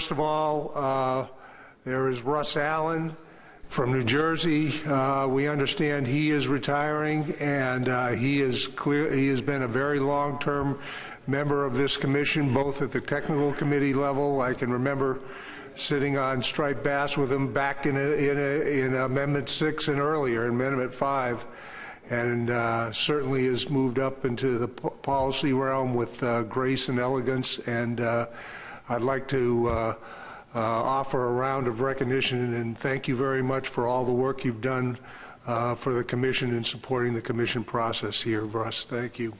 First of all, there is Russ Allen from New Jersey. We understand he is retiring, and he has been a very long-term member of this commission, both at the technical committee level. I can remember sitting on striped bass with him back in Amendment 6 and earlier, Amendment 5, and certainly has moved up into the policy realm with grace and elegance. And I'd like to offer a round of recognition and thank you very much for all the work you've done for the commission and supporting the commission process here, Russ. Thank you.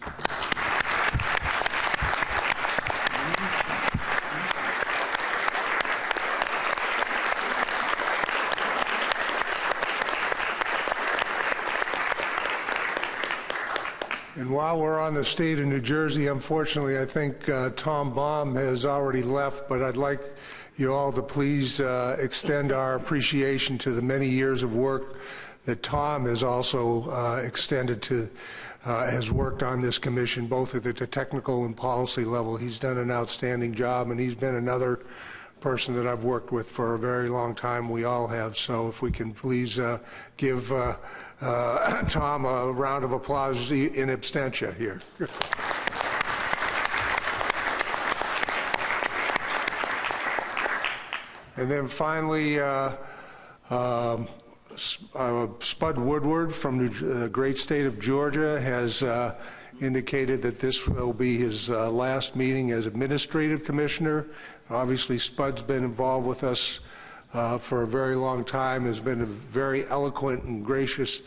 And while we're on the state of New Jersey, unfortunately, I think Tom Baum has already left, but I'd like you all to please extend our appreciation to the many years of work that Tom has also extended to, has worked on this commission, both at the technical and policy level. He's done an outstanding job, and he's been another person that I've worked with for a very long time. We all have. So if we can please give Tom a round of applause in absentia here. And then finally, Spud Woodward from the great state of Georgia has indicated that this will be his last meeting as administrative commissioner. Obviously, Spud's been involved with us for a very long time, has been a very eloquent and gracious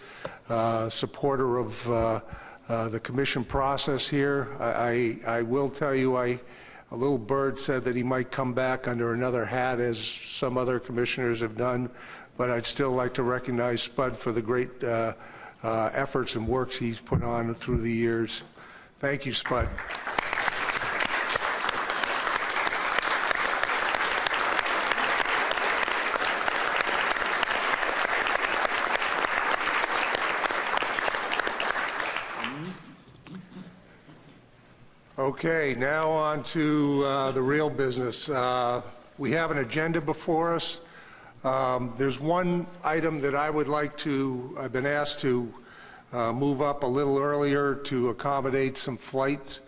supporter of the commission process here. I will tell you, a little bird said that he might come back under another hat, as some other commissioners have done, but I'd still like to recognize Spud for the great efforts and works he's put on through the years. Thank you, Spud. Okay, now on to the real business. We have an agenda before us. There's one item that I would like to, I've been asked to move up a little earlier to accommodate some flight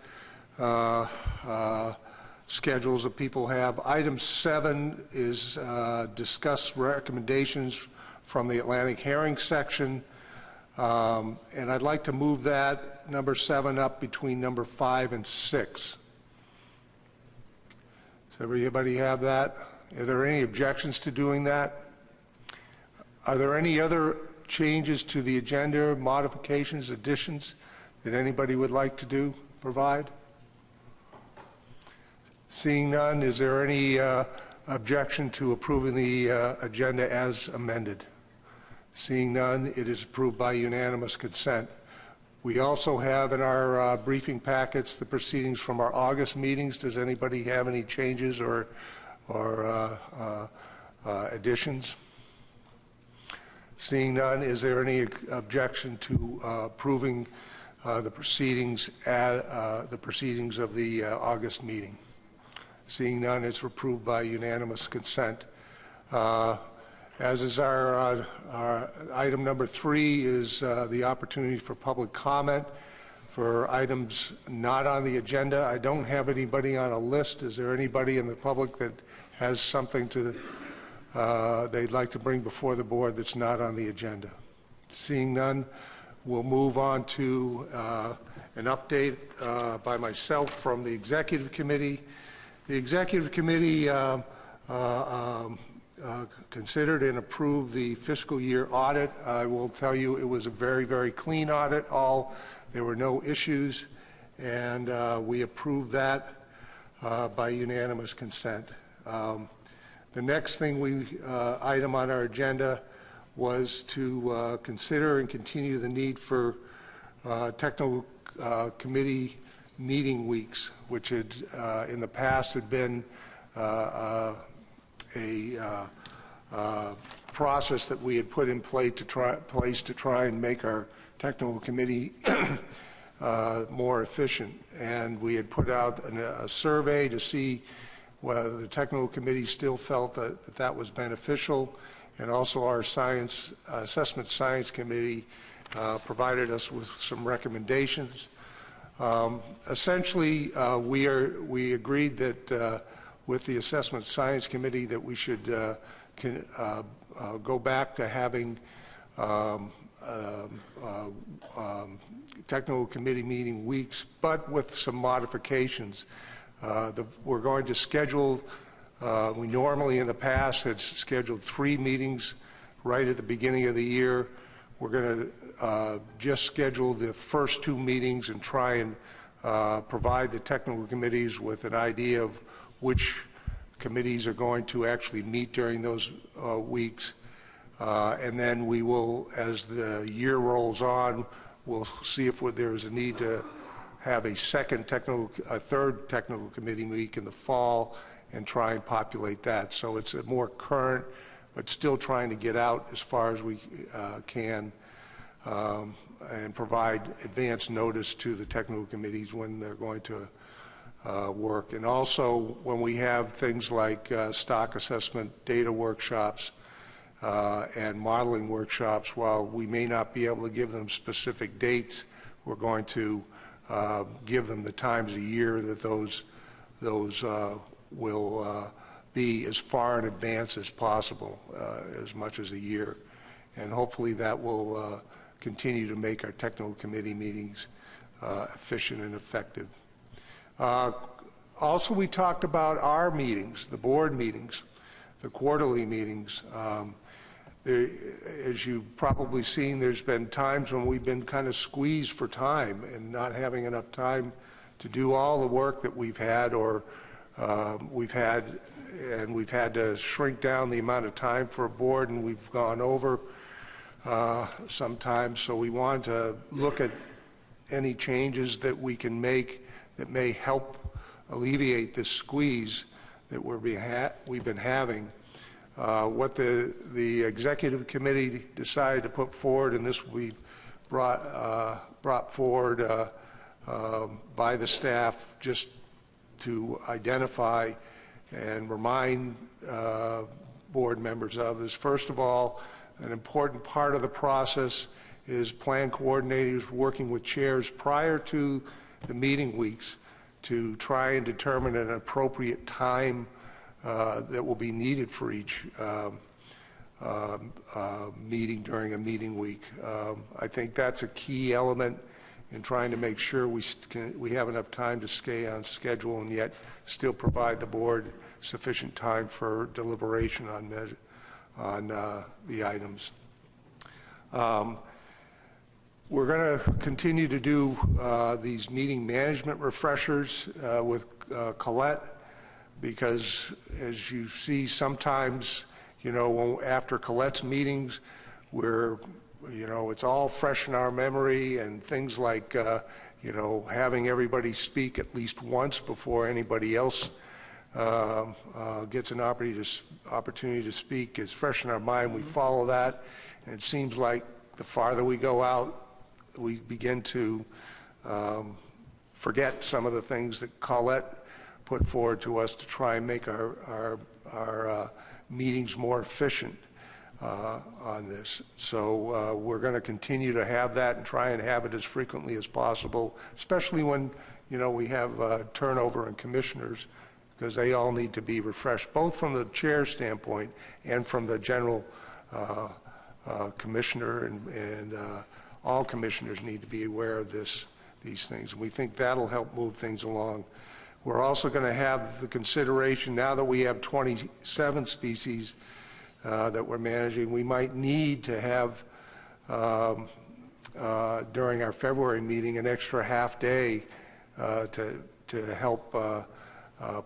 schedules that people have. Item 7 is discuss recommendations from the Atlantic Herring section. And I'd like to move that number 7 up between number 5 and 6. Does everybody have that? Are there any objections to doing that? Are there any other changes to the agenda, modifications, additions that anybody would like to provide? Seeing none, is there any objection to approving the agenda as amended? Seeing none, it is approved by unanimous consent. We also have in our briefing packets the proceedings from our August meetings. Does anybody have any changes or additions? Seeing none, is there any objection to approving the proceedings of the August meeting? Seeing none, it's approved by unanimous consent. As is our item number 3 is the opportunity for public comment for items not on the agenda. I don't have anybody on a list. Is there anybody in the public that has something to they'd like to bring before the board that's not on the agenda? Seeing none, we'll move on to an update by myself from the Executive Committee. The Executive Committee considered and approved the fiscal year audit. I will tell you it was a very, very clean audit. There were no issues, and we approved that by unanimous consent. The next thing item on our agenda was to consider and continue the need for technical committee meeting weeks, which had in the past had been a process that we had put in place to try and make our technical committee more efficient. And we had put out a survey to see well, the technical committee still felt that that was beneficial, and also our assessment science committee provided us with some recommendations. Essentially, we agreed that with the assessment science committee that we should go back to having technical committee meeting weeks, but with some modifications. We're going to schedule, we normally in the past had scheduled 3 meetings right at the beginning of the year. We're going to just schedule the first 2 meetings and try and provide the technical committees with an idea of which committees are going to actually meet during those weeks. And then we will, as the year rolls on, we'll see if there's a need to have a third technical committee week in the fall and try and populate that. So it's a more current, but still trying to get out as far as we can and provide advance notice to the technical committees when they're going to work. And also when we have things like stock assessment data workshops and modeling workshops, while we may not be able to give them specific dates, we're going to give them the times a year that those will be as far in advance as possible, as much as a year. And hopefully that will continue to make our technical committee meetings efficient and effective. Also, we talked about our meetings, the board meetings, the quarterly meetings. As you've probably seen, there's been times when we've been kind of squeezed for time and not having enough time to do all the work that we've had, or we've had to shrink down the amount of time for a board, and we've gone over sometimes. So we want to look at any changes that we can make that may help alleviate this squeeze that we've been having. What the executive committee decided to put forward, and this will be brought forward by the staff just to identify and remind board members of, is first of all, an important part of the process is plan coordinators working with chairs prior to the meeting weeks to try and determine an appropriate time that will be needed for each meeting during a meeting week. I think that's a key element in trying to make sure we have enough time to stay on schedule and yet still provide the board sufficient time for deliberation on the items. We're going to continue to do these meeting management refreshers with Colette, because as you see sometimes, after Colette's meetings, it's all fresh in our memory, and things like, having everybody speak at least once before anybody else gets an opportunity to speak is fresh in our mind. We follow that, and it seems like the farther we go out, we begin to forget some of the things that Colette put forward to us to try and make our meetings more efficient on this. So we're going to continue to have that and try and have it as frequently as possible, especially when we have turnover in commissioners, because they all need to be refreshed, both from the chair standpoint and from the general commissioner, and all commissioners need to be aware of these things. We think that'll help move things along. We're also going to have the consideration, now that we have 27 species that we're managing, we might need to have, during our February meeting, an extra half day to help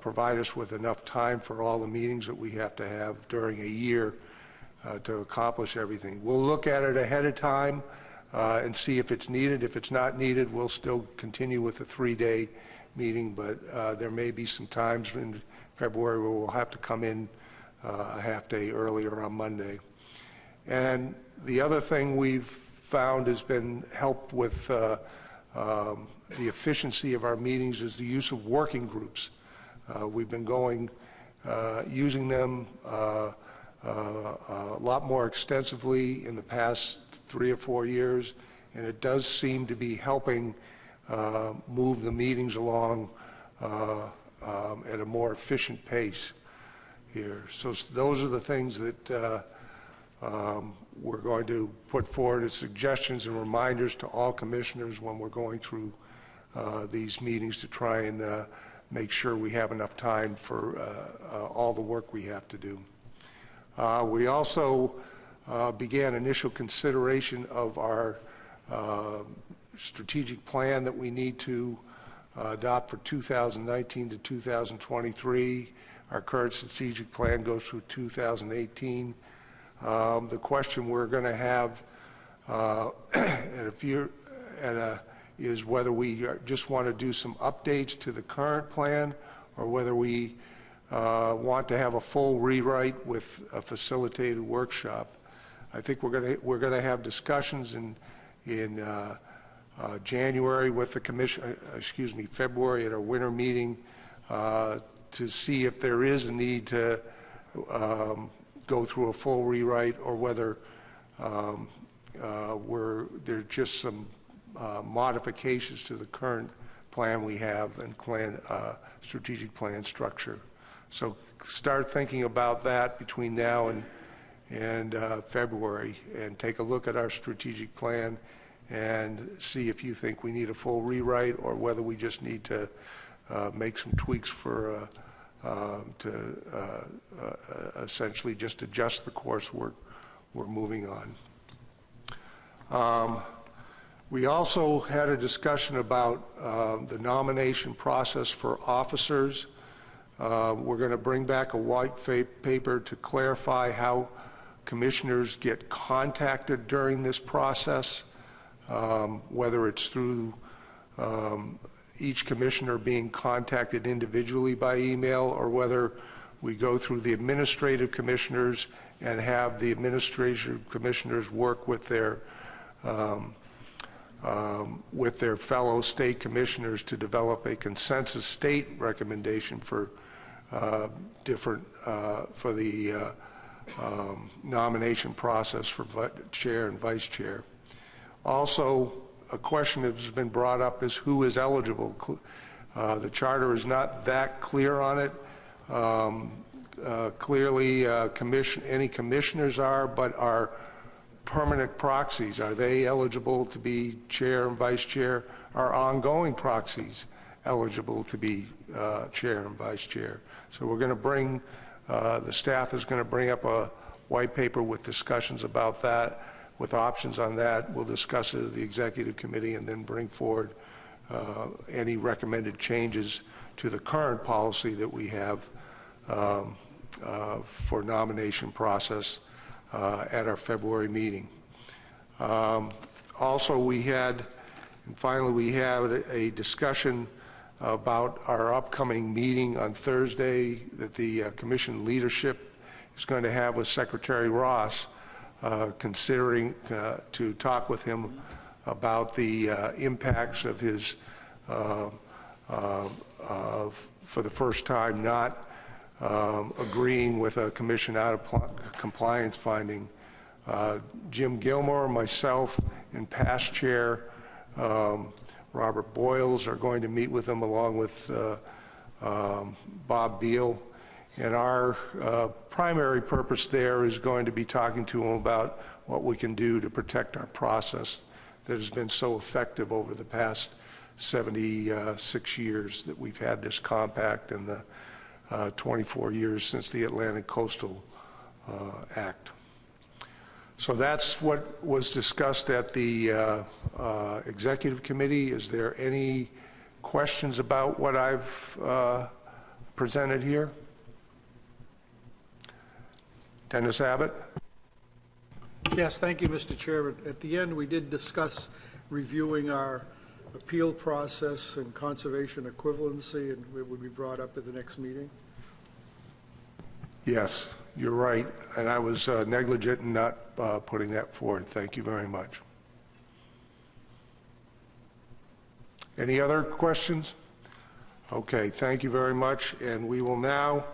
provide us with enough time for all the meetings that we have to have during a year to accomplish everything. We'll look at it ahead of time and see if it's needed. If it's not needed, we'll still continue with the 3-day meeting, but there may be some times in February where we'll have to come in a half day earlier on Monday. And the other thing we've found has been help with the efficiency of our meetings is the use of working groups. We've been using them a lot more extensively in the past 3 or 4 years, and it does seem to be helping move the meetings along at a more efficient pace here. So those are the things that we're going to put forward as suggestions and reminders to all commissioners when we're going through these meetings to try and make sure we have enough time for all the work we have to do. We also began initial consideration of our strategic plan that we need to adopt for 2019 to 2023. Our current strategic plan goes through 2018. The question we're going to have is whether we just want to do some updates to the current plan, or whether we want to have a full rewrite with a facilitated workshop. I think we're going to have discussions in January with the commission, February at our winter meeting, to see if there is a need to go through a full rewrite, or whether there's just some modifications to the current plan we have and strategic plan structure. So start thinking about that between now and February, and take a look at our strategic plan and see if you think we need a full rewrite, or whether we just need to make some tweaks to essentially just adjust the course we're moving on. We also had a discussion about the nomination process for officers. We're going to bring back a white paper to clarify how commissioners get contacted during this process, whether it's through each commissioner being contacted individually by email, or whether we go through the administrative commissioners and have the administrative commissioners work with their fellow state commissioners to develop a consensus state recommendation for the nomination process for chair and vice chair. Also, a question that has been brought up is who is eligible. The charter is not that clear on it. Clearly, any commissioners are, but our permanent proxies, are they eligible to be chair and vice chair? Are ongoing proxies eligible to be chair and vice chair? So we're going to bring, the staff is going to bring up a white paper with discussions about that, with options on that. We'll discuss it at the executive committee and then bring forward any recommended changes to the current policy that we have for nomination process at our February meeting. Also, we had a discussion about our upcoming meeting on Thursday that the commission leadership is going to have with Secretary Ross, considering to talk with him about the impacts of his, for the first time, not agreeing with a commission out of compliance finding. Jim Gilmore, myself, and past chair Robert Boyles are going to meet with him, along with Bob Beal. And our primary purpose there is going to be talking to him about what we can do to protect our process that has been so effective over the past 76 years that we've had this compact, and the 24 years since the Atlantic Coastal Act. So that's what was discussed at the executive committee. Is there any questions about what I've presented here? Dennis Abbott? Yes, thank you, Mr. Chairman. At the end, we did discuss reviewing our appeal process and conservation equivalency, and it would be brought up at the next meeting. Yes, you're right, and I was negligent in not putting that forward. Thank you very much. Any other questions? Okay, thank you very much, and we will now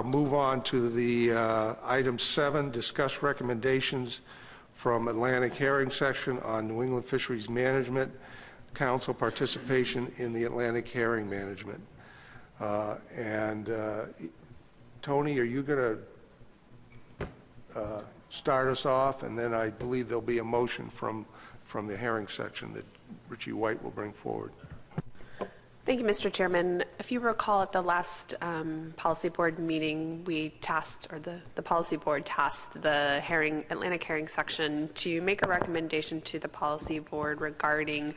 move on to the item 7, discuss recommendations from Atlantic Herring Section on New England Fisheries Management Council participation in the Atlantic Herring Management. Tony, are you going to start us off, and then I believe there'll be a motion from the Herring Section that Richie White will bring forward. Thank you, Mr. Chairman. If you recall, at the last policy board meeting, we tasked, or the policy board tasked the Atlantic Herring Section to make a recommendation to the policy board regarding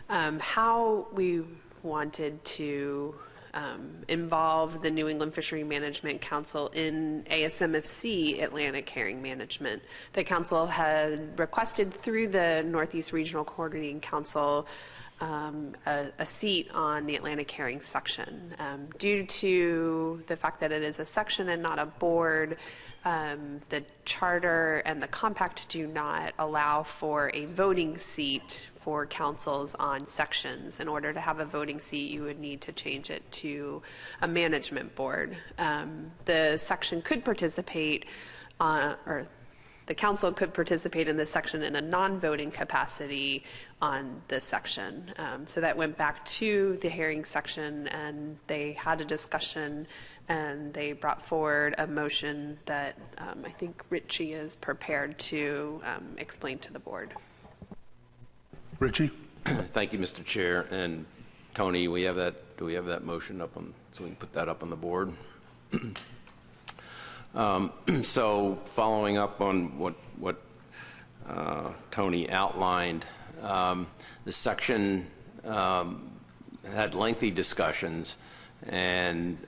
how we wanted to involve the New England Fishery Management Council in ISFMP Atlantic Herring Management. The council had requested through the Northeast Regional Coordinating Council a seat on the Atlantic Herring Section. Due to the fact that it is a section and not a board, the charter and the compact do not allow for a voting seat for councils on sections. In order to have a voting seat, you would need to change it to a management board. The section could participate or the council could participate in this section in a non-voting capacity on this section. So that went back to the Herring Section, and they had a discussion, and they brought forward a motion that I think Richie is prepared to explain to the board. Richie? Thank you, Mr. Chair. And Tony, do we have that motion up on, so we can put that up on the board? So following up on what Tony outlined, the section had lengthy discussions, and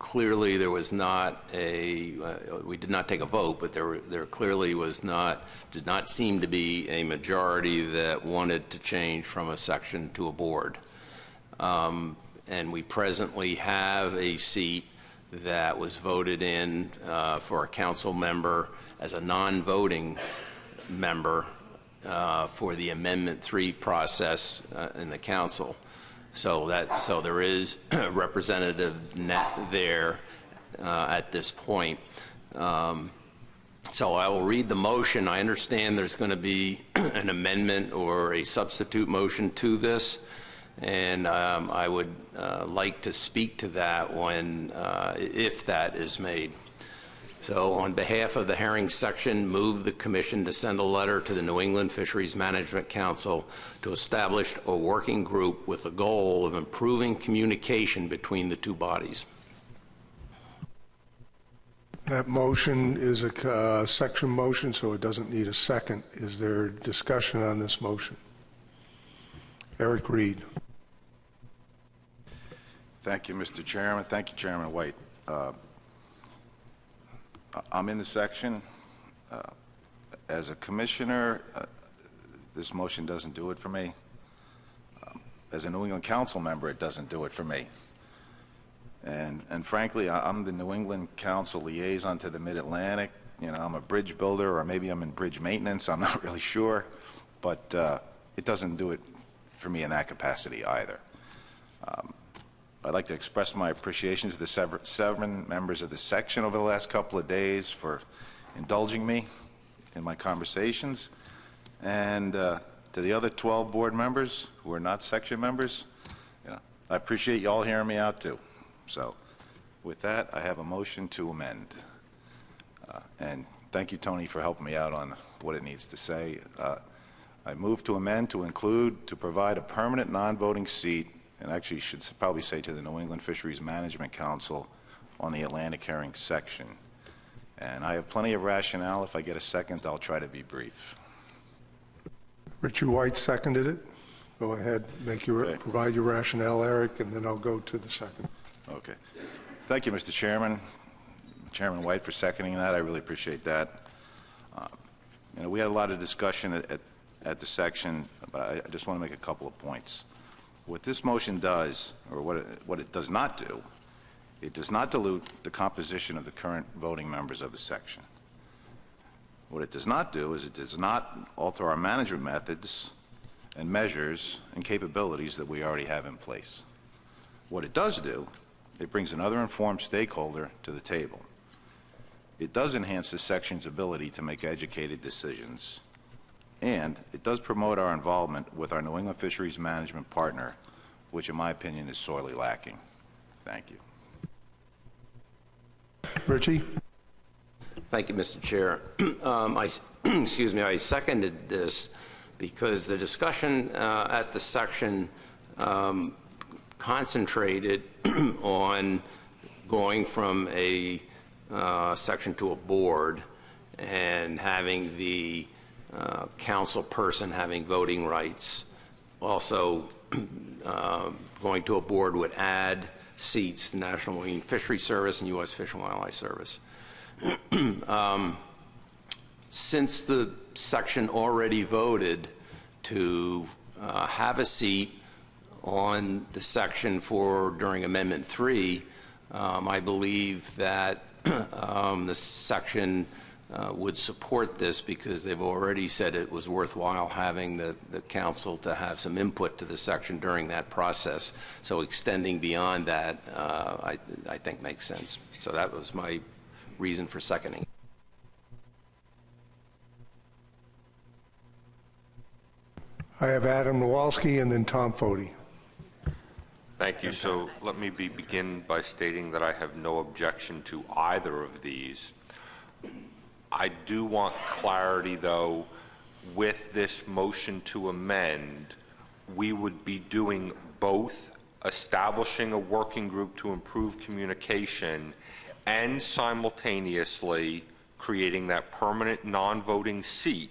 clearly there was not we did not take a vote, but there clearly did not seem to be a majority that wanted to change from a section to a board. And we presently have a seat that was voted in for a council member as a non-voting member for the Amendment 3 process in the council. So there is a representative net there at this point. So I will read the motion. I understand there's going to be an amendment or a substitute motion to this, and I would like to speak to that if that is made. So on behalf of the Herring Section, move the Commission to send a letter to the New England Fisheries Management Council to establish a working group with the goal of improving communication between the two bodies. That motion is a section motion, so it doesn't need a second. Is there discussion on this motion? Eric Reed. Thank you, Mr. Chairman. Thank you, Chairman White. I'm in the section. As a commissioner, this motion doesn't do it for me. As a New England Council member, it doesn't do it for me. And frankly, I'm the New England Council liaison to the Mid-Atlantic. You know, I'm a bridge builder, or maybe I'm in bridge maintenance. I'm not really sure, but it doesn't do it for me in that capacity either. I'd like to express my appreciation to the seven members of the section over the last couple of days for indulging me in my conversations, and to the other 12 board members who are not section members. You know, I appreciate you all hearing me out too. So with that, I have a motion to amend. And thank you, Tony, for helping me out on what it needs to say. I move to amend to include to provide a permanent non-voting seat, and actually should probably say to the New England Fisheries Management Council on the Atlantic Herring Section. And I have plenty of rationale. If I get a second, I'll try to be brief. Richard White seconded it. Go ahead, Okay. provide your rationale, Eric, and then I'll go to the second. Okay. Thank you, Mr. Chairman. Chairman White, for seconding that. I really appreciate that. You know, we had a lot of discussion at the section, but I just want to make a couple of points. What this motion does, or what it does not do, it does not dilute the composition of the current voting members of the section. What it does not do is it does not alter our management methods and measures and capabilities that we already have in place. What it does do, it brings another informed stakeholder to the table. It does enhance the section's ability to make educated decisions, and it does promote our involvement with our New England Fisheries Management partner, which in my opinion is sorely lacking. Thank you. Richie? Thank you, Mr. Chair. Excuse me, I seconded this because the discussion at the section concentrated on going from a section to a board and having the council person having voting rights. Also, going to a board would add seats to National Marine Fishery Service and U.S. Fish and Wildlife Service. Since the section already voted to have a seat on the section for during Amendment 3, I believe that the section would support this because they've already said it was worthwhile having the council to have some input to the section during that process. So extending beyond that, I think makes sense. So that was my reason for seconding. I have Adam Nowalski and then Tom Foti. Thank you. So let me begin by stating that I have no objection to either of these. I do want clarity, though, with this motion to amend, we would be doing both establishing a working group to improve communication and simultaneously creating that permanent non-voting seat.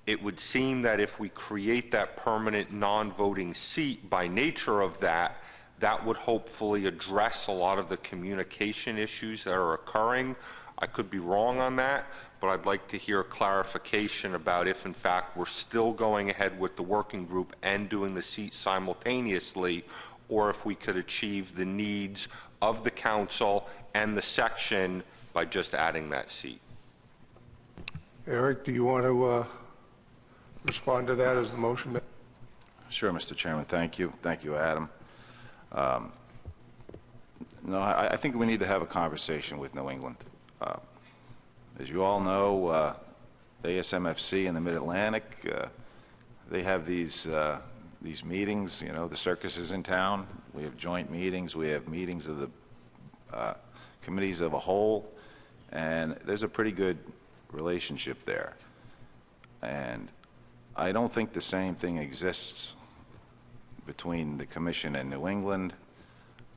It would seem that if we create that permanent non-voting seat, by nature of that, that would hopefully address a lot of the communication issues that are occurring. I could be wrong on that, but I'd like to hear clarification about if, in fact, we're still going ahead with the working group and doing the seat simultaneously, or if we could achieve the needs of the council and the section by just adding that seat. Eric, do you want to respond to that as the motion? Sure, Mr. Chairman. Thank you. Thank you, Adam. No, I think we need to have a conversation with New England. As you all know, the ISFMP in the Mid-Atlantic, they have these meetings. You know, the circus is in town. We have joint meetings. We have meetings of the committees of a whole, and there's a pretty good relationship there. And I don't think the same thing exists between the Commission and New England.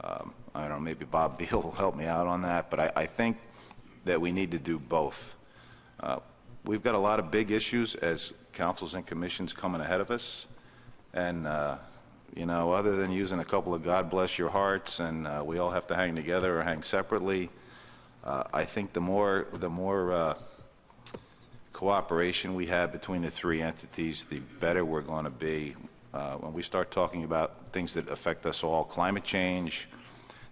I don't know, maybe Bob Beal will help me out on that, but I think that we need to do both. We've got a lot of big issues as councils and commissions coming ahead of us, and you know, other than using a couple of God bless your hearts and we all have to hang together or hang separately, I think the more cooperation we have between the three entities, the better we're going to be. When we start talking about things that affect us all, climate change,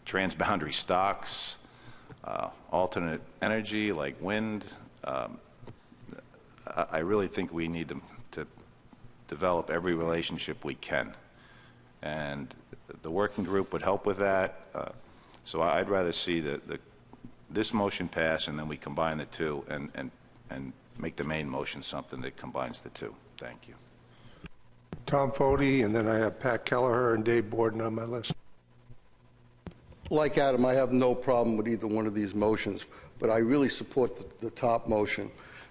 transboundary stocks, alternate energy like wind, I really think we need to develop every relationship we can. And the working group would help with that. So I'd rather see this motion pass and then we combine the two and make the main motion something that combines the two. Thank you. Tom Foti, and then I have Pat Kelleher and Dave Borden on my list. Like Adam, I have no problem with either one of these motions, but I really support the top motion.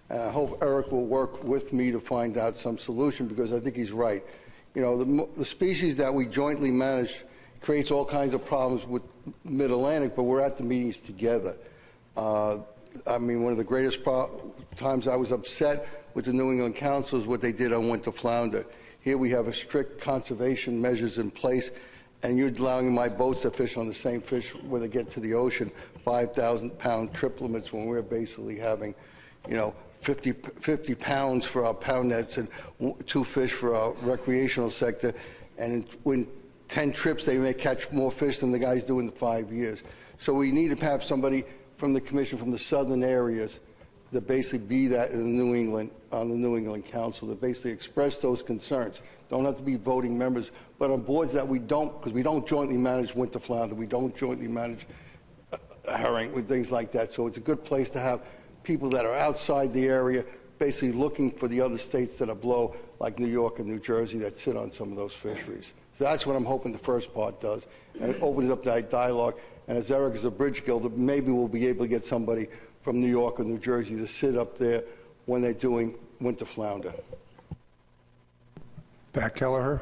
And I hope Eric will work with me to find out some solution, because I think he's right. You know, the species that we jointly manage creates all kinds of problems with Mid-Atlantic, but we're at the meetings together. I mean, one of the greatest times I was upset with the New England Council is what they did on winter flounder. Here we have a strict conservation measures in place, and you're allowing my boats to fish on the same fish when they get to the ocean, 5,000-pound trip limits, when we're basically having, you know, 50 pounds for our pound nets and 2 fish for our recreational sector. And when 10 trips, they may catch more fish than the guys do in 5 years. So we need to have somebody from the commission from the southern areas that basically be that in on the New England Council, that basically express those concerns. Don't have to be voting members, but on boards that we don't, because we don't jointly manage winter flounder, we don't jointly manage herring, with things like that. So it's a good place to have people that are outside the area, basically looking for the other states that are below, like New York and New Jersey, that sit on some of those fisheries. So that's what I'm hoping the first part does, and it opens up that dialogue. And as Eric is a bridge guilder, maybe we'll be able to get somebody from New York or New Jersey to sit up there when they're doing winter flounder. Pat Kelleher.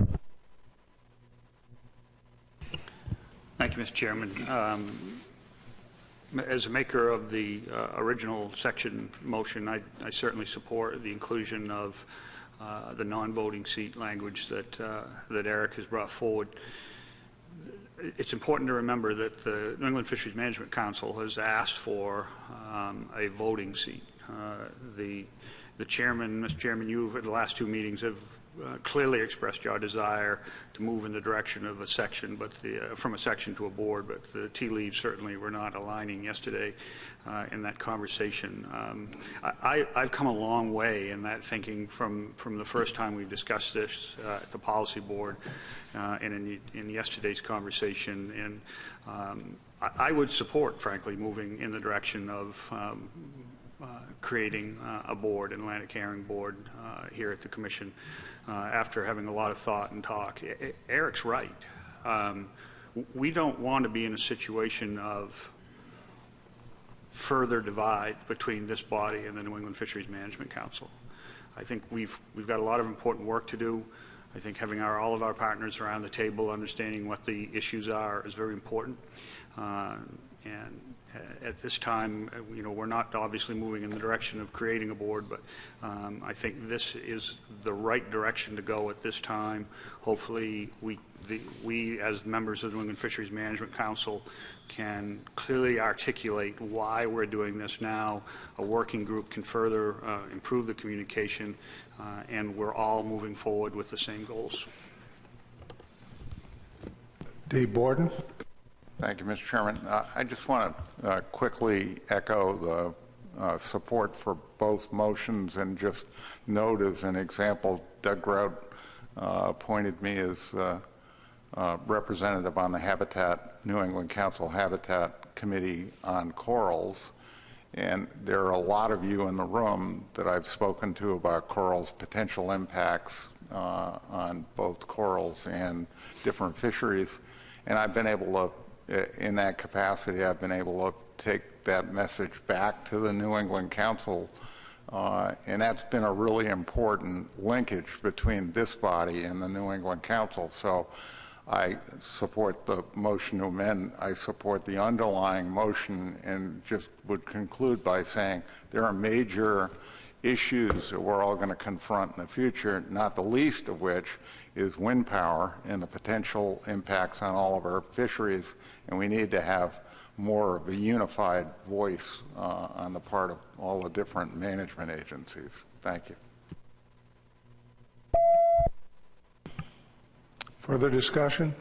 Thank you, Mr. Chairman. As a maker of the original section motion, I certainly support the inclusion of the non-voting seat language that Eric has brought forward. It's important to remember that the New England Fisheries Management Council has asked for a voting seat. The chairman, Mr. Chairman, you at the last two meetings have clearly expressed your desire to move in the direction of a section, but from a section to a board, but the tea leaves certainly were not aligning yesterday in that conversation. I've come a long way in that thinking from the first time we discussed this at the policy board and in yesterday's conversation, and I would support, frankly, moving in the direction of creating a board, an Atlantic Herring Board here at the Commission, after having a lot of thought and talk. Eric's right. We don't want to be in a situation of further divide between this body and the New England Fisheries Management Council. I think we've got a lot of important work to do. I think having all of our partners around the table, understanding what the issues are, is very important. And at this time, we're not obviously moving in the direction of creating a board, but I think this is the right direction to go at this time. Hopefully, we as members of the New England Fisheries Management Council can clearly articulate why we're doing this now. A working group can further improve the communication, and we're all moving forward with the same goals. Dave Borden. Thank you, Mr. Chairman. I just want to quickly echo the support for both motions and just note as an example, Doug Grout appointed me as representative on the New England Council Habitat Committee on corals, and there are a lot of you in the room that I've spoken to about corals' potential impacts on both corals and different fisheries, and I've been able to, in that capacity, I've been able to take that message back to the New England Council, and that's been a really important linkage between this body and the New England Council. So I support the motion to amend. I support the underlying motion, and just would conclude by saying there are major issues that we're all going to confront in the future, not the least of which is wind power and the potential impacts on all of our fisheries, and we need to have more of a unified voice on the part of all the different management agencies. Thank you. Further discussion?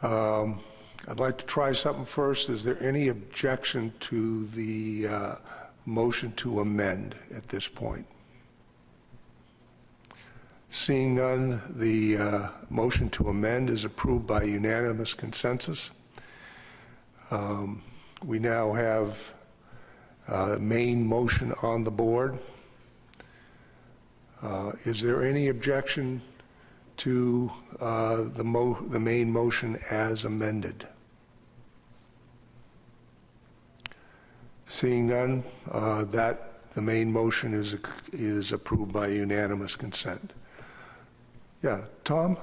I'd like to try something first. Is there any objection to the motion to amend at this point? Seeing none, the motion to amend is approved by unanimous consensus. We now have a main motion on the board. Is there any objection to the main motion as amended? Seeing none, the main motion is approved by unanimous consent. Yeah, Tom?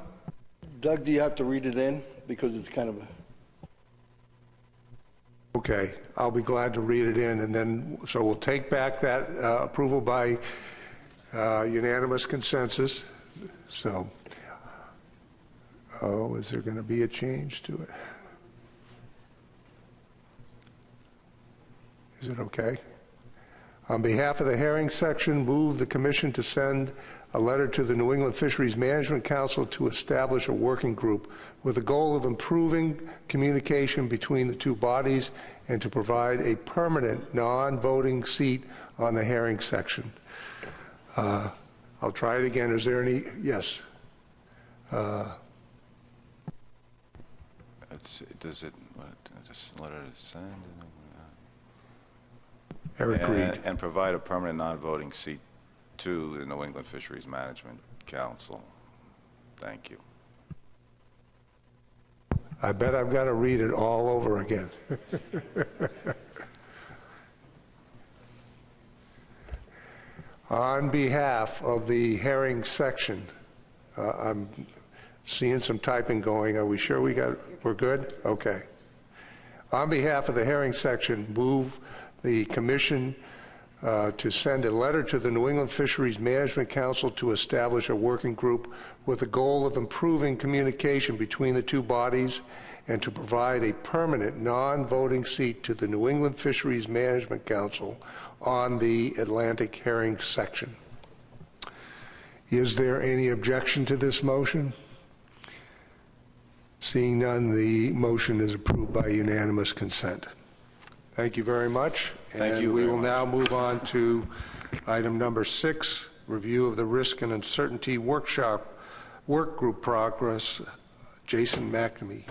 Doug, do you have to read it in? Because it's kind of a... Okay, I'll be glad to read it in, and then, so we'll take back that approval by unanimous consensus. So, is there going to be a change to it? Is it okay? On behalf of the herring section, move the commission to send a letter to the New England Fisheries Management Council to establish a working group with the goal of improving communication between the two bodies and to provide a permanent non-voting seat on the herring section. I'll try it again. Is there any? Yes. Does it, just letter to send? Eric Reed. And provide a permanent non-voting seat to the New England Fisheries Management Council. Thank you. I bet I've got to read it all over again. On behalf of the herring section, I'm seeing some typing going. Are we sure we're good? Okay. On behalf of the herring section, move the commission to send a letter to the New England Fisheries Management Council to establish a working group with the goal of improving communication between the two bodies and to provide a permanent non-voting seat to the New England Fisheries Management Council on the Atlantic herring section. Is there any objection to this motion? Seeing none, the motion is approved by unanimous consent. Thank you very much. Thank you. We will now move on to item number 6, review of the risk and uncertainty work group progress. Jason McNamee.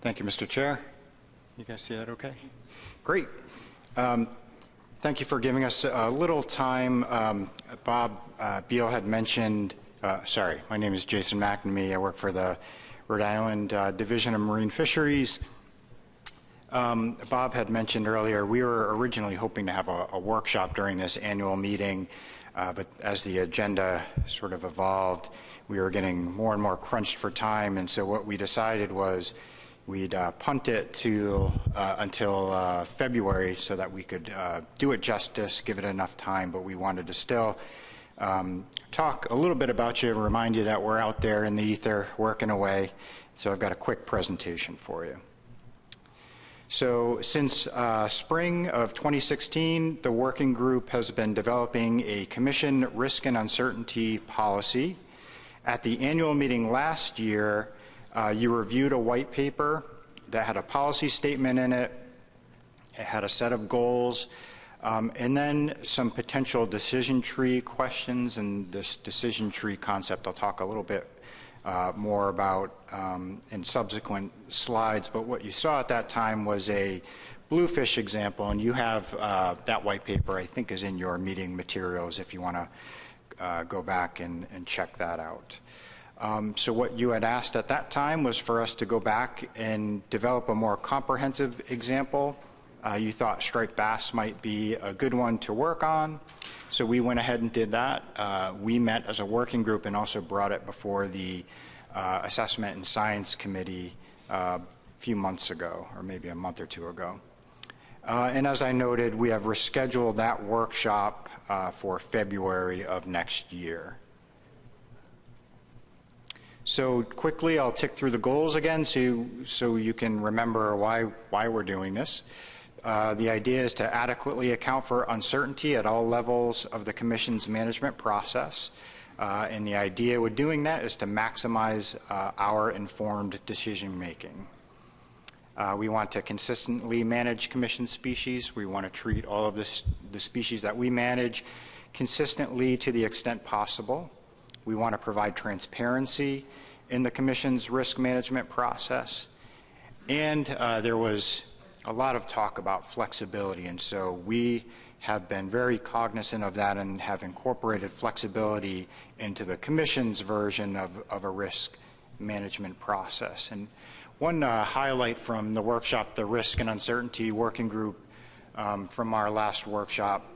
Thank you, Mr. Chair. You guys see that okay? Great. Thank you for giving us a little time. Bob Beal had mentioned, my name is Jason McNamee. I work for the Rhode Island Division of Marine Fisheries. Bob had mentioned earlier, we were originally hoping to have a workshop during this annual meeting, but as the agenda sort of evolved, we were getting more and more crunched for time, and so what we decided was we'd punt it to until February so that we could do it justice, give it enough time, but we wanted to still talk a little bit about you, remind you that we're out there in the ether working away. So I've got a quick presentation for you. So since spring of 2016, the working group has been developing a commission risk and uncertainty policy. At the annual meeting last year, you reviewed a white paper that had a policy statement in it. It had a set of goals, and then some potential decision tree questions. And this decision tree concept I'll talk a little bit more about in subsequent slides. But what you saw at that time was a bluefish example, and you have that white paper, I think, is in your meeting materials if you want to go back and check that out. So what you had asked at that time was for us to go back and develop a more comprehensive example. You thought striped bass might be a good one to work on, so we went ahead and did that. We met as a working group and also brought it before the Assessment and Science Committee a few months ago, or maybe a month or two ago. And as I noted, we have rescheduled that workshop for February of next year. So quickly, I'll tick through the goals again so you can remember why we're doing this. The idea is to adequately account for uncertainty at all levels of the Commission's management process. And the idea with doing that is to maximize our informed decision making. We want to consistently manage Commission species. We want to treat all of the species that we manage consistently to the extent possible. We want to provide transparency in the Commission's risk management process. And there was a lot of talk about flexibility, and so we have been very cognizant of that and have incorporated flexibility into the Commission's version of a risk management process. And one highlight from the workshop, the Risk and Uncertainty Working Group from our last workshop,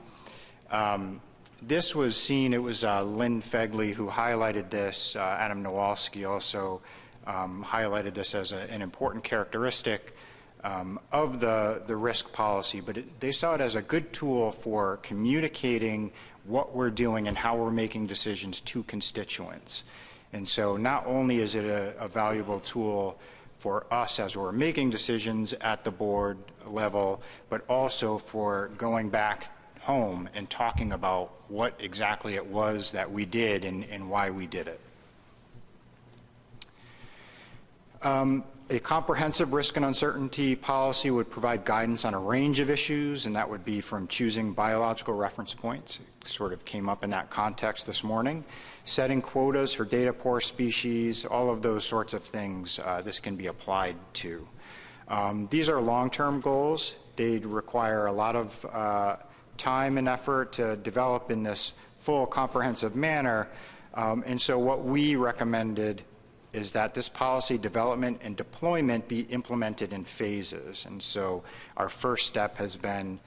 this was seen, it was Lynn Fegley who highlighted this. Adam Nowalski also highlighted this as an important characteristic of the risk policy, but they saw it as a good tool for communicating what we're doing and how we're making decisions to constituents. And so not only is it a valuable tool for us as we're making decisions at the board level, but also for going back home and talking about what exactly it was that we did and why we did it. A comprehensive risk and uncertainty policy would provide guidance on a range of issues, and that would be from choosing biological reference points. It sort of came up in that context this morning. Setting quotas for data poor species, all of those sorts of things this can be applied to. These are long-term goals. They'd require a lot of time and effort to develop in this full comprehensive manner. And so what we recommended is that this policy development and deployment be implemented in phases. And so our first step has been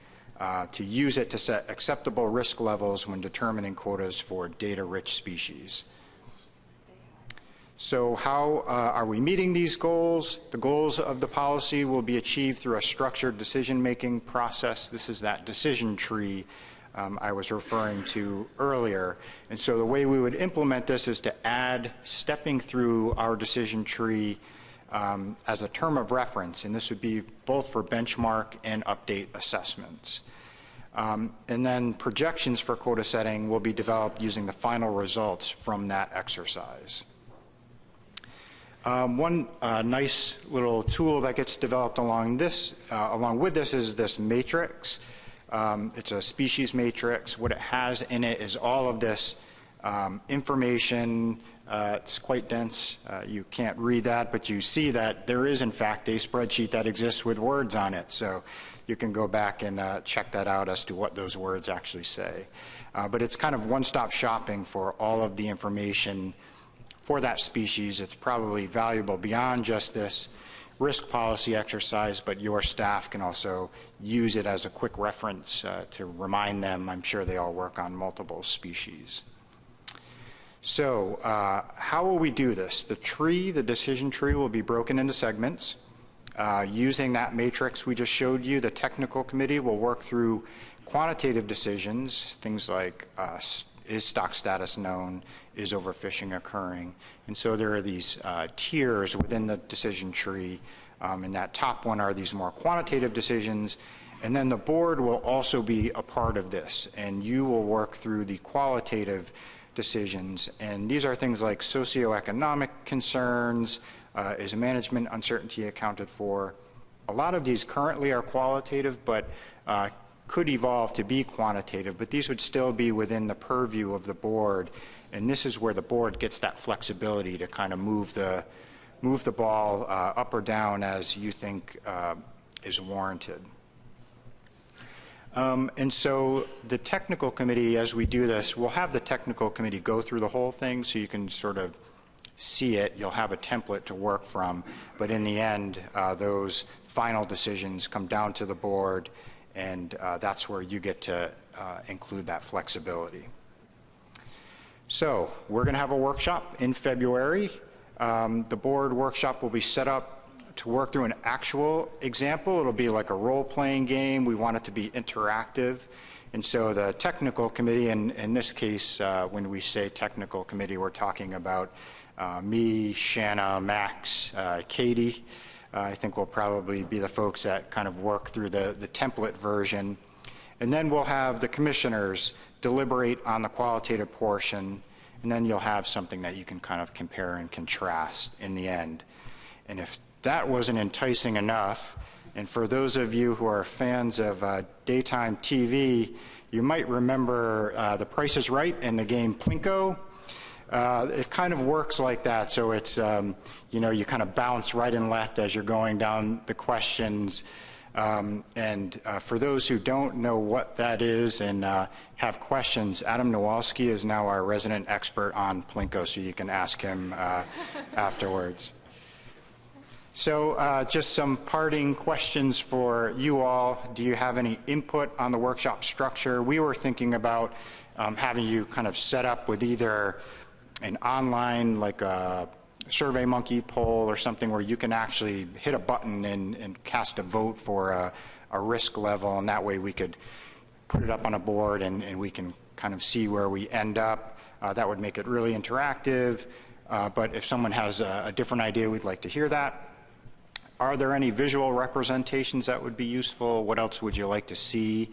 to use it to set acceptable risk levels when determining quotas for data-rich species. So how are we meeting these goals? The goals of the policy will be achieved through a structured decision-making process. This is that decision tree I was referring to earlier. And so the way we would implement this is to add stepping through our decision tree as a term of reference, and this would be both for benchmark and update assessments. And then projections for quota setting will be developed using the final results from that exercise. One nice little tool that gets developed along with this is this matrix. It's a species matrix. What it has in it is all of this information. It's quite dense. You can't read that, but you see that there is, in fact, a spreadsheet that exists with words on it. So you can go back and check that out as to what those words actually say. But it's kind of one-stop shopping for all of the information for that species. It's probably valuable beyond just this risk policy exercise, but your staff can also use it as a quick reference to remind them. I'm sure they all work on multiple species. So how will we do this? The tree, the decision tree, will be broken into segments. Using that matrix we just showed you, the technical committee will work through quantitative decisions, things like is stock status known, is overfishing occurring? And so there are these tiers within the decision tree. And that top one are these more quantitative decisions. And then the board will also be a part of this, and you will work through the qualitative decisions. And these are things like socioeconomic concerns, is management uncertainty accounted for? A lot of these currently are qualitative, but could evolve to be quantitative, but these would still be within the purview of the board. And this is where the board gets that flexibility to kind of move the ball up or down as you think is warranted. And so the technical committee, as we do this, we'll have the technical committee go through the whole thing so you can sort of see it. You'll have a template to work from, but in the end, those final decisions come down to the board, and that's where you get to include that flexibility. So we're going to have a workshop in February. The board workshop will be set up to work through an actual example. It'll be like a role-playing game. We want it to be interactive. And so the technical committee, and in this case, when we say technical committee, we're talking about me, Shanna, Max, Katie. I think we'll probably be the folks that kind of work through the template version. And then we'll have the commissioners deliberate on the qualitative portion, and then you'll have something that you can kind of compare and contrast in the end. And if that wasn't enticing enough, and for those of you who are fans of daytime TV, you might remember The Price is Right and the game Plinko. It kind of works like that. So it's, you know, you kind of bounce right and left as you're going down the questions. And for those who don't know what that is and have questions, Adam Nowalski is now our resident expert on Plinko, so you can ask him afterwards. So just some parting questions for you all. Do you have any input on the workshop structure? We were thinking about having you kind of set up with either an online, like a SurveyMonkey poll or something where you can actually hit a button and cast a vote for a risk level, and that way we could put it up on a board and we can kind of see where we end up. That would make it really interactive. But if someone has a different idea, we'd like to hear that. Are there any visual representations that would be useful? What else would you like to see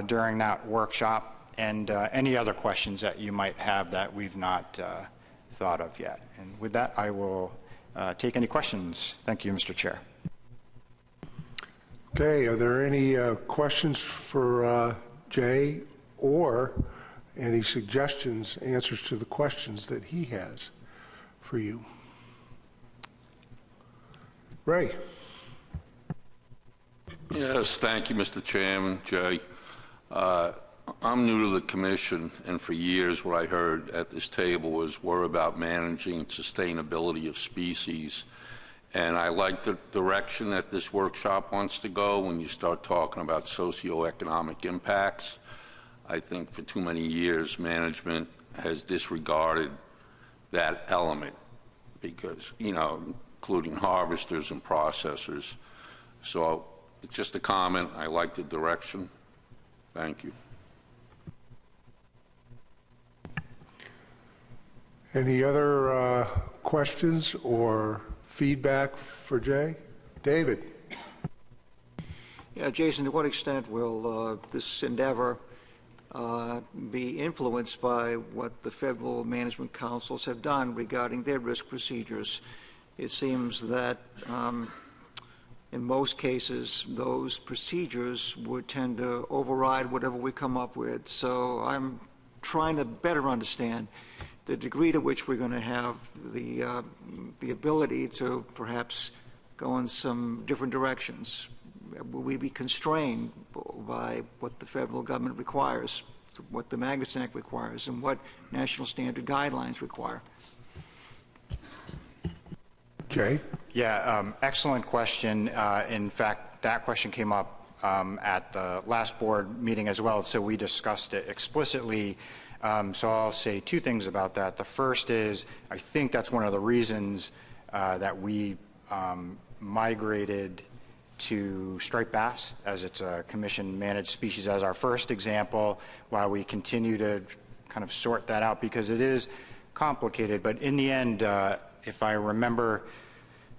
during that workshop? And any other questions that you might have that we've not thought of yet. And with that, I will take any questions. Thank you, Mr. Chair. Okay, are there any questions for Jay, or any suggestions, answers to the questions that he has for you? Ray. Yes, thank you, Mr. Chairman. Jay, I'm new to the commission, and for years what I heard at this table was we're about managing sustainability of species. And I like the direction that this workshop wants to go when you start talking about socioeconomic impacts. I think for too many years management has disregarded that element because, you know, including harvesters and processors. So it's just a comment. I like the direction. Thank you. Any other questions or feedback for Jay? David. Yeah, Jason, to what extent will this endeavor be influenced by what the federal management councils have done regarding their risk procedures? It seems that in most cases those procedures would tend to override whatever we come up with. So I'm trying to better understand the degree to which we're going to have the ability to perhaps go in some different directions. Will we be constrained by what the federal government requires, what the Magnuson Act requires, and what national standard guidelines require? Jay? Yeah, excellent question. In fact, that question came up at the last board meeting as well, so we discussed it explicitly. So I'll say two things about that. The first is, I think that's one of the reasons that we migrated to striped bass, as it's a commission-managed species, as our first example, while we continue to kind of sort that out, because it is complicated. But in the end, if I remember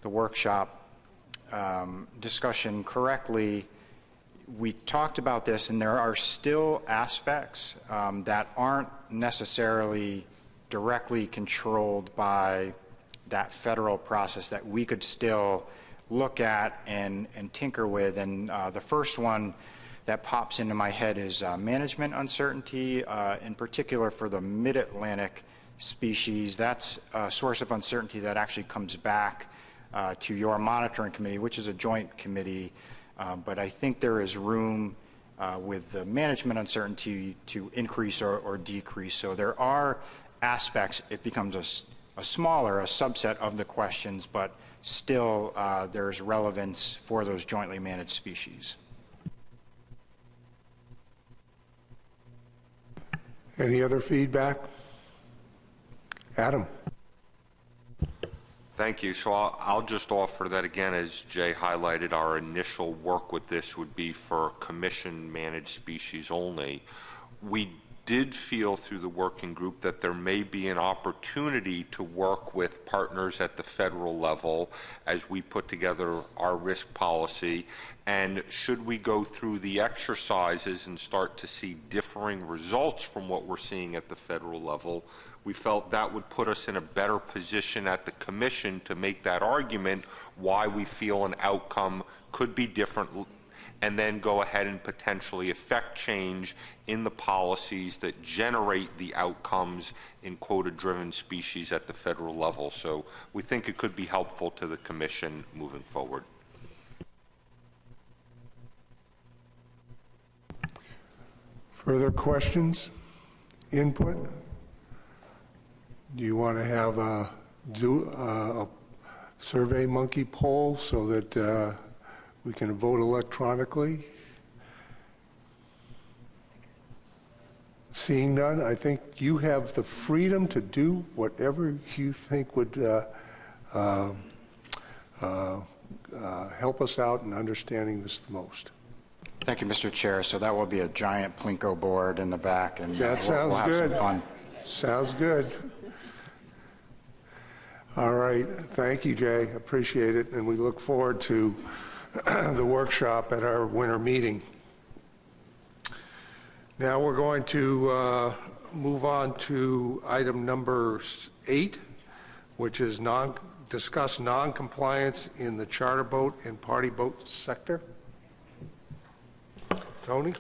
the workshop discussion correctly, we talked about this, and there are still aspects that aren't necessarily directly controlled by that federal process that we could still look at and tinker with. And the first one that pops into my head is management uncertainty, in particular for the mid-Atlantic species. That's a source of uncertainty that actually comes back to your monitoring committee, which is a joint committee. But I think there is room with the management uncertainty to increase or decrease. So there are aspects, it becomes a smaller, a subset of the questions, but still there's relevance for those jointly managed species. Any other feedback? Adam. Thank you. So I'll just offer that again, as Jay highlighted, our initial work with this would be for commission-managed species only. We did feel through the working group that there may be an opportunity to work with partners at the federal level as we put together our risk policy. And should we go through the exercises and start to see differing results from what we're seeing at the federal level, we felt that would put us in a better position at the commission to make that argument why we feel an outcome could be different, and then go ahead and potentially effect change in the policies that generate the outcomes in quota-driven species at the federal level. So we think it could be helpful to the commission moving forward. Further questions? Input? Do you want to have a survey monkey poll so that we can vote electronically? Seeing none, I think you have the freedom to do whatever you think would help us out in understanding this the most. Thank you, Mr. Chair. So that will be a giant Plinko board in the back, and That sounds we'll have good. some fun. Sounds good. All right. Thank you, Jay. Appreciate it. And we look forward to the workshop at our winter meeting. Now we're going to move on to item number 8, which is discuss non-compliance in the charter boat and party boat sector. Tony?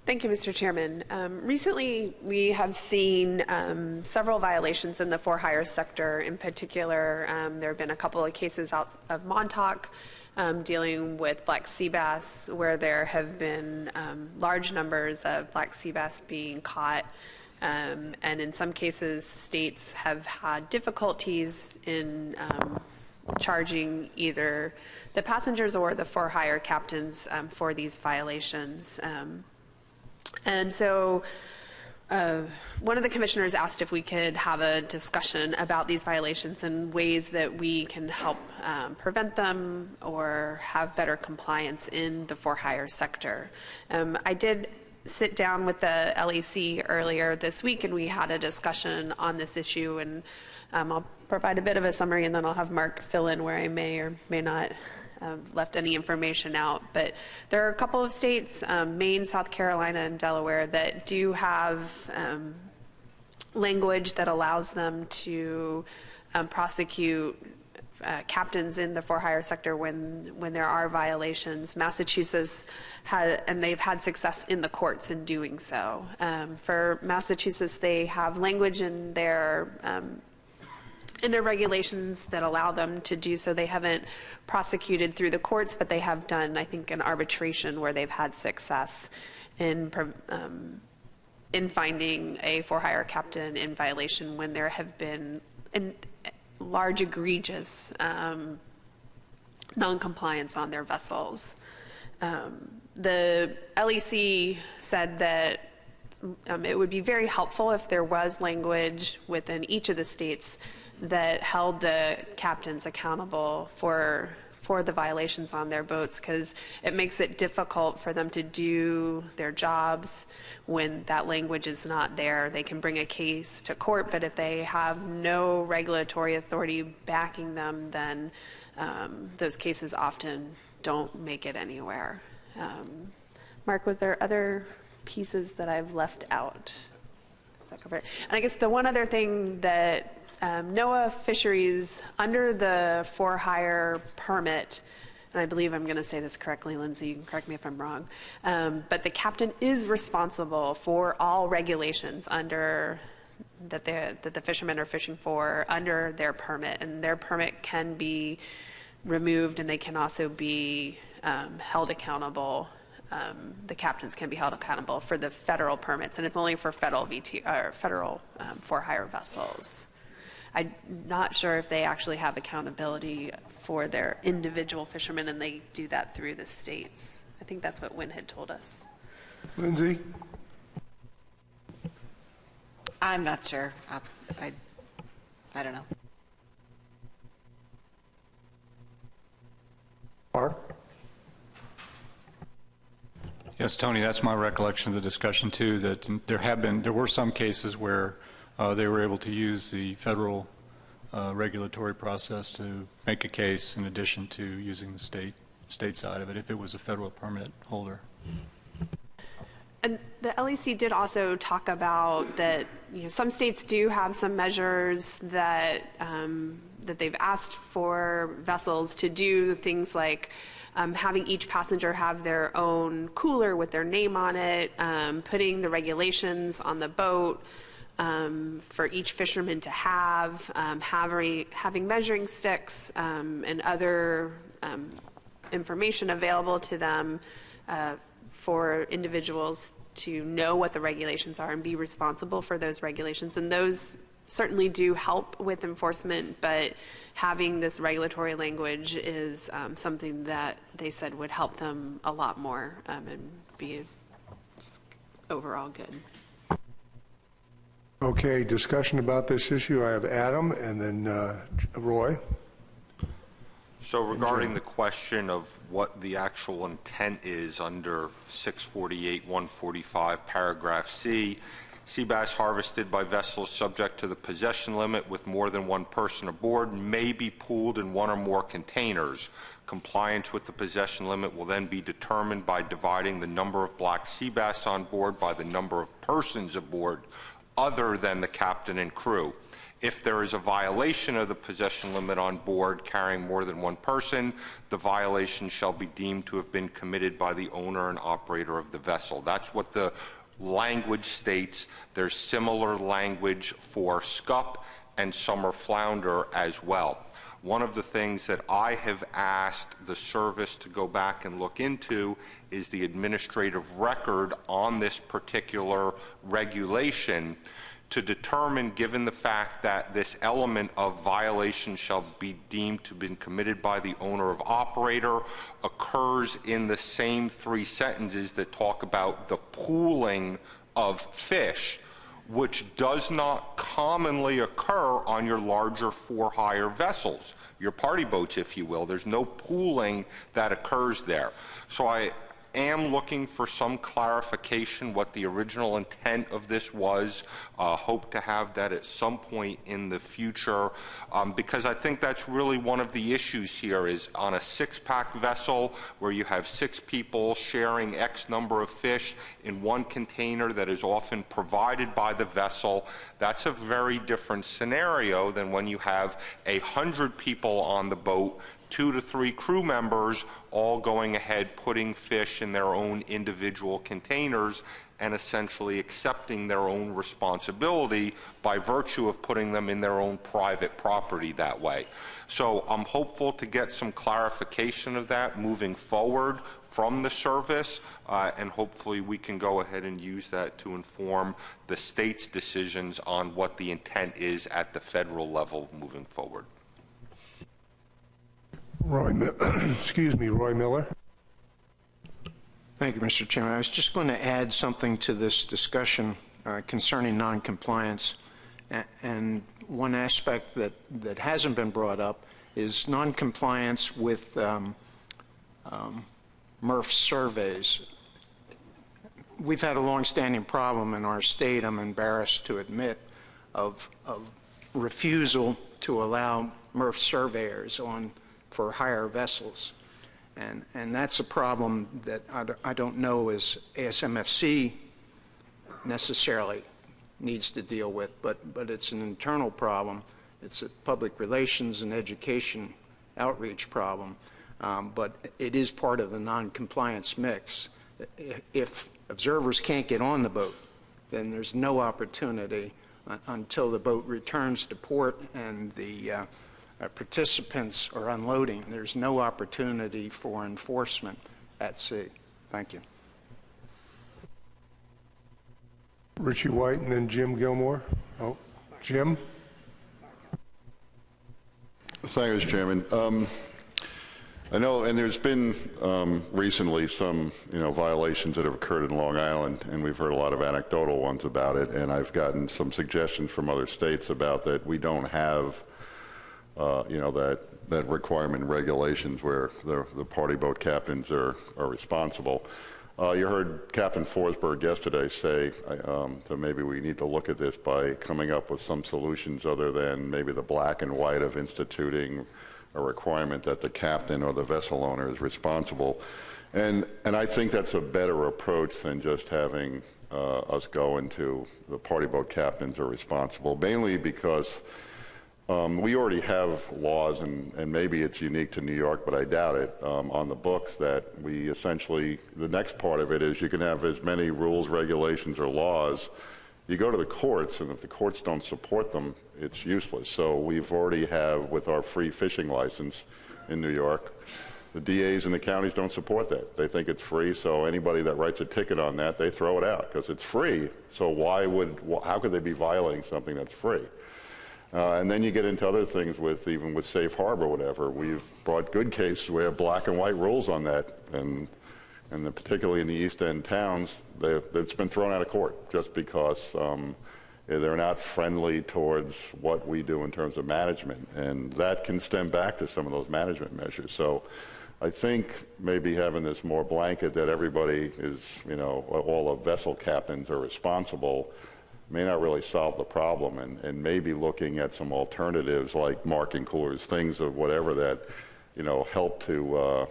Thank you, Mr. Chairman. Recently, we have seen several violations in the for-hire sector. In particular, there have been a couple of cases out of Montauk dealing with black sea bass, where there have been large numbers of black sea bass being caught. And in some cases, states have had difficulties in charging either the passengers or the for-hire captains for these violations. And so one of the commissioners asked if we could have a discussion about these violations and ways that we can help prevent them or have better compliance in the for-hire sector. I did sit down with the LEC earlier this week, and we had a discussion on this issue, and I'll provide a bit of a summary, and then I'll have Mark fill in where I may or may not left any information out. But there are a couple of states, Maine, South Carolina, and Delaware, that do have language that allows them to prosecute captains in the for-hire sector when there are violations. Massachusetts and they've had success in the courts in doing so. For Massachusetts, they have language in their regulations that allow them to do so. They haven't prosecuted through the courts, but they have done, I think, an arbitration where they've had success in finding a for-hire captain in violation when there have been large egregious non-compliance on their vessels. The LEC said that it would be very helpful if there was language within each of the states that held the captains accountable for the violations on their boats, because it makes it difficult for them to do their jobs when that language is not there. They can bring a case to court, but if they have no regulatory authority backing them, then those cases often don't make it anywhere. Mark, was there other pieces that I've left out? Does that cover it? And I guess the one other thing that NOAA Fisheries, under the for-hire permit, and I believe I'm going to say this correctly, Lindsay, you can correct me if I'm wrong, but the captain is responsible for all regulations that the fishermen are fishing for under their permit, and their permit can be removed, and they can also be held accountable. The captains can be held accountable for the federal permits, and it's only for federal for-hire vessels. I'm not sure if they actually have accountability for their individual fishermen, and they do that through the states. I think that's what Wynn had told us. Lindsay? I'm not sure. I don't know. Mark? Yes, Tony, that's my recollection of the discussion too, that there were some cases where they were able to use the federal regulatory process to make a case in addition to using the state side of it if it was a federal permit holder. And the LEC did also talk about that, some states do have some measures that that they've asked for vessels to do, things like having each passenger have their own cooler with their name on it, putting the regulations on the boat for each fisherman to have, having measuring sticks and other information available to them for individuals to know what the regulations are and be responsible for those regulations. And those certainly do help with enforcement, but having this regulatory language is something that they said would help them a lot more and be overall good. Okay, discussion about this issue. I have Adam and then Roy. So regarding the question question of what the actual intent is under 648-145, paragraph C. Sea bass harvested by vessels subject to the possession limit with more than one person aboard may be pooled in one or more containers. Compliance with the possession limit will then be determined by dividing the number of black sea bass on board by the number of persons aboard other than the captain and crew. If there is a violation of the possession limit on board carrying more than one person, the violation shall be deemed to have been committed by the owner and operator of the vessel. That's what the language states. There's similar language for scup and summer flounder as well. One of the things that I have asked the service to go back and look into is the administrative record on this particular regulation to determine, given the fact that this element of violation shall be deemed to have been committed by the owner of operator occurs in the same three sentences that talk about the pooling of fish, which does not commonly occur on your larger for-hire vessels, your party boats, if you will. There's no pooling that occurs there. So I am looking for some clarification what the original intent of this was. Hope to have that at some point in the future, because I think that's really one of the issues here is on a six-pack vessel where you have 6 people sharing X number of fish in one container that is often provided by the vessel. That's a very different scenario than when you have 100 people on the boat, 2 to 3 crew members all going ahead putting fish in their own individual containers and essentially accepting their own responsibility by virtue of putting them in their own private property that way. So I'm hopeful to get some clarification of that moving forward from the service, and hopefully we can go ahead and use that to inform the state's decisions on what the intent is at the federal level moving forward. Roy Miller. Thank you, Mr. Chairman. I was just going to add something to this discussion concerning noncompliance. And one aspect that hasn't been brought up is noncompliance with MRF surveys. We've had a long-standing problem in our state, I'm embarrassed to admit, of refusal to allow MRF surveyors on for hire vessels. And that's a problem that I don't know as ISFMP necessarily needs to deal with, but it's an internal problem. It's a public relations and education outreach problem, but it is part of the non-compliance mix. If observers can't get on the boat, then there's no opportunity until the boat returns to port and the participants are unloading. There's no opportunity for enforcement at sea. Thank you. Richie White and then Jim Gilmore. Oh, Jim? Thank you, Mr. Chairman. I know, and there's been recently some, violations that have occurred in Long Island, and we've heard a lot of anecdotal ones about it, and I've gotten some suggestions from other states about that we don't have that requirement and regulations where the party boat captains are responsible. You heard Captain Forsberg yesterday say that maybe we need to look at this by coming up with some solutions other than maybe the black and white of instituting a requirement that the captain or the vessel owner is responsible. And I think that's a better approach than just having us go into the party boat captains are responsible, mainly because we already have laws, and maybe it's unique to New York, but I doubt it, on the books that we essentially, the next part of it is you can have as many rules, regulations, or laws. You go to the courts, and if the courts don't support them, it's useless. So we've already have, with our free fishing license in New York, the DAs and the counties don't support that. They think it's free, so anybody that writes a ticket on that, they throw it out because it's free. So how could they be violating something that's free? And then you get into other things even with safe harbor, whatever. We've brought good cases. We have black and white rules on that, and particularly in the East End towns, it's been thrown out of court just because they're not friendly towards what we do in terms of management, and that can stem back to some of those management measures. So I think maybe having this more blanket that everybody is, all the vessel captains are responsible may not really solve the problem, and maybe looking at some alternatives like marking coolers, things of whatever that, help to,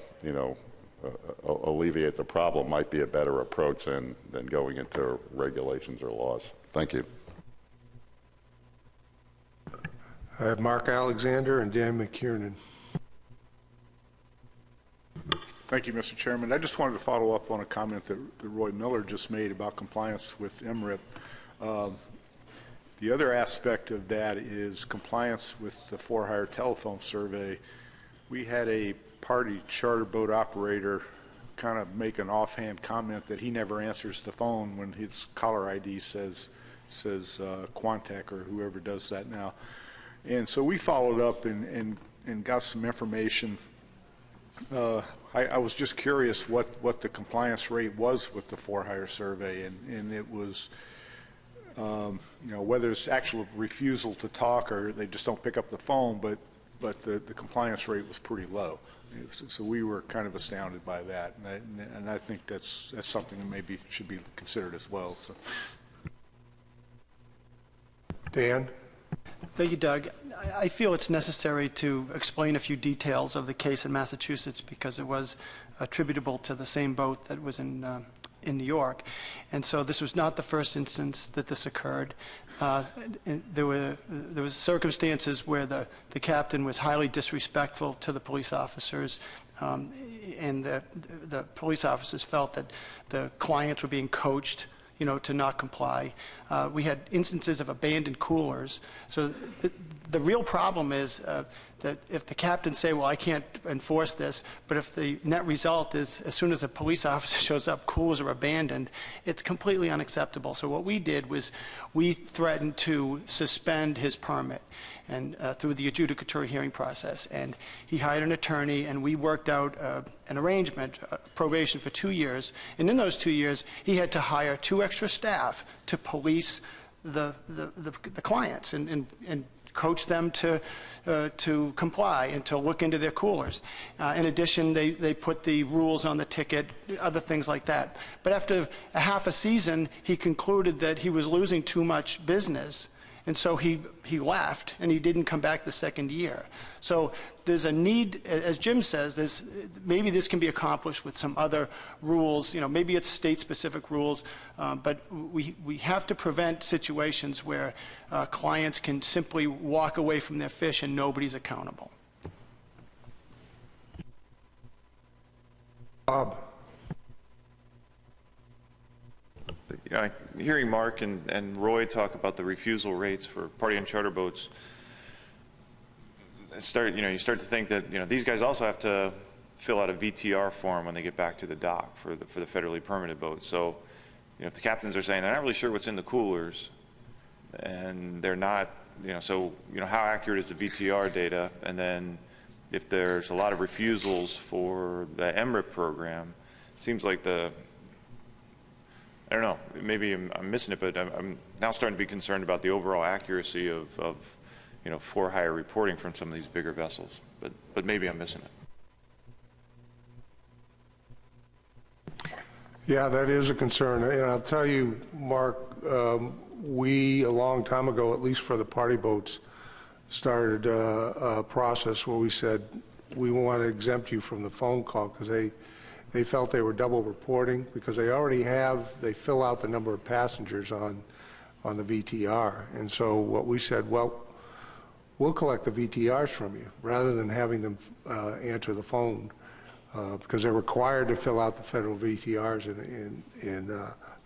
alleviate the problem might be a better approach than going into regulations or laws. Thank you. I have Mark Alexander and Dan McKiernan. Thank you, Mr. Chairman. I just wanted to follow up on a comment that Roy Miller just made about compliance with MRIP. The other aspect of that is compliance with the for-hire telephone survey. We had a party charter boat operator kind of make an offhand comment that he never answers the phone when his caller ID says Quantec or whoever does that now. And so we followed up and got some information. I was just curious what the compliance rate was with the for-hire survey, and it was, whether it's actual refusal to talk or they just don't pick up the phone, but the compliance rate was pretty low. So we were kind of astounded by that, and I think that's something that maybe should be considered as well. So. Dan? Thank you, Doug. I feel it's necessary to explain a few details of the case in Massachusetts because it was attributable to the same boat that was in New York. And so this was not the first instance that this occurred. There was circumstances where the captain was highly disrespectful to the police officers, and the police officers felt that the clients were being coached to not comply. We had instances of abandoned coolers. So the real problem is that if the captains say, well, I can't enforce this, but if the net result is as soon as a police officer shows up, coolers are abandoned, it's completely unacceptable. So what we did was we threatened to suspend his permit and through the adjudicatory hearing process. And he hired an attorney, and we worked out an arrangement, probation for 2 years. And in those 2 years, he had to hire 2 extra staff to police the clients and coach them to comply and to look into their coolers. In addition, they put the rules on the ticket, other things like that. But after a half a season, he concluded that he was losing too much business, and so he left, and he didn't come back the second year. So there's a need, as Jim says, maybe this can be accomplished with some other rules. Maybe it's state-specific rules, but we have to prevent situations where clients can simply walk away from their fish and nobody's accountable. Bob. Hearing Mark and Roy talk about the refusal rates for party and charter boats, you start to think that these guys also have to fill out a VTR form when they get back to the dock for the federally permitted boats. So, if the captains are saying they're not really sure what's in the coolers, and they're not, how accurate is the VTR data? And then, if there's a lot of refusals for the MRIP program, it seems like I don't know, maybe I'm missing it, but I'm now starting to be concerned about the overall accuracy of for-hire reporting from some of these bigger vessels. But maybe I'm missing it. Yeah, that is a concern. And I'll tell you, Mark, we, a long time ago, at least for the party boats, started a process where we said, we want to exempt you from the phone call because they felt they were double reporting because they fill out the number of passengers on the VTR. And so what we said, well, we'll collect the VTRs from you rather than having them answer the phone because they're required to fill out the federal VTRs in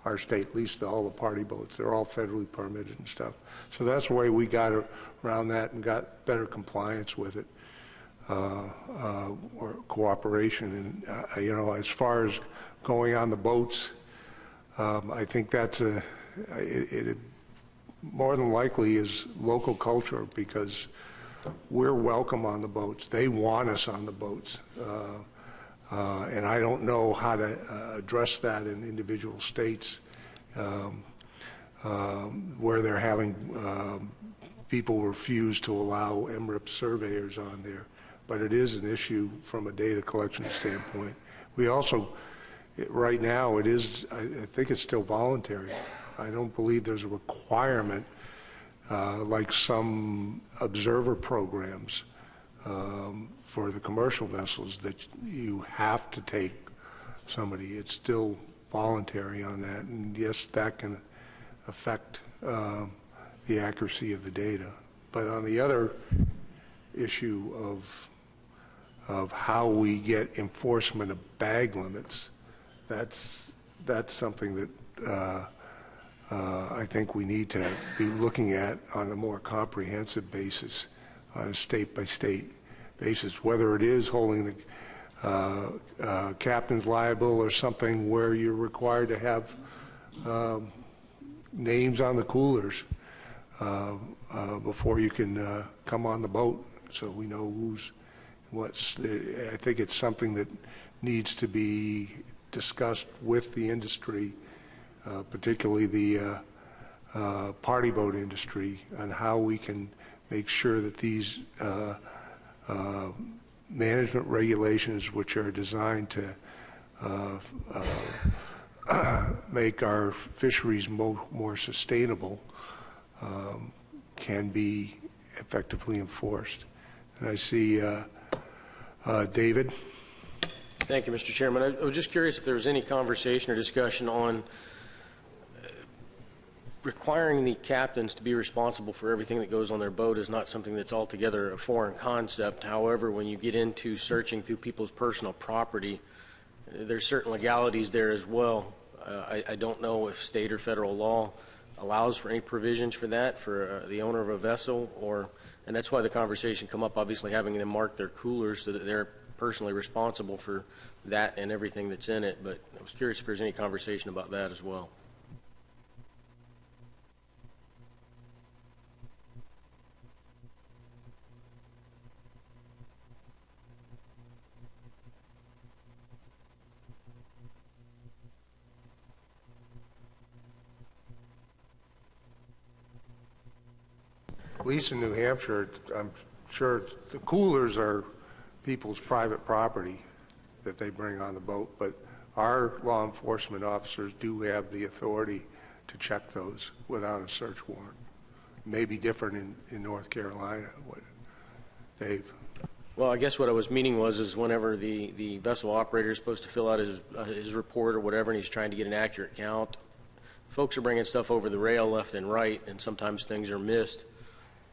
our state, at least all the party boats. They're all federally permitted and stuff. So that's the way we got around that and got better compliance with it. Or cooperation, and as far as going on the boats, I think that's it more than likely is local culture because we're welcome on the boats. They want us on the boats, and I don't know how to address that in individual states where they're having people refuse to allow MRIP surveyors on there. but it is an issue from a data collection standpoint. We also, right now, it is, I think it's still voluntary. I don't believe there's a requirement like some observer programs for the commercial vessels that you have to take somebody. It's still voluntary on that, and yes, that can affect the accuracy of the data. But on the other issue of how we get enforcement of bag limits, that's something that I think we need to be looking at on a more comprehensive basis, on a state-by-state basis, whether it is holding the captains liable or something where you're required to have names on the coolers before you can come on the boat, so we know who's what's. I think it's something that needs to be discussed with the industry, particularly the party boat industry, on how we can make sure that these management regulations, which are designed to make our fisheries more sustainable, can be effectively enforced. And I see David. Thank you, Mr. Chairman. I was just curious if there was any conversation or discussion on requiring the captains to be responsible for everything that goes on their boat is not something that's altogether a foreign concept. However, when you get into searching through people's personal property, there's certain legalities there as well. I don't know if state or federal law allows for any provisions for that for the owner of a vessel, and that's why the conversation come up, obviously having them mark their coolers so that they're personally responsible for that and everything that's in it. But I was curious if there's any conversation about that as well. At least in New Hampshire, I'm sure the coolers are people's private property that they bring on the boat, but our law enforcement officers do have the authority to check those without a search warrant. It may be different in North Carolina. Dave? Well, I guess what I was meaning is whenever the vessel operator is supposed to fill out his report or whatever, and he's trying to get an accurate count, folks are bringing stuff over the rail left and right, and sometimes things are missed.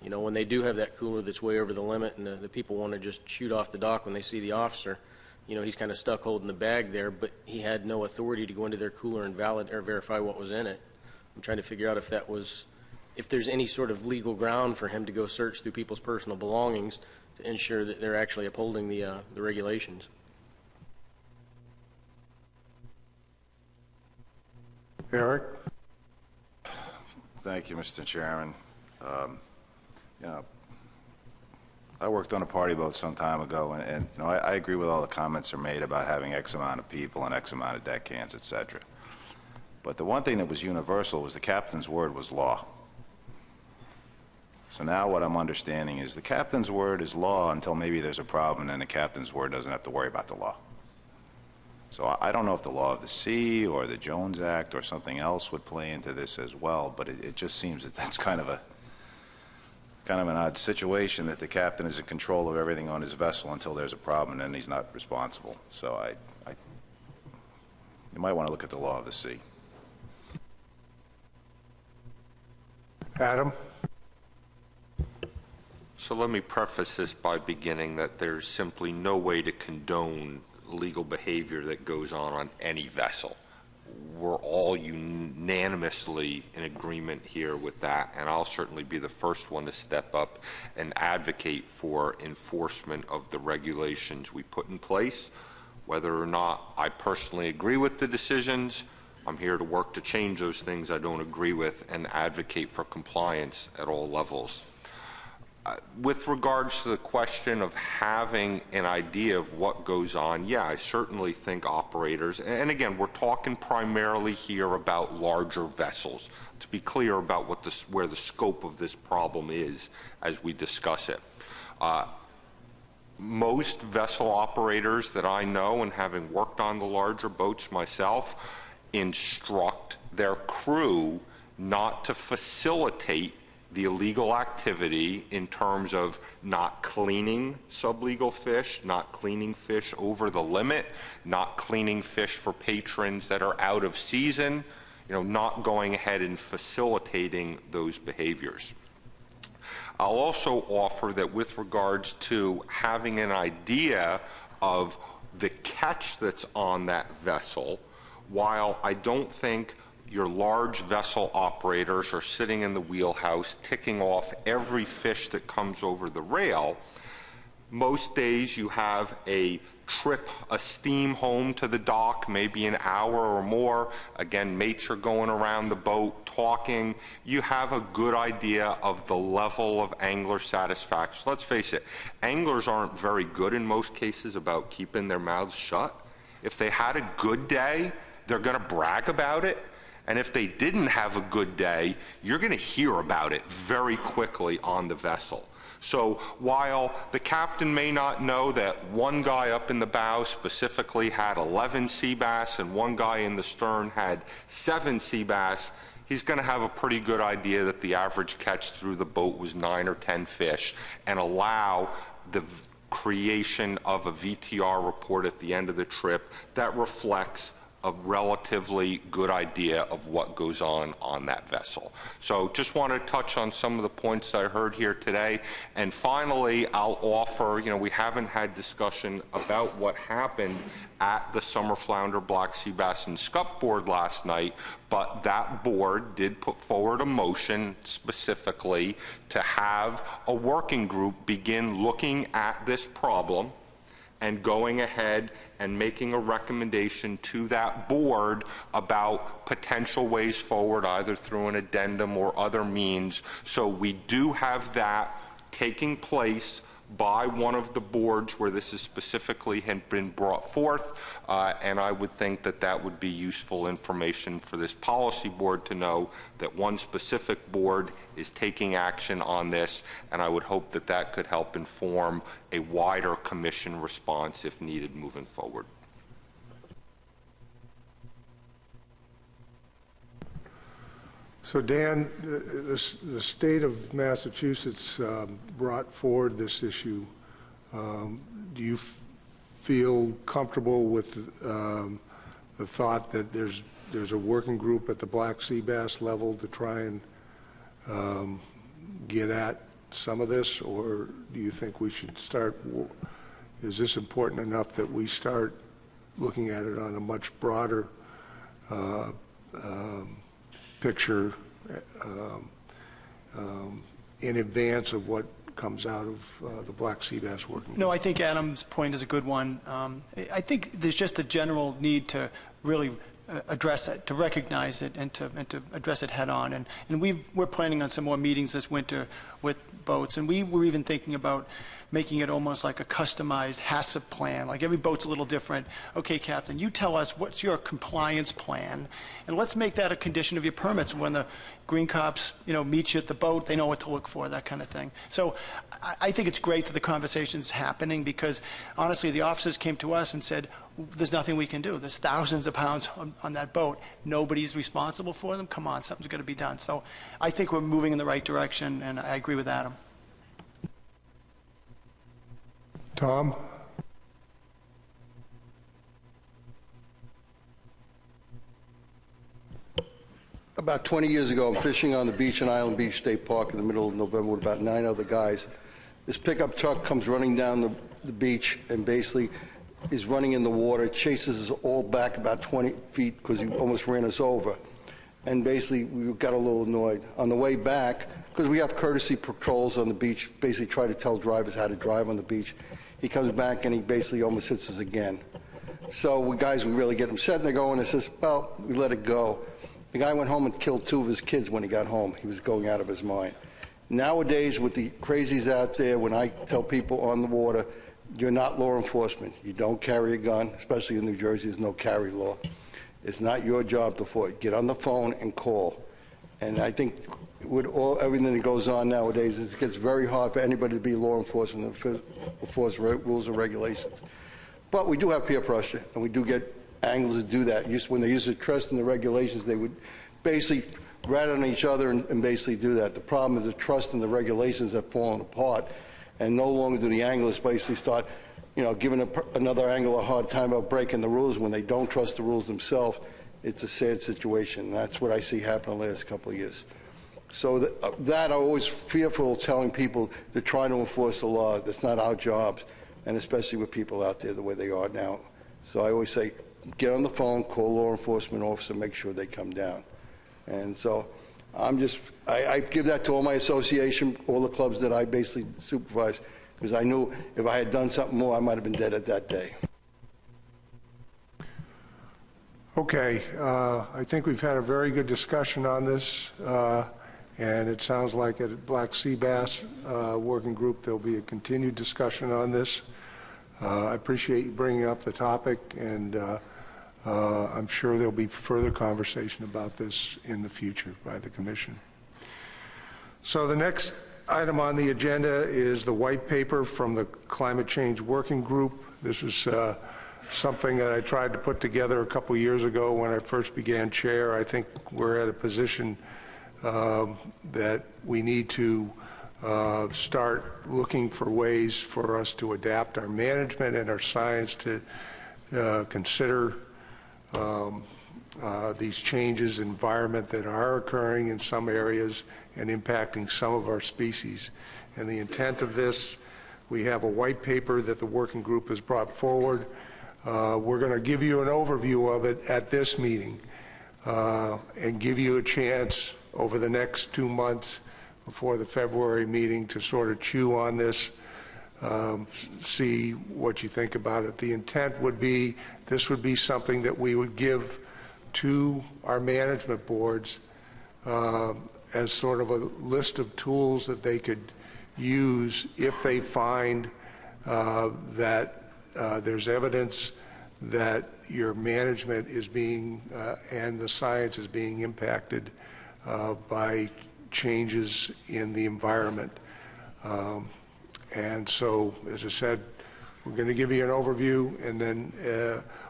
You know, when they do have that cooler that's way over the limit and the people want to just shoot off the dock when they see the officer, you know, he's kind of stuck holding the bag there, but he had no authority to go into their cooler and verify what was in it. I'm trying to figure out if there's any sort of legal ground for him to go search through people's personal belongings to ensure that they're actually upholding the regulations. Eric? Thank you, Mr. Chairman. You know, I worked on a party boat some time ago, and you know, I agree with all the comments that are made about having X amount of people and X amount of deckhands, et cetera. But the one thing that was universal was the captain's word was law. So now what I'm understanding is the captain's word is law until maybe there's a problem, and then the captain's word doesn't have to worry about the law. So I don't know if the law of the sea or the Jones Act or something else would play into this as well, but it just seems that that's kind of an odd situation, that the captain is in control of everything on his vessel until there's a problem, and then he's not responsible. So you might want to look at the law of the sea. Adam? So let me preface this by beginning that there's simply no way to condone legal behavior that goes on any vessel. We're all unanimously in agreement here with that, and I'll certainly be the first one to step up and advocate for enforcement of the regulations we put in place. Whether or not I personally agree with the decisions, I'm here to work to change those things I don't agree with and advocate for compliance at all levels. With regards to the question of having an idea of what goes on, yeah, I certainly think operators, and again, we're talking primarily here about larger vessels, to be clear about where the scope of this problem is as we discuss it. most vessel operators that I know, and having worked on the larger boats myself, instruct their crew not to facilitate the illegal activity in terms of not cleaning sublegal fish, not cleaning fish over the limit, not cleaning fish for patrons that are out of season, not going ahead and facilitating those behaviors. I'll also offer that with regards to having an idea of the catch that's on that vessel, while I don't think your large vessel operators are sitting in the wheelhouse ticking off every fish that comes over the rail, most days you have a trip, a steam home to the dock, maybe an hour or more. Again, mates are going around the boat talking. You have a good idea of the level of angler satisfaction. Let's face it, anglers aren't very good in most cases about keeping their mouths shut. If they had a good day, they're going to brag about it. And if they didn't have a good day, you're going to hear about it very quickly on the vessel. So while the captain may not know that one guy up in the bow specifically had 11 sea bass and one guy in the stern had 7 sea bass, he's going to have a pretty good idea that the average catch through the boat was 9 or 10 fish, and allow the creation of a VTR report at the end of the trip that reflects a relatively good idea of what goes on that vessel. So just want to touch on some of the points I heard here today. And finally, I'll offer, we haven't had discussion about what happened at the Summer Flounder, Black Sea Bass, and Scup board last night, but that board did put forward a motion specifically to have a working group begin looking at this problem and going ahead and making a recommendation to that board about potential ways forward, either through an addendum or other means. So we do have that taking place by one of the boards where this is specifically had been brought forth, and I would think that that would be useful information for this policy board to know that one specific board is taking action on this, and I would hope that that could help inform a wider commission response if needed moving forward. So Dan, the state of Massachusetts brought forward this issue. Do you feel comfortable with the thought that there's a working group at the Black Sea Bass level to try and get at some of this, or do you think we should start, is this important enough that we start looking at it on a much broader picture in advance of what comes out of the Black Sea Bass working group? No, I think Adam's point is a good one. I think there's just a general need to really address it, to recognize it, and to address it head on. And we're planning on some more meetings this winter with boats, and we were even thinking about making it almost like a customized HACCP plan. Like every boat's a little different. Okay, Captain, you tell us what's your compliance plan, and let's make that a condition of your permits. When the green cops, meet you at the boat, they know what to look for, that kind of thing. So I think it's great that the conversation's happening, because honestly, the officers came to us and said, there's nothing we can do. There's thousands of pounds on that boat. Nobody's responsible for them. Come on, something's got to be done. So I think we're moving in the right direction, and I agree with Adam. Tom? About 20 years ago, I'm fishing on the beach in Island Beach State Park in the middle of November with about 9 other guys. This pickup truck comes running down the beach and basically is running in the water, chases us all back about 20 feet because he almost ran us over. And basically, we got a little annoyed. On the way back, because we have courtesy patrols on the beach, basically try to tell drivers how to drive on the beach, he comes back and he basically almost hits us again. So we really get upset, and they go in and says, well, we let it go. The guy went home and killed 2 of his kids when he got home. He was going out of his mind. Nowadays, with the crazies out there, when I tell people on the water, you're not law enforcement. You don't carry a gun, especially in New Jersey. There's no carry law. It's not your job to fight. Get on the phone and call. And I think with everything that goes on nowadays, it gets very hard for anybody to be law enforcement and enforce rules and regulations. But we do have peer pressure, and we do get angles to do that. When they use the trust in the regulations, they would basically rat on each other and basically do that. The problem is the trust in the regulations have fallen apart, and no longer do the anglers basically start, giving another angler a hard time about breaking the rules when they don't trust the rules themselves. It's a sad situation. That's what I see happen the last couple of years. So that I'm always fearful of telling people to try to enforce the law. That's not our jobs, and especially with people out there the way they are now. So I always say, get on the phone, call law enforcement officer, make sure they come down. And so I give that to all my association, all the clubs that I basically supervise, because I knew if I had done something more, I might have been dead at that day. Okay, I think we've had a very good discussion on this, and it sounds like at Black Sea Bass Working Group there'll be a continued discussion on this. I appreciate you bringing up the topic, and I'm sure there'll be further conversation about this in the future by the Commission. So the next item on the agenda is the white paper from the Climate Change Working Group. This is something that I tried to put together a couple years ago when I first began chair. I think we're at a position that we need to start looking for ways for us to adapt our management and our science to consider these changes in environment that are occurring in some areas and impacting some of our species. And the intent of this, we have a white paper that the working group has brought forward. We're going to give you an overview of it at this meeting and give you a chance over the next 2 months before the February meeting to sort of chew on this, see what you think about it. The intent would be this would be something that we would give to our management boards as sort of a list of tools that they could use if they find that there's evidence that your management is being and the science is being impacted by changes in the environment. And so, as I said, we're going to give you an overview, and then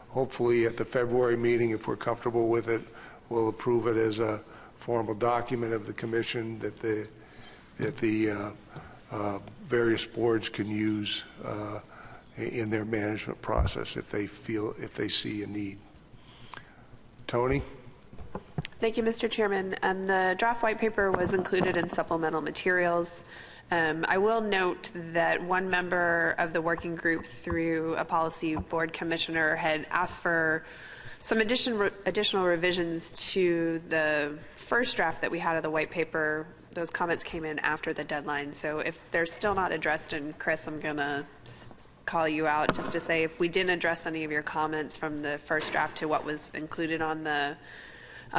hopefully at the February meeting, if we're comfortable with it, we'll approve it as a formal document of the Commission that the various boards can use in their management process if they see a need. Tony? Thank you, Mr. Chairman. And the draft white paper was included in supplemental materials. I will note that one member of the working group, through a policy board commissioner, had asked for some additional revisions to the first draft that we had of the white paper. Those comments came in after the deadline. So if they're still not addressed, and Chris, I'm going to call you out just to say if we didn't address any of your comments from the first draft to what was included on the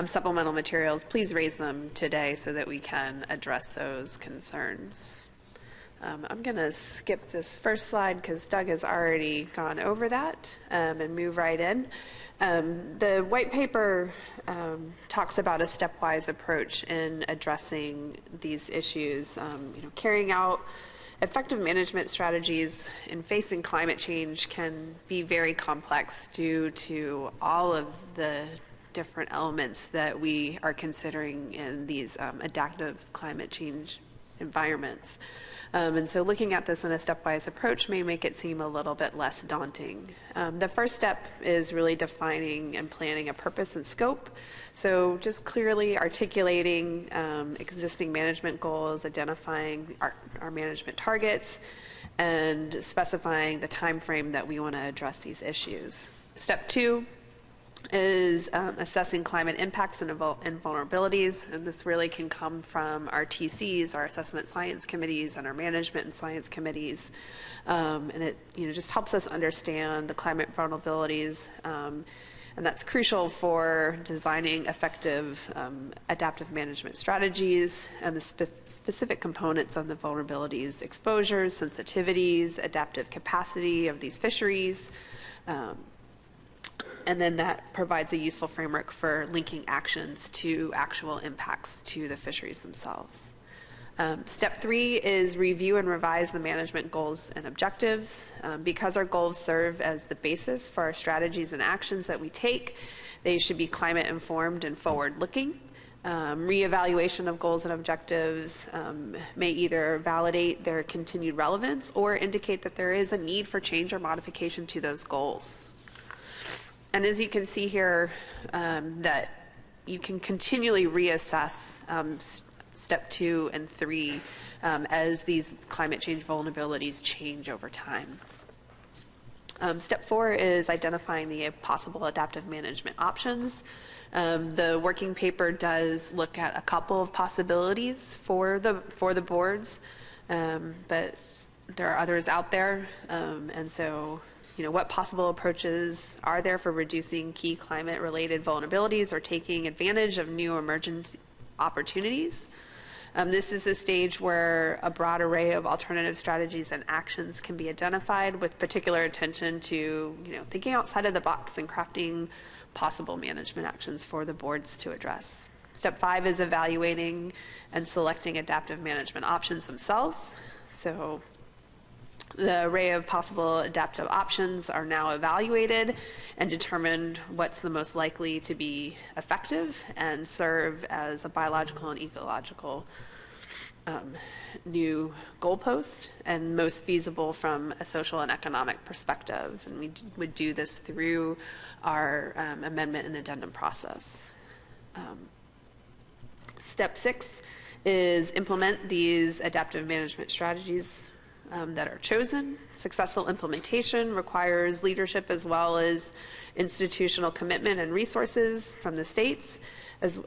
supplemental materials, please raise them today so that we can address those concerns. I'm going to skip this first slide because Doug has already gone over that and move right in. The white paper talks about a stepwise approach in addressing these issues, carrying out effective management strategies in facing climate change can be very complex due to all of the different elements that we are considering in these adaptive climate change environments. And so looking at this in a stepwise approach may make it seem a little bit less daunting. The first step is really defining and planning a purpose and scope. So just clearly articulating existing management goals, identifying our management targets, and specifying the time frame that we want to address these issues. Step 2 is assessing climate impacts and vulnerabilities, and this really can come from our TCs, our assessment science committees, and our management and science committees, and it just helps us understand the climate vulnerabilities, and that's crucial for designing effective adaptive management strategies and the specific components of the vulnerabilities: exposures, sensitivities, adaptive capacity of these fisheries. And then that provides a useful framework for linking actions to actual impacts to the fisheries themselves. Step 3 is review and revise the management goals and objectives. Because our goals serve as the basis for our strategies and actions that we take, they should be climate informed and forward-looking. Reevaluation of goals and objectives may either validate their continued relevance or indicate that there is a need for change or modification to those goals. And as you can see here, that you can continually reassess step 2 and 3 as these climate change vulnerabilities change over time. Step 4 is identifying the possible adaptive management options. The working paper does look at a couple of possibilities for the boards, but there are others out there, and so what possible approaches are there for reducing key climate-related vulnerabilities or taking advantage of new emergent opportunities? This is a stage where a broad array of alternative strategies and actions can be identified with particular attention to thinking outside of the box and crafting possible management actions for the boards to address. Step 5 is evaluating and selecting adaptive management options themselves. So the array of possible adaptive options are now evaluated and determined what's the most likely to be effective and serve as a biological and ecological new goalpost and most feasible from a social and economic perspective. And we would do this through our amendment and addendum process. Step 6 is implement these adaptive management strategies that are chosen. Successful implementation requires leadership as well as institutional commitment and resources from the states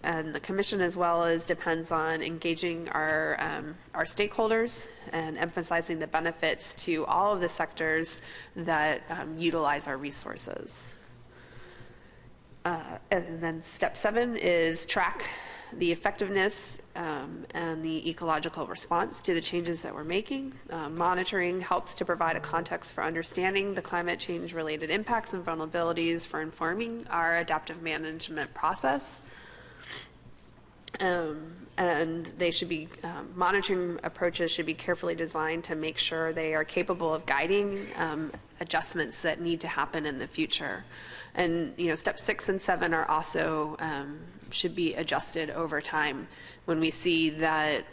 and the commission, as well as depends on engaging our stakeholders and emphasizing the benefits to all of the sectors that utilize our resources. And then step 7 is track the effectiveness and the ecological response to the changes that we're making. Monitoring helps to provide a context for understanding the climate change related impacts and vulnerabilities for informing our adaptive management process. And they should be, monitoring approaches should be carefully designed to make sure they are capable of guiding adjustments that need to happen in the future. And steps 6 and 7 are also should be adjusted over time when we see that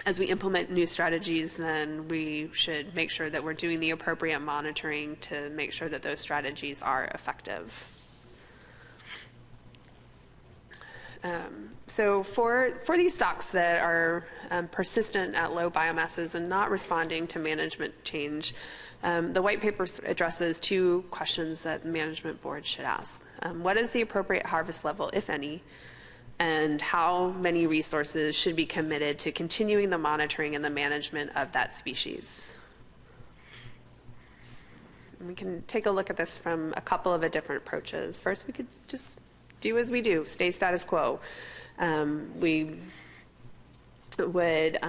as we implement new strategies, then we should make sure that we're doing the appropriate monitoring to make sure that those strategies are effective. So for these stocks that are persistent at low biomasses and not responding to management change, the white paper addresses 2 questions that the management board should ask. What is the appropriate harvest level, if any, and how many resources should be committed to continuing the monitoring and the management of that species? And we can take a look at this from a couple of different approaches. First, we could just do as we do, stay status quo. We would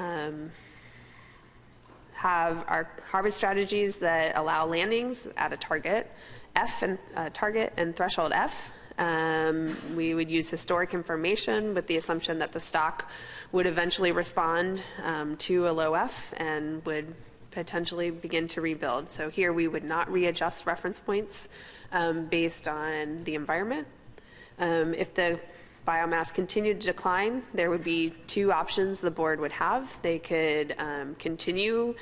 have our harvest strategies that allow landings at a target F and target and threshold F. We would use historic information with the assumption that the stock would eventually respond to a low F and would potentially begin to rebuild. So here we would not readjust reference points based on the environment. If the biomass continued to decline, there would be 2 options the board would have. They could continue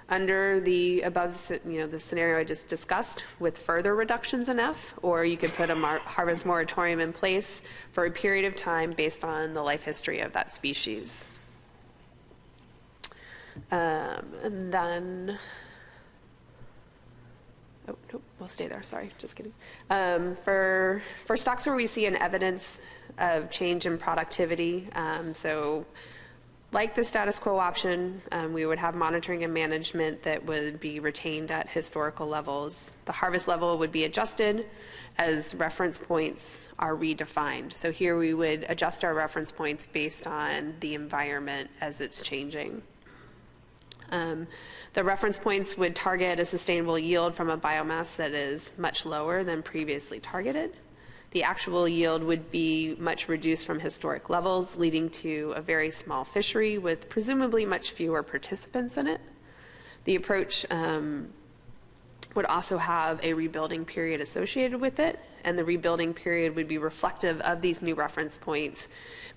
under the above, the scenario I just discussed with further reductions in F, or you could put a harvest moratorium in place for a period of time based on the life history of that species. And then, oh, nope, we'll stay there, sorry, just kidding. For stocks where we see an evidence of change in productivity, so like the status quo option, we would have monitoring and management that would be retained at historical levels. The harvest level would be adjusted as reference points are redefined. So here we would adjust our reference points based on the environment as it's changing. The reference points would target a sustainable yield from a biomass that is much lower than previously targeted. The actual yield would be much reduced from historic levels, leading to a very small fishery with presumably much fewer participants in it. The approach would also have a rebuilding period associated with it, and the rebuilding period would be reflective of these new reference points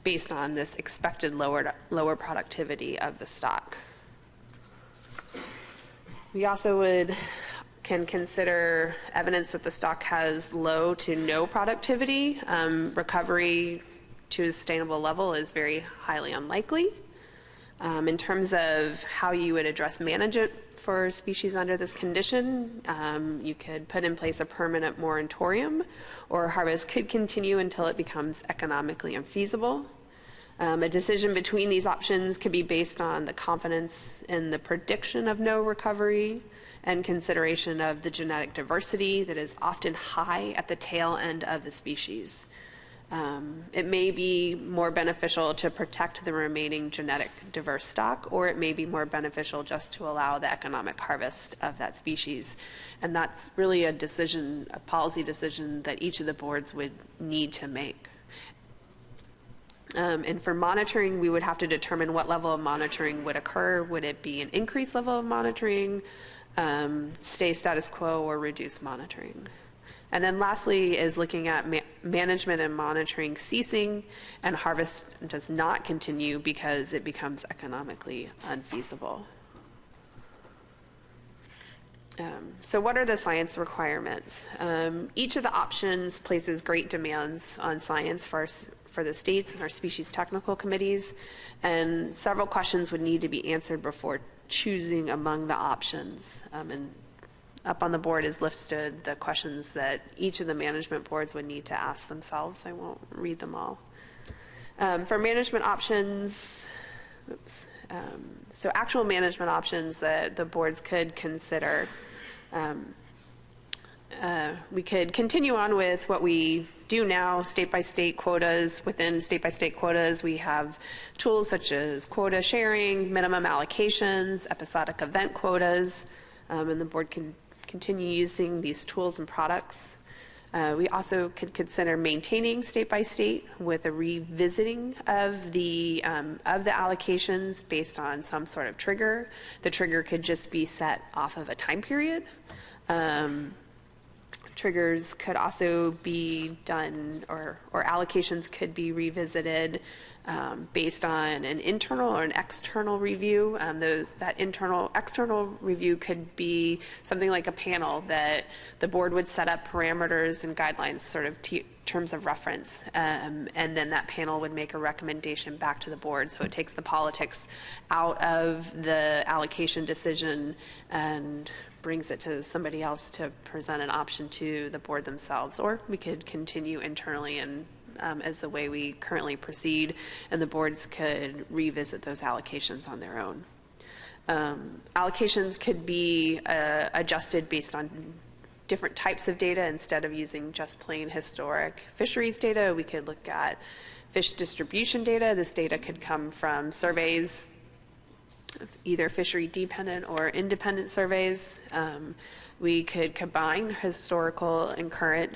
based on this expected lower productivity of the stock. We also can consider evidence that the stock has low to no productivity. Recovery to a sustainable level is very highly unlikely. In terms of how you would address management for species under this condition, you could put in place a permanent moratorium, or harvest could continue until it becomes economically unfeasible. A decision between these options could be based on the confidence in the prediction of no recovery and consideration of the genetic diversity that is often high at the tail end of the species. It may be more beneficial to protect the remaining genetic diverse stock, or it may be more beneficial just to allow the economic harvest of that species. And that's really a decision, a policy decision that each of the boards would need to make. And for monitoring, we would have to determine what level of monitoring would occur. Would it be an increased level of monitoring, stay status quo, or reduce monitoring? And then lastly is looking at management and monitoring ceasing and harvest does not continue because it becomes economically unfeasible. So what are the science requirements? Each of the options places great demands on science for the states and our species technical committees, and several questions would need to be answered before choosing among the options. And up on the board is listed the questions that each of the management boards would need to ask themselves. I won't read them all. For management options, so actual management options that the boards could consider, we could continue on with what we do now, state-by-state quotas. Within state-by-state quotas, we have tools such as quota sharing, minimum allocations, episodic event quotas, and the board can continue using these tools and products. We also could consider maintaining state-by-state with a revisiting of the allocations based on some sort of trigger. The trigger could just be set off of a time period. Triggers could also be done, or allocations could be revisited based on an internal or an external review. That external review could be something like a panel that the board would set up parameters and guidelines, sort of terms of reference, and then that panel would make a recommendation back to the board. So it takes the politics out of the allocation decision and brings it to somebody else to present an option to the board themselves. Or we could continue internally and as the way we currently proceed, and the boards could revisit those allocations on their own. Allocations could be adjusted based on different types of data. Instead of using just plain historic fisheries data, we could look at fish distribution data. This data could come from surveys, either fishery dependent or independent surveys. We could combine historical and current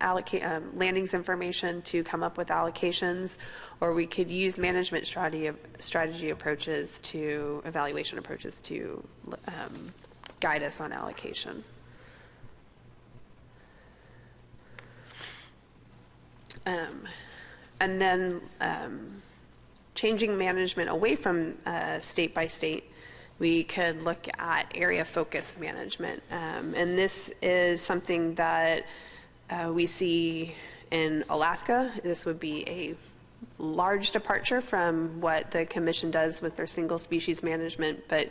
landings information to come up with allocations, or we could use management strategy approaches to evaluation approaches to guide us on allocation. And then changing management away from state by state, we could look at area focused management. And this is something that we see in Alaska. This would be a large departure from what the commission does with their single species management, but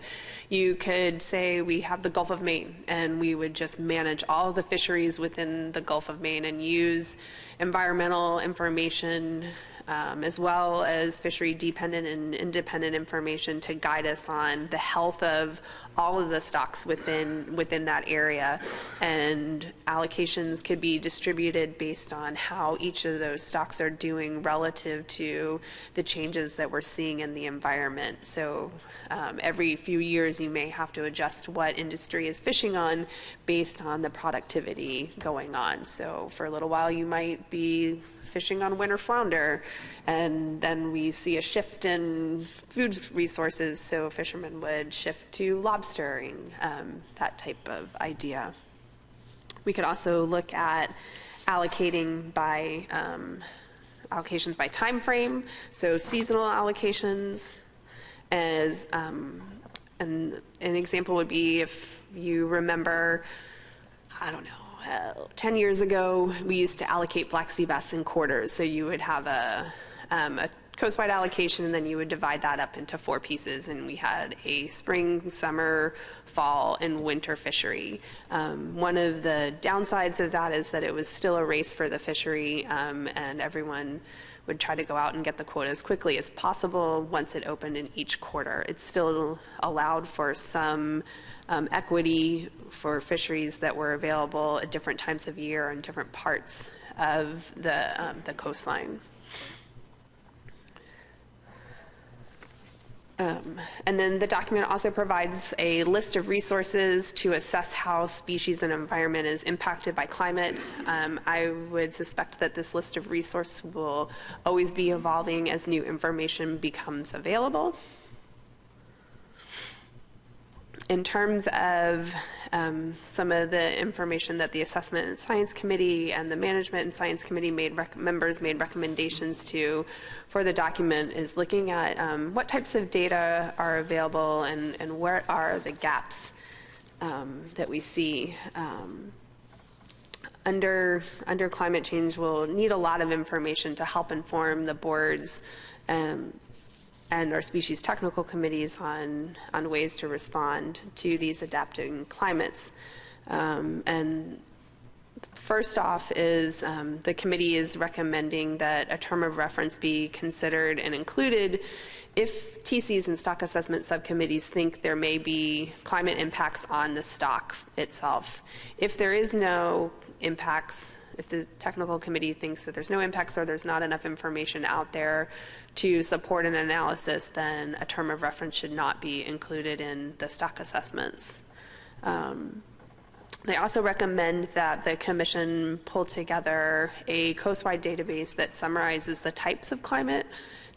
you could say we have the Gulf of Maine and we would just manage all the fisheries within the Gulf of Maine and use environmental information as well as fishery-dependent and independent information to guide us on the health of all of the stocks within that area. And allocations could be distributed based on how each of those stocks are doing relative to the changes that we're seeing in the environment. So every few years you may have to adjust what industry is fishing on based on the productivity going on. So for a little while you might be fishing on winter flounder, and then we see a shift in food resources, so fishermen would shift to lobstering, that type of idea. We could also look at allocations by time frame, so seasonal allocations. As an example would be, if you remember, I don't know, 10 years ago, we used to allocate black sea bass in quarters. So you would have a coastwide allocation, and then you would divide that up into 4 pieces. And we had a spring, summer, fall, and winter fishery. One of the downsides of that is that it was still a race for the fishery, and everyone would try to go out and get the quota as quickly as possible once it opened in each quarter. It still allowed for some equity for fisheries that were available at different times of year in different parts of the coastline. And then the document also provides a list of resources to assess how species and environment is impacted by climate. I would suspect that this list of resources will always be evolving as new information becomes available. In terms of some of the information that the Assessment and Science Committee and the Management and Science Committee members made recommendations to for the document, is looking at what types of data are available and where are the gaps that we see. Under climate change, we'll need a lot of information to help inform the boards and our species technical committees on ways to respond to these adapting climates. And first off is the committee is recommending that a term of reference be considered and included if TCs and stock assessment subcommittees think there may be climate impacts on the stock itself. If there is no impacts, if the technical committee thinks that there's no impacts or there's not enough information out there to support an analysis, then a term of reference should not be included in the stock assessments. They also recommend that the commission pull together a coastwide database that summarizes the types of climate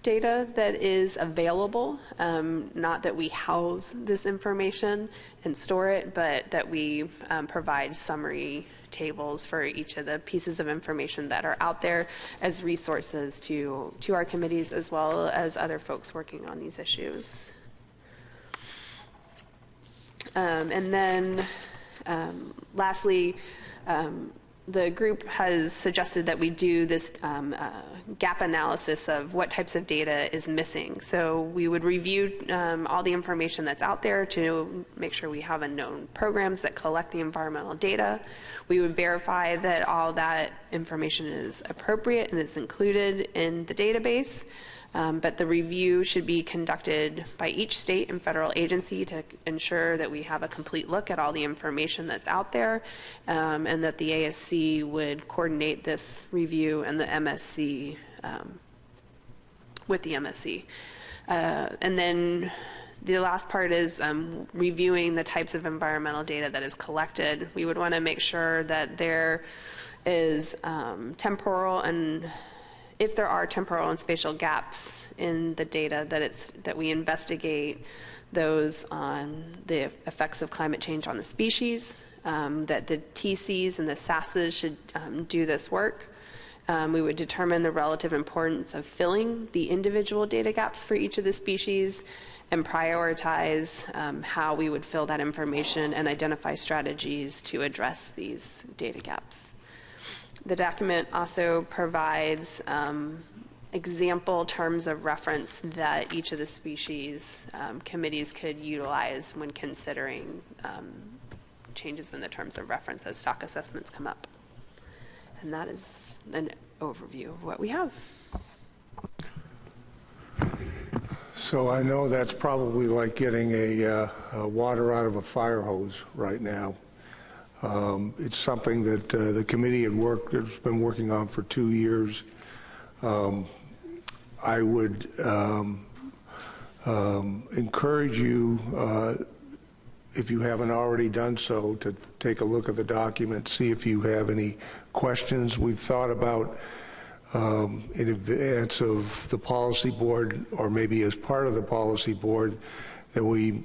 data that is available, not that we house this information and store it, but that we provide summary tables for each of the pieces of information that are out there as resources to our committees as well as other folks working on these issues. And then lastly, the group has suggested that we do this gap analysis of what types of data is missing. So we would review all the information that's out there to make sure we have known programs that collect the environmental data. We would verify that all that information is appropriate and is included in the database. But the review should be conducted by each state and federal agency to ensure that we have a complete look at all the information that's out there, and that the ASC would coordinate this review and the MSC with the MSC. And then the last part is reviewing the types of environmental data that is collected. We would want to make sure that there is temporal and if there are temporal and spatial gaps in the data, that we investigate those on the effects of climate change on the species, that the TCs and the SASs should do this work. We would determine the relative importance of filling the individual data gaps for each of the species and prioritize how we would fill that information and identify strategies to address these data gaps. The document also provides example terms of reference that each of the species committees could utilize when considering changes in the terms of reference as stock assessments come up. And that is an overview of what we have. So I know that's probably like getting a water out of a fire hose right now. It's something that the committee has been working on for 2 years. I would encourage you, if you haven't already done so, to take a look at the document, see if you have any questions. We've thought about in advance of the policy board, or maybe as part of the policy board, that we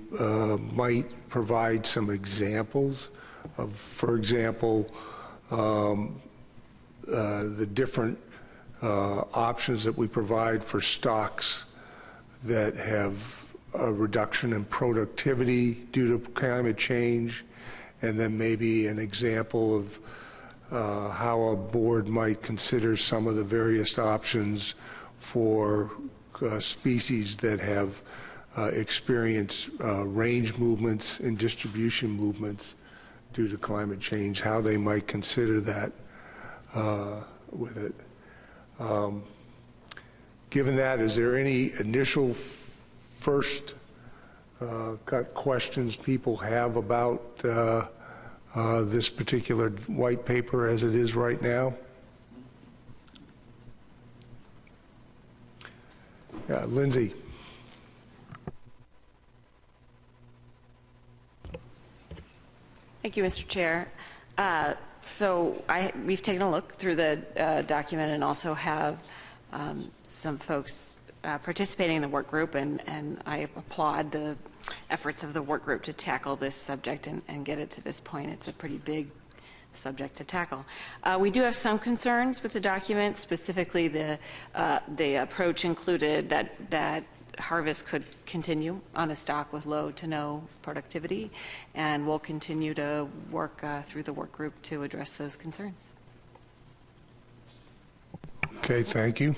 might provide some examples of, for example, the different options that we provide for stocks that have a reduction in productivity due to climate change, and then maybe an example of how a board might consider some of the various options for species that have experienced range movements and distribution movements due to climate change, how they might consider that with it. Given that, is there any initial first questions people have about this particular white paper as it is right now? Yeah, Lindsay. Thank you, Mr. Chair. So we've taken a look through the document and also have some folks participating in the work group, and I applaud the efforts of the work group to tackle this subject and get it to this point. It's a pretty big subject to tackle. We do have some concerns with the document, specifically the approach included that harvest could continue on a stock with low to no productivity, and we'll continue to work through the work group to address those concerns. Okay, thank you.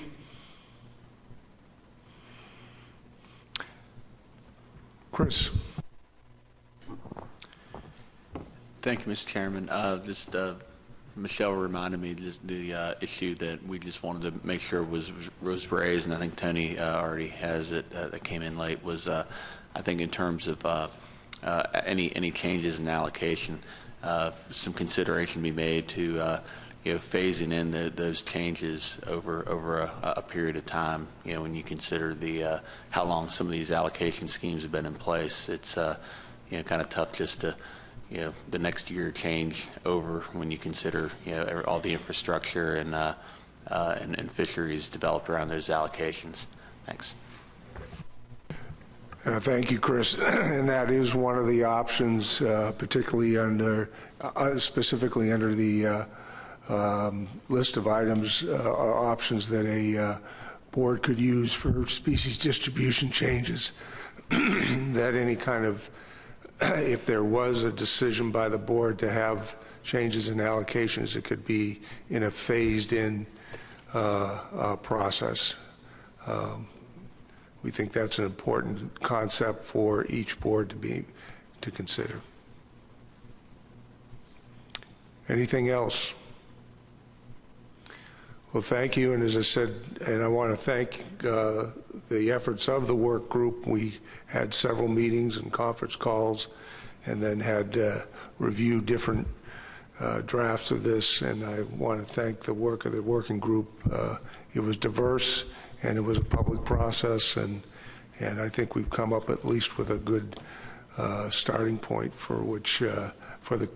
Chris. Thank you, Mr. Chairman. Michelle reminded me the issue that we just wanted to make sure was raised, and I think Tony already has it, that came in late, was I think in terms of any changes in allocation, some consideration be made to phasing in those changes over a period of time. When you consider the how long some of these allocation schemes have been in place, it's kind of tough just to the next year change over when you consider all the infrastructure and fisheries developed around those allocations. Thanks. Thank you, Chris. And that is one of the options, particularly under, specifically under the list of items, options that a board could use for species distribution changes. That any kind of, if there was a decision by the board to have changes in allocations, it could be in a phased-in process. We think that's an important concept for each board to consider. Anything else? Well, thank you, and as I said, and I want to thank the efforts of the work group. We had several meetings and conference calls, and then had reviewed different drafts of this, and I want to thank the work of the working group. It was diverse, and it was a public process, and I think we've come up at least with a good starting point for which for the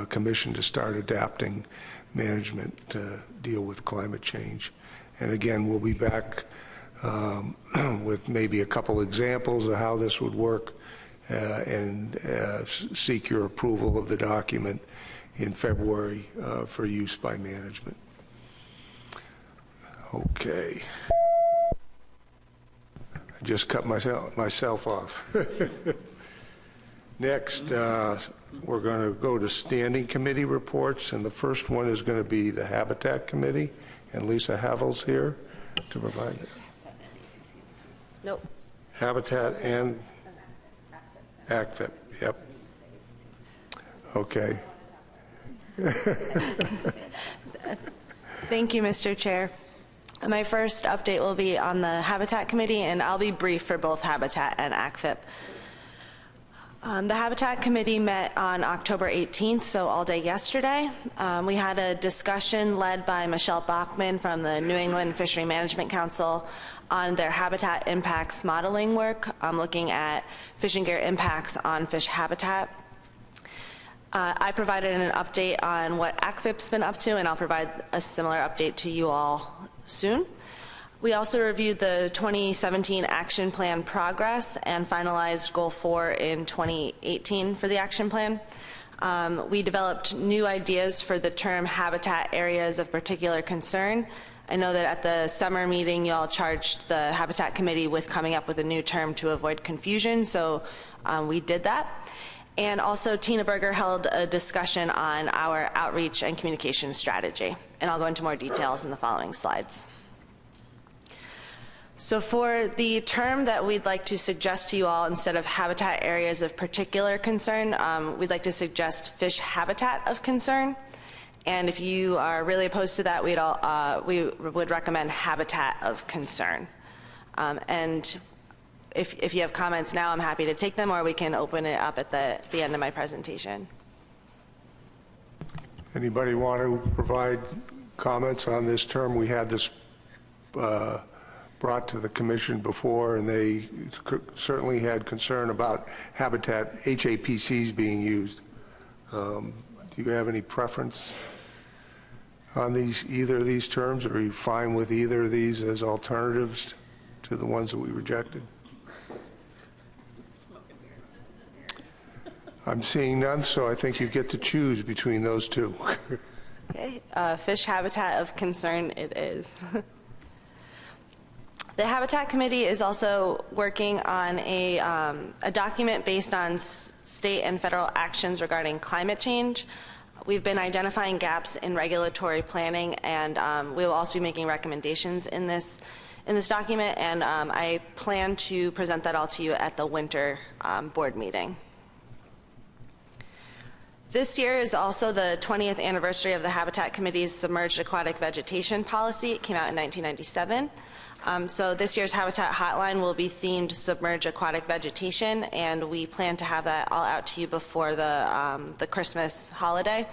commission to start adapting management to deal with climate change. And again, we'll be back with maybe a couple examples of how this would work and seek your approval of the document in February for use by management. Okay. I just cut myself off. Next, we're going to go to standing committee reports, and the first one is going to be the Habitat Committee, and Lisa Havel's here to provide it. Nope. Habitat and ACFIP, yep. Okay. Thank you, Mr. Chair. My first update will be on the Habitat Committee, and I'll be brief for both Habitat and ACFIP. The Habitat Committee met on October 18th, so all day yesterday. We had a discussion led by Michelle Bachman from the New England Fishery Management Council on their habitat impacts modeling work, looking at fishing gear impacts on fish habitat. I provided an update on what ACFIP's been up to, and I'll provide a similar update to you all soon. We also reviewed the 2017 action plan progress and finalized Goal 4 in 2018 for the action plan. We developed new ideas for the term habitat areas of particular concern. I know that at the summer meeting you all charged the Habitat Committee with coming up with a new term to avoid confusion, so we did that. And also Tina Berger held a discussion on our outreach and communication strategy, and I'll go into more details in the following slides. So for the term that we'd like to suggest to you all, instead of habitat areas of particular concern, we'd like to suggest fish habitat of concern. And if you are really opposed to that, we would recommend habitat of concern. And if you have comments now, I'm happy to take them, or we can open it up at the end of my presentation. Anybody want to provide comments on this term? We had this brought to the commission before, and they certainly had concern about habitat HAPCs being used. Do you have any preference on either of these terms, or are you fine with either of these as alternatives to the ones that we rejected? I'm seeing none, so I think you get to choose between those two. Okay, fish habitat of concern it is. The Habitat Committee is also working on a document based on state and federal actions regarding climate change. We've been identifying gaps in regulatory planning, and we will also be making recommendations in this document, and I plan to present that all to you at the winter board meeting. This year is also the 20th anniversary of the Habitat Committee's Submerged Aquatic Vegetation Policy. It came out in 1997. So this year's Habitat Hotline will be themed Submerged Aquatic Vegetation, and we plan to have that all out to you before the Christmas holiday.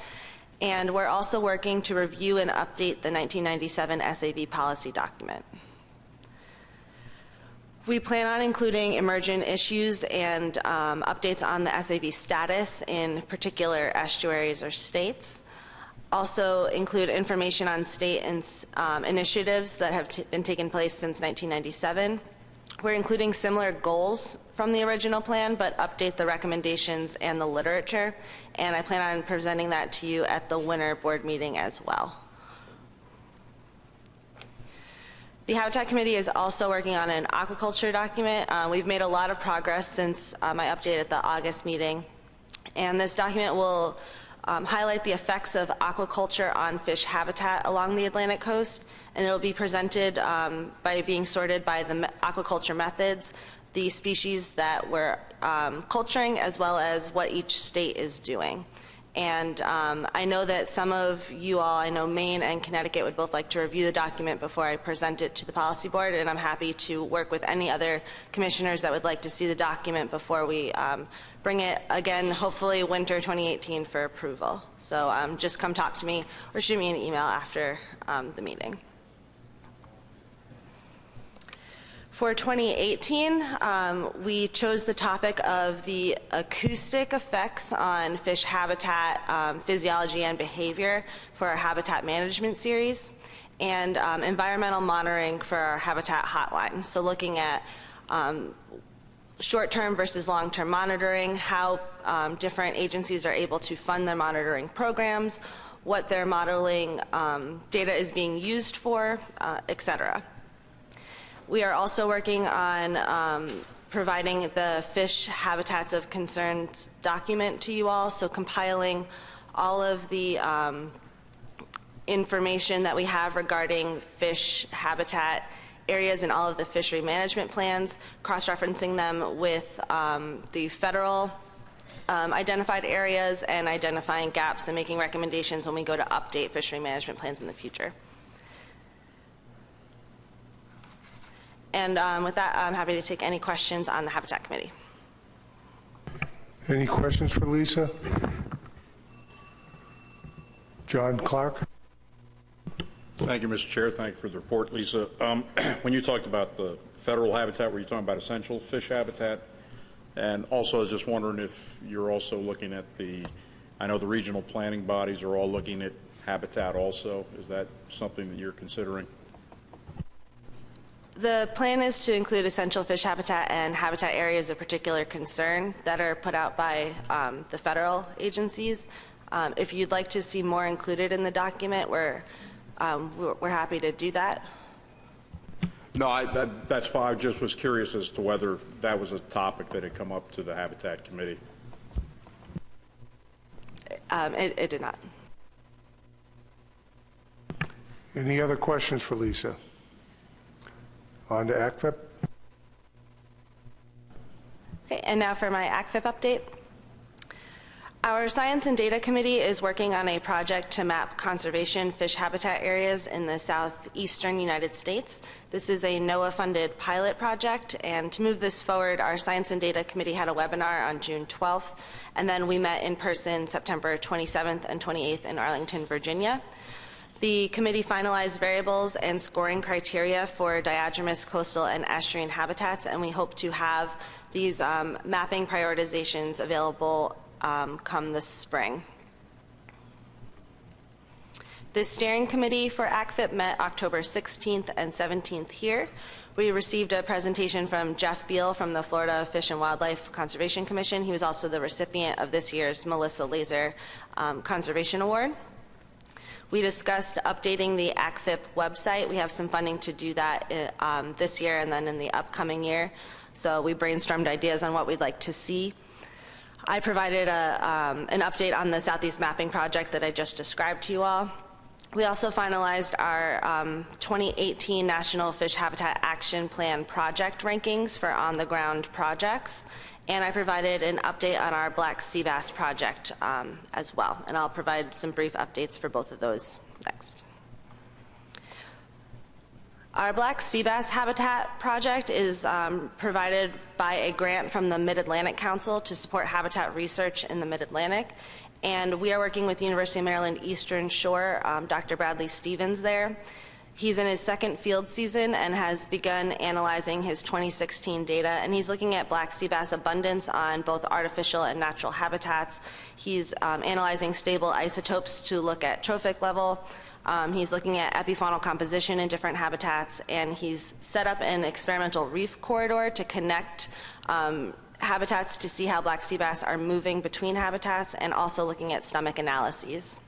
And we're also working to review and update the 1997 SAV policy document. We plan on including emergent issues and updates on the SAV status in particular estuaries or states. Also include information on state initiatives that have been taking place since 1997. We're including similar goals from the original plan, but update the recommendations and the literature, and I plan on presenting that to you at the winter board meeting as well. The Habitat Committee is also working on an aquaculture document. We've made a lot of progress since my update at the August meeting, and this document will highlight the effects of aquaculture on fish habitat along the Atlantic coast, and it will be presented by being sorted by the aquaculture methods, the species that we're culturing, as well as what each state is doing. And I know that some of you all, I know Maine and Connecticut would both like to review the document before I present it to the policy board, and I'm happy to work with any other commissioners that would like to see the document before we bring it again, hopefully winter 2018 for approval. So just come talk to me or shoot me an email after the meeting. For 2018, we chose the topic of the acoustic effects on fish habitat, physiology and behavior for our habitat management series, and environmental monitoring for our habitat hotline. So looking at short-term versus long-term monitoring, how different agencies are able to fund their monitoring programs, what their modeling data is being used for, et cetera. We are also working on providing the fish habitats of concern document to you all, so compiling all of the information that we have regarding fish habitat areas in all of the fishery management plans, cross-referencing them with the federal identified areas, and identifying gaps and making recommendations when we go to update fishery management plans in the future. And with that, I'm happy to take any questions on the Habitat Committee. Any questions for Lisa? John Clark. Thank you, Mr. Chair. Thank you for the report, Lisa. When you talked about the federal habitat, were you talking about essential fish habitat? And also, I was just wondering if you're also looking at I know the regional planning bodies are all looking at habitat also. Is that something that you're considering? The plan is to include essential fish habitat and habitat areas of particular concern that are put out by the federal agencies. If you'd like to see more included in the document, we're happy to do that. No, that's fine. I just was curious as to whether that was a topic that had come up to the Habitat Committee. It did not. Any other questions for Lisa? On to ACFIP. Okay, and now for my ACFIP update. Our Science and Data Committee is working on a project to map conservation fish habitat areas in the southeastern United States. This is a NOAA-funded pilot project, and to move this forward, our Science and Data Committee had a webinar on June 12th, and then we met in person September 27th and 28th in Arlington, Virginia. The committee finalized variables and scoring criteria for diadromous coastal and estuarine habitats, and we hope to have these mapping prioritizations available come this spring. The steering committee for ACFIP met October 16th and 17th here. We received a presentation from Jeff Beal from the Florida Fish and Wildlife Conservation Commission. He was also the recipient of this year's Melissa Laser Conservation Award. We discussed updating the ACFIP website. We have some funding to do that this year and then in the upcoming year. So we brainstormed ideas on what we'd like to see. I provided an update on the Southeast Mapping Project that I just described to you all. We also finalized our 2018 National Fish Habitat Action Plan project rankings for on-the-ground projects. And I provided an update on our black sea bass project as well. And I'll provide some brief updates for both of those next. Our black sea bass habitat project is provided by a grant from the Mid-Atlantic Council to support habitat research in the Mid-Atlantic. And we are working with University of Maryland Eastern Shore, Dr. Bradley Stevens there. He's in his second field season and has begun analyzing his 2016 data, and he's looking at black sea bass abundance on both artificial and natural habitats. He's analyzing stable isotopes to look at trophic level. He's looking at epifaunal composition in different habitats, and he's set up an experimental reef corridor to connect habitats to see how black sea bass are moving between habitats, and also looking at stomach analyses.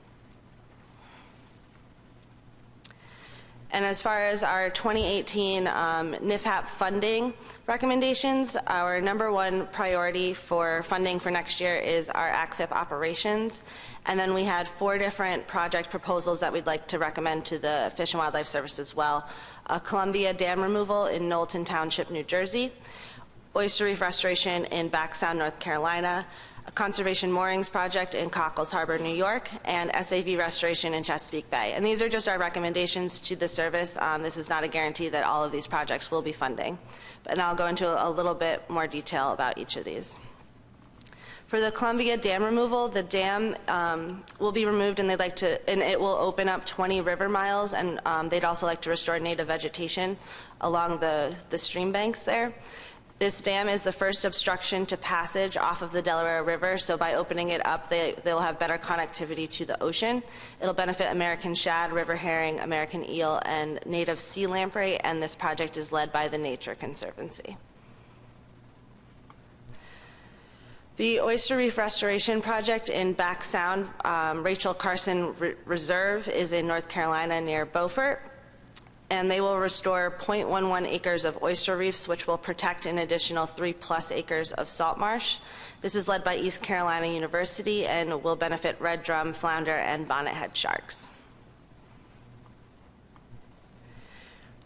And as far as our 2018 NIFHAP funding recommendations, our #1 priority for funding for next year is our ACFIP operations. And then we had 4 different project proposals that we'd like to recommend to the Fish and Wildlife Service as well. A Columbia Dam removal in Knowlton Township, New Jersey, oyster reef restoration in Back Sound, North Carolina, a conservation moorings project in Cockles Harbor, New York, and SAV restoration in Chesapeake Bay. And these are just our recommendations to the service. This is not a guarantee that all of these projects will be funding. And I'll go into a little bit more detail about each of these. For the Columbia Dam removal, the dam will be removed, and it will open up 20 river miles, and they'd also like to restore native vegetation along the stream banks there. This dam is the first obstruction to passage off of the Delaware River, so by opening it up, they'll have better connectivity to the ocean. It'll benefit American shad, river herring, American eel, and native sea lamprey, and this project is led by the Nature Conservancy. The Oyster Reef Restoration Project in Back Sound, Rachel Carson Reserve, is in North Carolina near Beaufort. And they will restore 0.11 acres of oyster reefs, which will protect an additional 3+ acres of salt marsh. This is led by East Carolina University and will benefit red drum, flounder, and bonnethead sharks.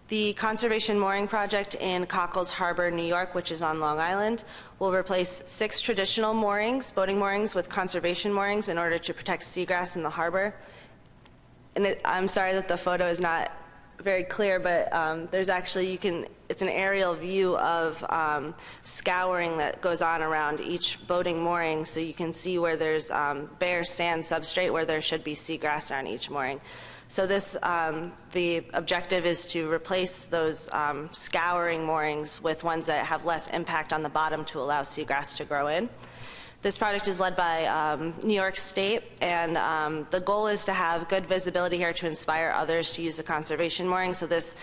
The Conservation Mooring Project in Cockles Harbor, New York, which is on Long Island, will replace 6 traditional moorings, boating moorings, with conservation moorings in order to protect seagrass in the harbor. And I'm sorry that the photo is not very clear, but there's actually, it's an aerial view of scouring that goes on around each boating mooring, so you can see where there's bare sand substrate where there should be seagrass on each mooring. So this, the objective is to replace those scouring moorings with ones that have less impact on the bottom to allow seagrass to grow in. This project is led by New York State, and the goal is to have good visibility here to inspire others to use the conservation mooring. So this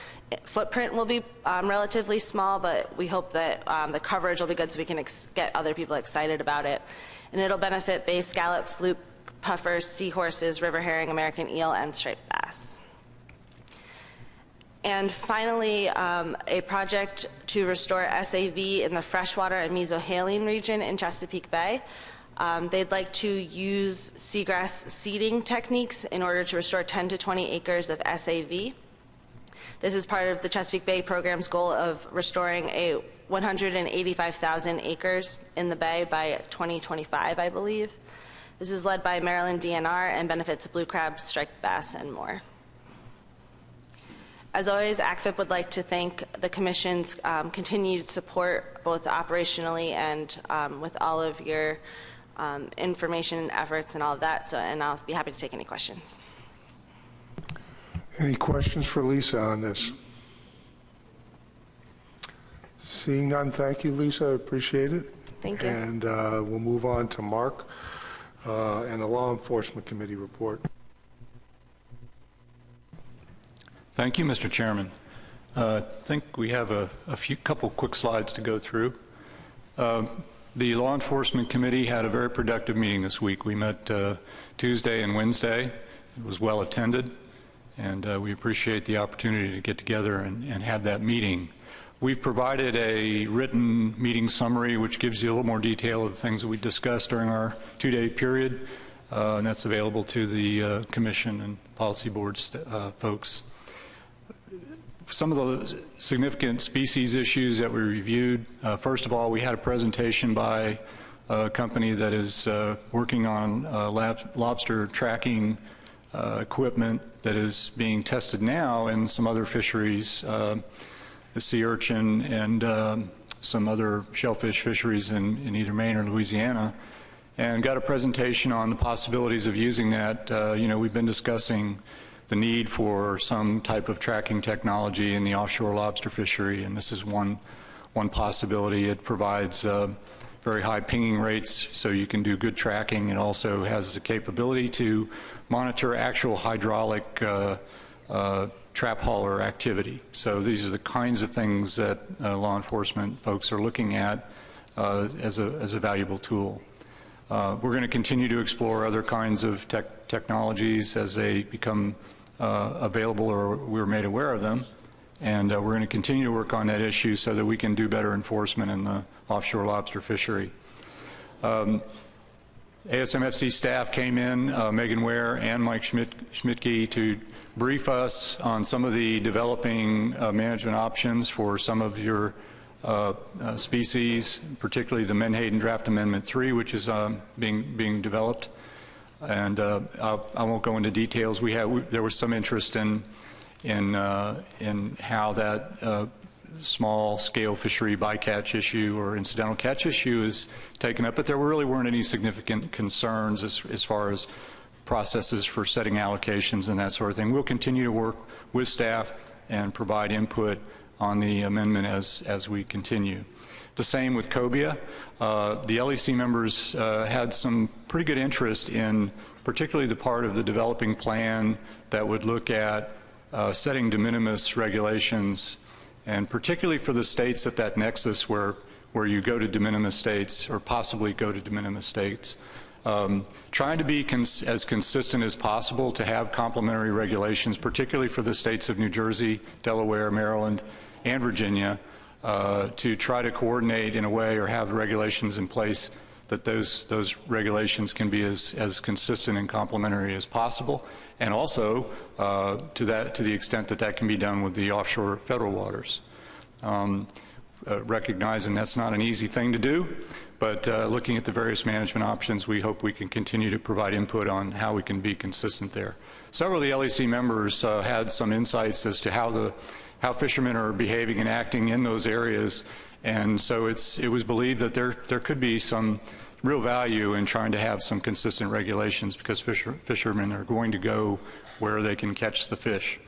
footprint will be relatively small, but we hope that the coverage will be good so we can get other people excited about it. And it'll benefit bay scallop, fluke, puffers, seahorses, river herring, American eel, and striped bass. And finally, a project to restore SAV in the freshwater and mesohaline region in Chesapeake Bay. They'd like to use seagrass seeding techniques in order to restore 10 to 20 acres of SAV. This is part of the Chesapeake Bay program's goal of restoring 185,000 acres in the bay by 2025, I believe. This is led by Maryland DNR and benefits blue crab, striped bass, and more. As always, ACFIP would like to thank the Commission's continued support, both operationally and with all of your information and efforts and all of that. So, and I'll be happy to take any questions. Any questions for Lisa on this? Seeing none, thank you, Lisa. I appreciate it. Thank you. And we'll move on to Mark and the Law Enforcement Committee report. Thank you, Mr. Chairman. I think we have a couple quick slides to go through. The Law Enforcement Committee had a very productive meeting this week. We met Tuesday and Wednesday. It was well attended, and we appreciate the opportunity to get together and have that meeting. We've provided a written meeting summary which gives you a little more detail of the things that we discussed during our two-day period, and that's available to the Commission and Policy Board folks. Some of the significant species issues that we reviewed, first of all, we had a presentation by a company that is working on lobster tracking equipment that is being tested now in some other fisheries, the sea urchin and some other shellfish fisheries in either Maine or Louisiana, and got a presentation on the possibilities of using that. You know, we've been discussing the need for some type of tracking technology in the offshore lobster fishery, and this is one possibility. It provides very high pinging rates, so you can do good tracking. It also has the capability to monitor actual hydraulic trap hauler activity. So these are the kinds of things that law enforcement folks are looking at as a valuable tool. We're going to continue to explore other kinds of technologies as they become available or we're made aware of them, and we're going to continue to work on that issue so that we can do better enforcement in the offshore lobster fishery. ASMFC staff came in, Megan Ware and Mike Schmidtke, to brief us on some of the developing management options for some of your species, particularly the Menhaden Draft Amendment 3, which is being developed. And I won't go into details. There was some interest in how that small-scale fishery bycatch issue or incidental catch issue is taken up, but there really weren't any significant concerns as far as processes for setting allocations and that sort of thing. We'll continue to work with staff and provide input on the amendment as we continue. The same with cobia. The LEC members had some pretty good interest in particularly the part of the developing plan that would look at setting de minimis regulations, and particularly for the states at that nexus where you go to de minimis states or possibly go to de minimis states. Trying to be as consistent as possible to have complementary regulations, particularly for the states of New Jersey, Delaware, Maryland, and Virginia, to try to coordinate in a way or have regulations in place that those regulations can be as consistent and complementary as possible, and also to the extent that that can be done with the offshore federal waters. Recognizing that's not an easy thing to do, but looking at the various management options, we hope we can continue to provide input on how we can be consistent there. Several of the LEC members had some insights as to how how fishermen are behaving and acting in those areas. And so it was believed that there could be some real value in trying to have some consistent regulations, because fishermen are going to go where they can catch the fish.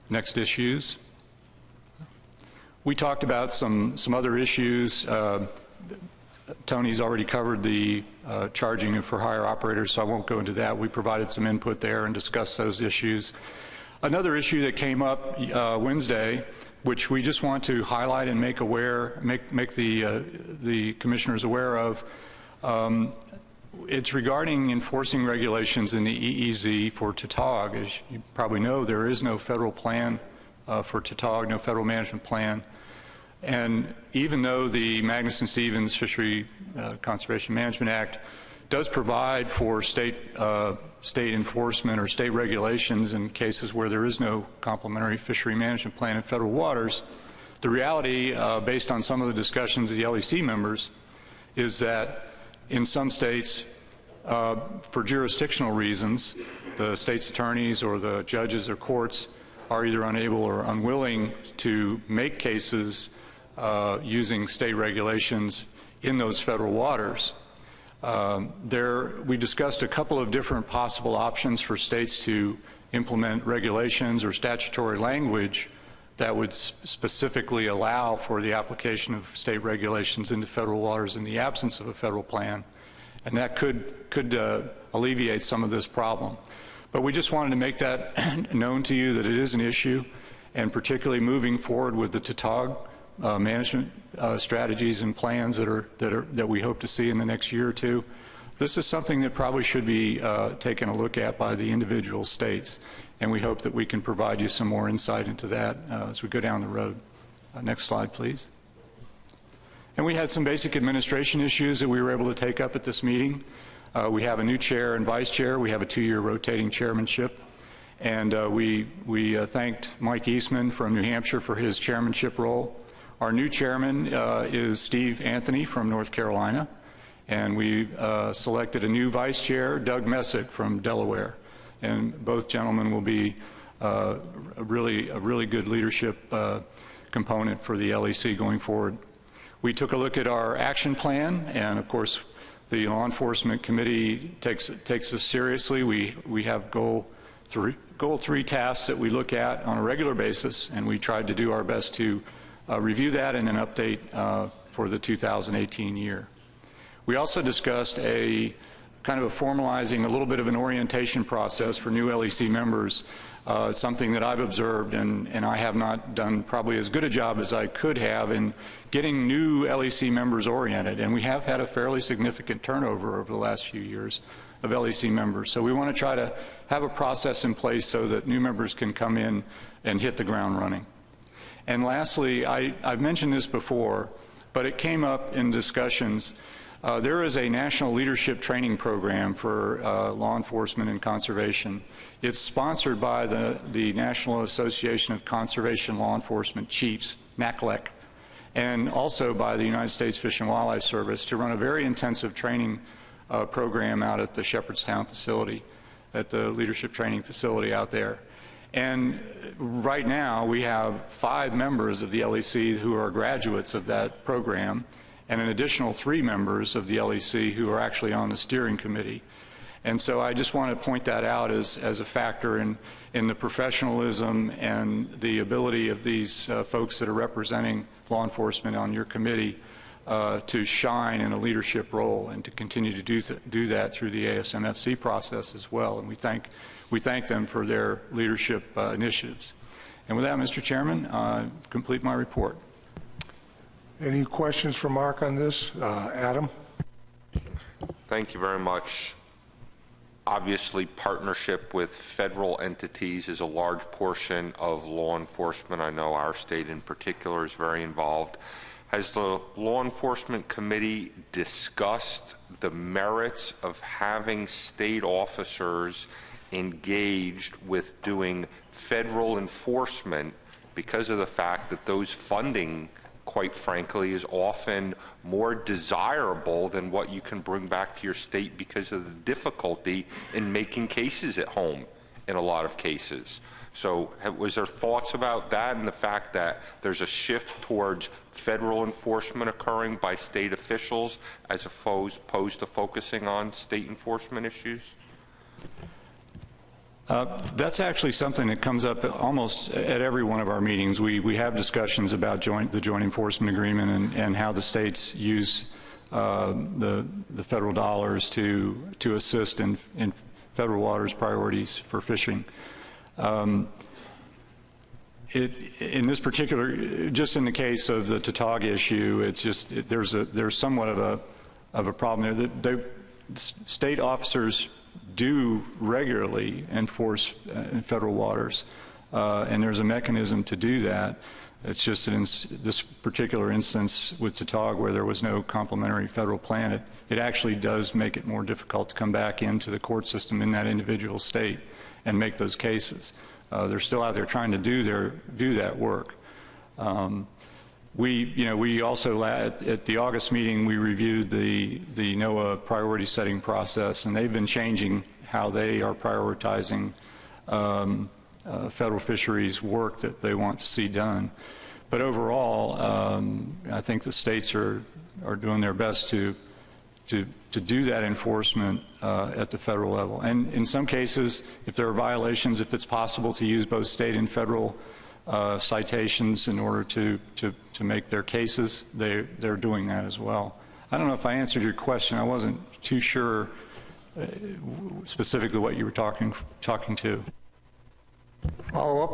Next issues. We talked about some other issues. Tony's already covered the charging for hire operators, so I won't go into that. We provided some input there and discussed those issues. Another issue that came up Wednesday, which we just want to highlight and make the commissioners aware of, it's regarding enforcing regulations in the EEZ for tautog. As you probably know, there is no federal plan for tautog, no federal management plan. And even though the Magnuson-Stevens Fishery Conservation Management Act does provide for state enforcement or state regulations in cases where there is no complementary fishery management plan in federal waters, the reality, based on some of the discussions of the LEC members, is that in some states, for jurisdictional reasons, the state's attorneys or the judges or courts are either unable or unwilling to make cases using state regulations in those federal waters. We discussed a couple of different possible options for states to implement regulations or statutory language that would specifically allow for the application of state regulations into federal waters in the absence of a federal plan, and that could alleviate some of this problem. But we just wanted to make that known to you that it is an issue, and particularly moving forward with the tautog management strategies and plans that we hope to see in the next year or two. This is something that probably should be taken a look at by the individual states, and we hope that we can provide you some more insight into that as we go down the road. Next slide, please. And we had some basic administration issues that we were able to take up at this meeting. We have a new chair and vice chair. We have a 2-year rotating chairmanship. And we thanked Mike Eastman from New Hampshire for his chairmanship role. Our new chairman is Steve Anthony from North Carolina. And we selected a new vice chair, Doug Messick from Delaware. And both gentlemen will be a really good leadership component for the LEC going forward. We took a look at our action plan, and of course the Law Enforcement Committee takes us seriously. We have goal 3 tasks that we look at on a regular basis, and we tried to do our best to review that and an update for the 2018 year. We also discussed a kind of formalizing a little bit of an orientation process for new LEC members, something that I've observed, and I have not done probably as good a job as I could have in getting new LEC members oriented. And we have had a fairly significant turnover over the last few years of LEC members. So we want to try to have a process in place so that new members can come in and hit the ground running. And lastly, I've mentioned this before, but it came up in discussions. There is a national leadership training program for law enforcement and conservation. It's sponsored by the National Association of Conservation Law Enforcement Chiefs, NACLEC, and also by the United States Fish and Wildlife Service to run a very intensive training program out at the Shepherdstown facility, at the leadership training facility out there. And right now we have 5 members of the LEC who are graduates of that program, and an additional 3 members of the LEC who are actually on the steering committee. And so I just want to point that out as a factor in the professionalism and the ability of these folks that are representing law enforcement on your committee to shine in a leadership role and to continue to do that through the ISFMP process as well. And we thank them for their leadership initiatives. And with that, Mr. Chairman, I complete my report. Any questions for Mark on this? Adam? Thank you very much. Obviously, partnership with federal entities is a large portion of law enforcement. I know our state in particular is very involved. Has the Law Enforcement Committee discussed the merits of having state officers engaged with doing federal enforcement because of the fact that those funding, quite frankly, is often more desirable than what you can bring back to your state because of the difficulty in making cases at home in a lot of cases. So was there thoughts about that and the fact that there's a shift towards federal enforcement occurring by state officials as opposed to focusing on state enforcement issues? That's actually something that comes up almost at every one of our meetings. We have discussions about the joint enforcement agreement and how the states use the federal dollars to assist in federal waters priorities for fishing. In this particular, just in the case of the Tautog issue, it's just there's somewhat of a problem there. State officers do regularly enforce in federal waters, and there's a mechanism to do that. It's just in this particular instance with Tautog, where there was no complementary federal plan, it actually does make it more difficult to come back into the court system in that individual state and make those cases. They're still out there trying to do that work. We also, at the August meeting, we reviewed the NOAA priority setting process, and they've been changing how they are prioritizing federal fisheries work that they want to see done. But overall, I think the states are doing their best to do that enforcement at the federal level. And in some cases, if there are violations, if it's possible to use both state and federal citations in order to make their cases, they're doing that as well. I don't know if I answered your question. I wasn't too sure specifically what you were talking to. Follow-up?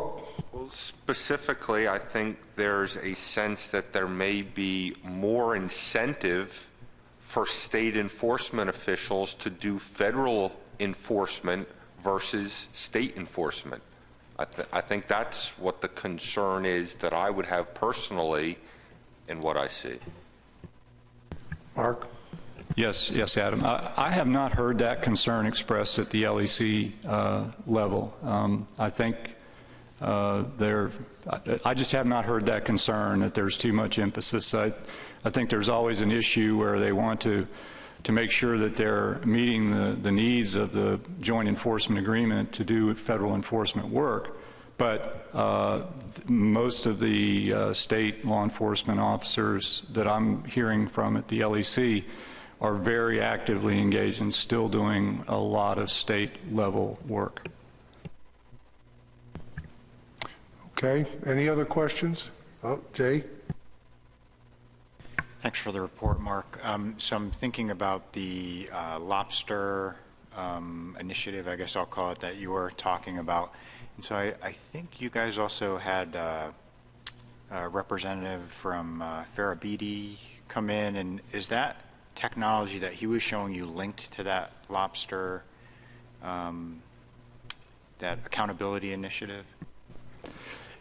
Well, specifically, I think there's a sense that there may be more incentive for state enforcement officials to do federal enforcement versus state enforcement. I think that's what the concern is that I would have personally in what I see. Mark? Yes, Adam. I have not heard that concern expressed at the LEC level. I think I just have not heard that concern that there's too much emphasis. I think there's always an issue where they want to make sure that they're meeting the needs of the joint enforcement agreement to do federal enforcement work. But most of the state law enforcement officers that I'm hearing from at the LEC are very actively engaged and still doing a lot of state level work. Okay, any other questions? Oh, Jay? Thanks for the report, Mark. So I'm thinking about the lobster initiative, I guess I'll call it, that you were talking about. And so I think you guys also had a representative from Farabidi come in, and is that technology that he was showing you linked to that lobster, that accountability initiative?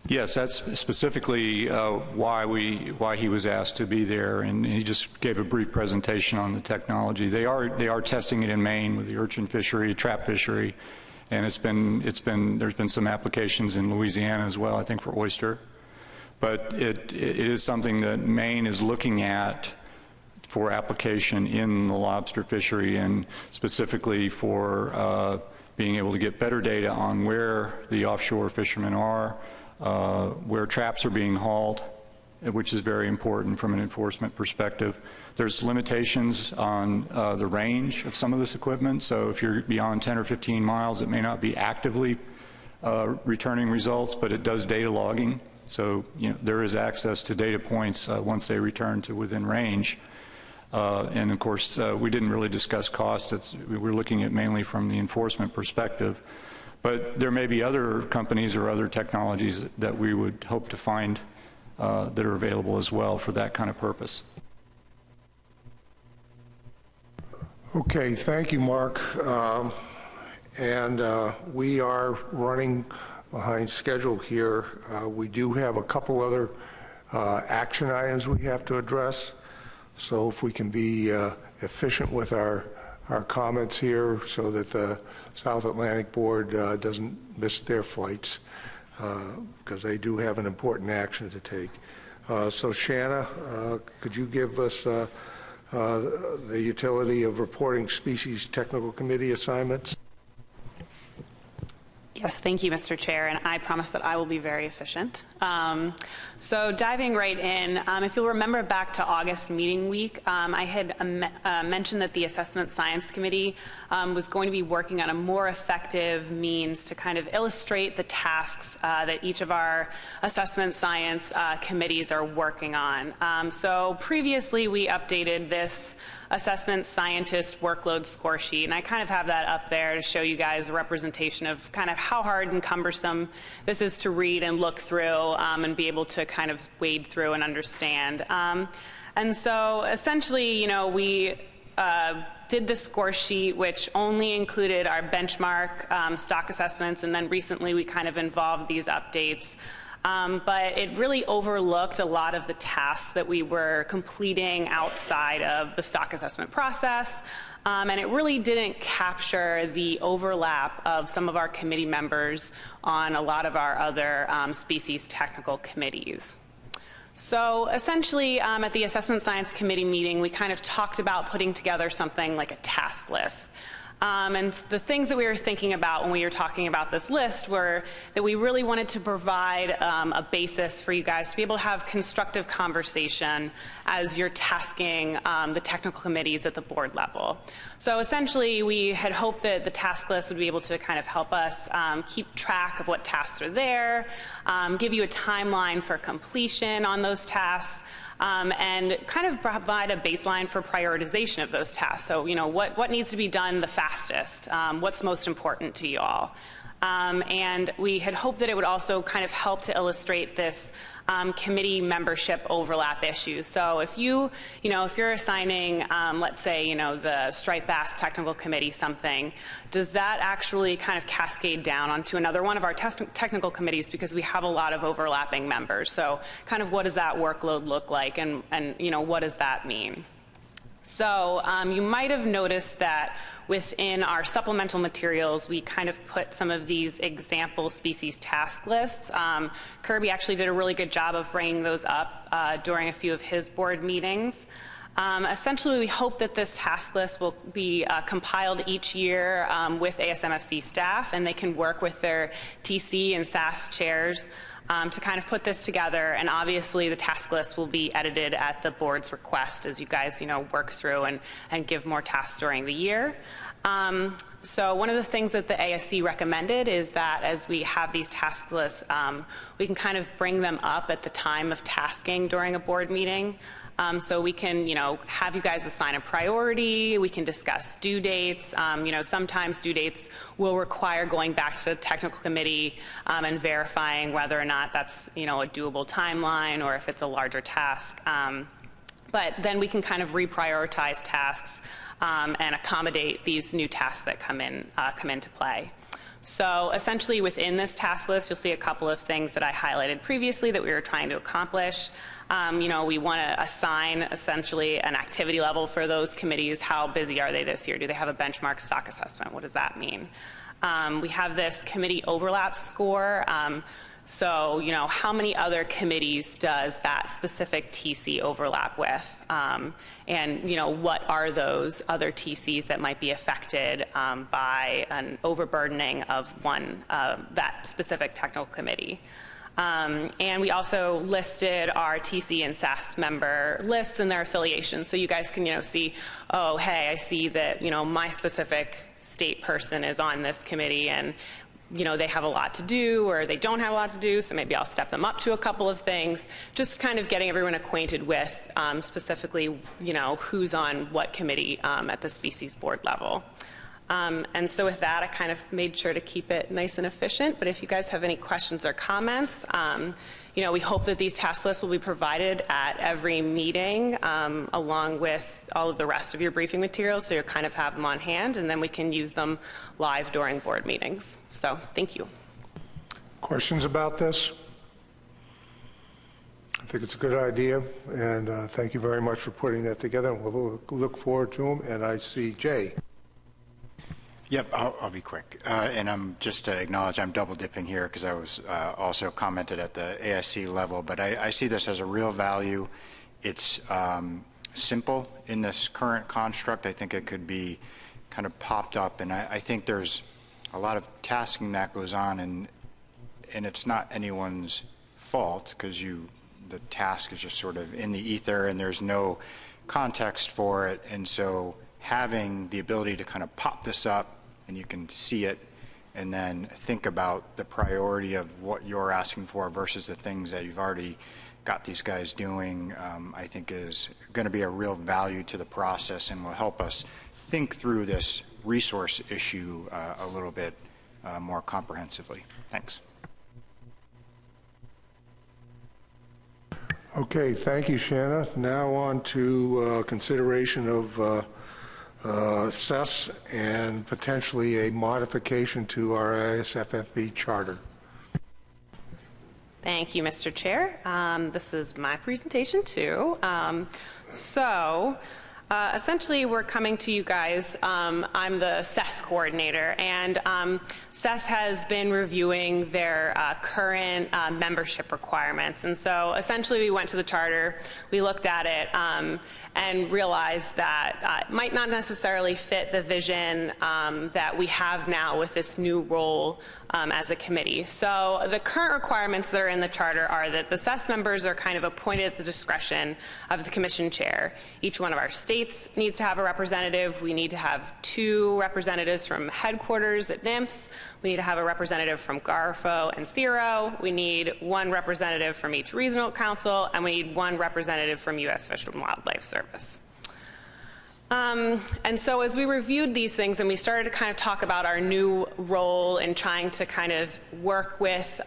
Yes, that's specifically why he was asked to be there, and he just gave a brief presentation on the technology. They are testing it in Maine with the urchin fishery, trap fishery, and there's been some applications in Louisiana as well, I think, for oyster. But it is something that Maine is looking at for application in the lobster fishery, and specifically for being able to get better data on where the offshore fishermen are, where traps are being hauled, which is very important from an enforcement perspective. There's limitations on the range of some of this equipment, so if you're beyond 10 or 15 miles, it may not be actively returning results, but it does data logging. So there is access to data points once they return to within range. And of course, we didn't really discuss cost. We're looking at mainly from the enforcement perspective. But there may be other companies or other technologies that we would hope to find that are available as well for that kind of purpose. Okay, thank you, Mark. We are running behind schedule here. We do have a couple other action items we have to address. So if we can be efficient with our comments here so that the South Atlantic Board doesn't miss their flights, because they do have an important action to take. So Shanna, could you give us the utility of reporting species technical committee assignments? Yes, thank you, Mr. Chair, and I promise that I will be very efficient. So diving right in, if you'll remember back to August meeting week, I had mentioned that the Assessment Science Committee was going to be working on a more effective means to kind of illustrate the tasks that each of our assessment science committees are working on. So previously we updated this assessment scientist workload score sheet, and I kind of have that up there to show you guys a representation of kind of how hard and cumbersome this is to read and look through and be able to kind of wade through and understand. And so essentially, you know, we did the score sheet, which only included our benchmark stock assessments, and then recently we kind of involved these updates. But it really overlooked a lot of the tasks that we were completing outside of the stock assessment process, and it really didn't capture the overlap of some of our committee members on a lot of our other species technical committees. So essentially, at the Assessment Science Committee meeting, we kind of talked about putting together something like a task list. And the things that we were thinking about when we were talking about this list were that we really wanted to provide a basis for you guys to be able to have constructive conversation as you're tasking the technical committees at the board level. So essentially, we had hoped that the task list would be able to kind of help us keep track of what tasks are there, give you a timeline for completion on those tasks, and kind of provide a baseline for prioritization of those tasks. So, you know, what needs to be done the fastest? What's most important to you all? And we had hoped that it would also kind of help to illustrate this committee membership overlap issue. So if you're assigning, let's say, the striped bass technical committee something, does that actually kind of cascade down onto another one of our technical committees, because we have a lot of overlapping members? So kind of what does that workload look like, and what does that mean? So you might have noticed that within our supplemental materials, we kind of put some of these example species task lists. Kirby actually did a really good job of bringing those up during a few of his board meetings. Essentially, we hope that this task list will be compiled each year with ASMFC staff, and they can work with their TC and SAS chairs to kind of put this together. And obviously, the task list will be edited at the board's request as you guys, work through and give more tasks during the year. So one of the things that the ASC recommended is that as we have these task lists, we can kind of bring them up at the time of tasking during a board meeting. So we can, have you guys assign a priority. We can discuss due dates. Sometimes due dates will require going back to the technical committee and verifying whether or not that's, a doable timeline or if it's a larger task. But then we can kind of reprioritize tasks and accommodate these new tasks that come into play. So essentially within this task list, you'll see a couple of things that I highlighted previously that we were trying to accomplish. We want to assign essentially an activity level for those committees. How busy are they this year? Do they have a benchmark stock assessment? What does that mean? We have this committee overlap score. So, how many other committees does that specific TC overlap with? And, what are those other TCs that might be affected by an overburdening of that specific technical committee? And we also listed our TC and SAS member lists and their affiliations. So you guys can, see, oh, hey, I see that, my specific state person is on this committee, and they have a lot to do, or they don't have a lot to do, so maybe I'll step them up to a couple of things. Just kind of getting everyone acquainted with specifically, who's on what committee at the species board level. And so with that, I kind of made sure to keep it nice and efficient. But if you guys have any questions or comments, we hope that these task lists will be provided at every meeting along with all of the rest of your briefing materials, so you kind of have them on hand, and then we can use them live during board meetings. So thank you. Questions about this? I think it's a good idea, and thank you very much for putting that together. We'll look forward to them. And I see Jay. Yep, I'll be quick. And I'm just to acknowledge I'm double dipping here because I was also commented at the ASC level, but I see this as a real value. It's simple in this current construct. I think it could be kind of popped up, and I think there's a lot of tasking that goes on, and it's not anyone's fault because the task is just sort of in the ether and there's no context for it. And so having the ability to kind of pop this up and you can see it and then think about the priority of what you're asking for versus the things that you've already got these guys doing, I think is going to be a real value to the process and will help us think through this resource issue a little bit more comprehensively. Thanks. Okay, thank you, Shanna. Now on to consideration of CES and potentially a modification to our ISFMP charter. Thank you, Mr. Chair. This is my presentation too. Essentially, we're coming to you guys. I'm the CES coordinator, and CES has been reviewing their current membership requirements. And so essentially, we went to the charter, we looked at it, and realized that it might not necessarily fit the vision that we have now with this new role as a committee. So the current requirements that are in the charter are that the CES members are kind of appointed at the discretion of the commission chair. Each one of our states needs to have a representative. We need to have 2 representatives from headquarters at NIMS. We need to have a representative from GARFO and CIRO. We need 1 representative from each regional council, and we need 1 representative from U.S. Fish and Wildlife Service. And so as we reviewed these things and we started to kind of talk about our new role in trying to kind of work with,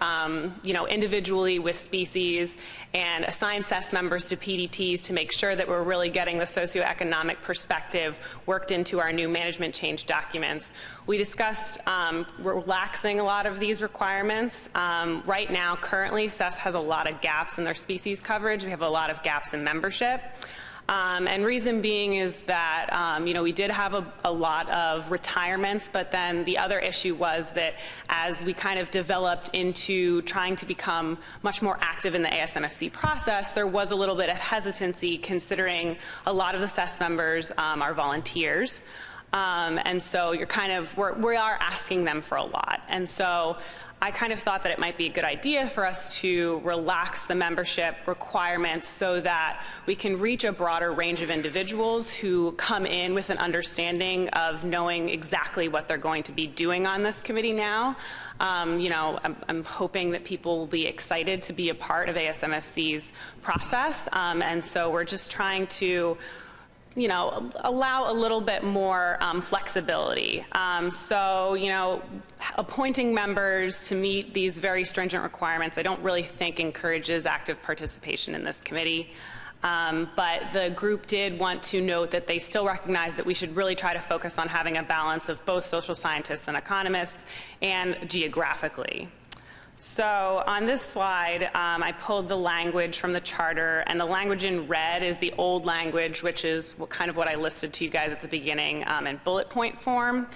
individually with species and assign CES members to PDTs to make sure that we're really getting the socioeconomic perspective worked into our new management change documents, we discussed relaxing a lot of these requirements. Right now, currently, CES has a lot of gaps in their species coverage. We have a lot of gaps in membership. And reason being is that, we did have a lot of retirements, but then the other issue was that as we kind of developed into trying to become much more active in the ASMFC process, there was a little bit of hesitancy considering a lot of the CES members are volunteers. And so we are asking them for a lot. And so I kind of thought that it might be a good idea for us to relax the membership requirements so that we can reach a broader range of individuals who come in with an understanding of knowing exactly what they're going to be doing on this committee now. I'm hoping that people will be excited to be a part of ASMFC's process. And so we're just trying to allow a little bit more flexibility. Appointing members to meet these very stringent requirements, I don't really think encourages active participation in this committee. But the group did want to note that they still recognize that we should really try to focus on having a balance of both social scientists and economists and geographically. So on this slide, I pulled the language from the charter, and the language in red is the old language, which is kind of what I listed to you guys at the beginning in bullet point form.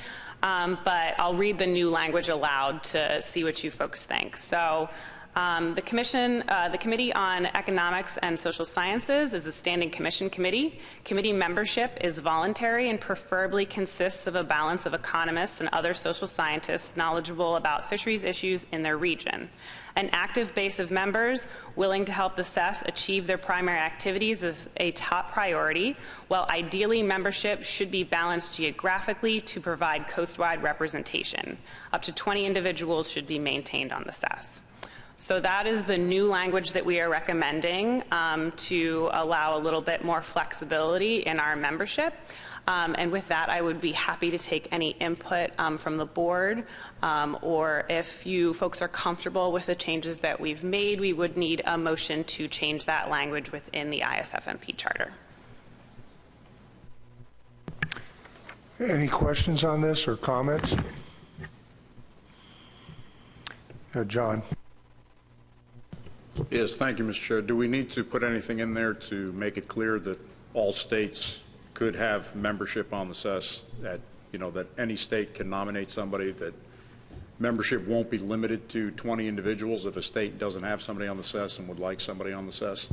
But I'll read the new language aloud to see what you folks think. So the Committee on Economics and Social Sciences is a standing commission committee. Committee membership is voluntary and preferably consists of a balance of economists and other social scientists knowledgeable about fisheries issues in their region. An active base of members willing to help the CES achieve their primary activities is a top priority, while ideally membership should be balanced geographically to provide coast-wide representation. Up to 20 individuals should be maintained on the CES. So that is the new language that we are recommending to allow a little bit more flexibility in our membership. And with that, I would be happy to take any input from the board, or if you folks are comfortable with the changes that we've made, we would need a motion to change that language within the ISFMP charter. Any questions on this or comments? John. Yes, thank you, Mr. Chair. Do we need to put anything in there to make it clear that all states could have membership on the CES, that any state can nominate somebody, that membership won't be limited to 20 individuals if a state doesn't have somebody on the CES and would like somebody on the CES?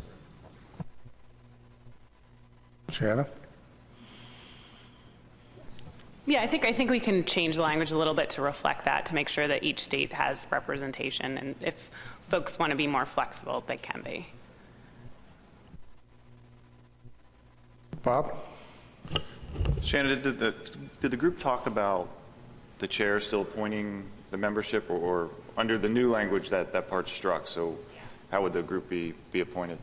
Shanna? Yeah, I think we can change the language a little bit to reflect that, to make sure that each state has representation, and if folks want to be more flexible, they can be. Bob? Shannon, did the group talk about the chair still appointing the membership, or under the new language that part's struck? So how would the group be appointed?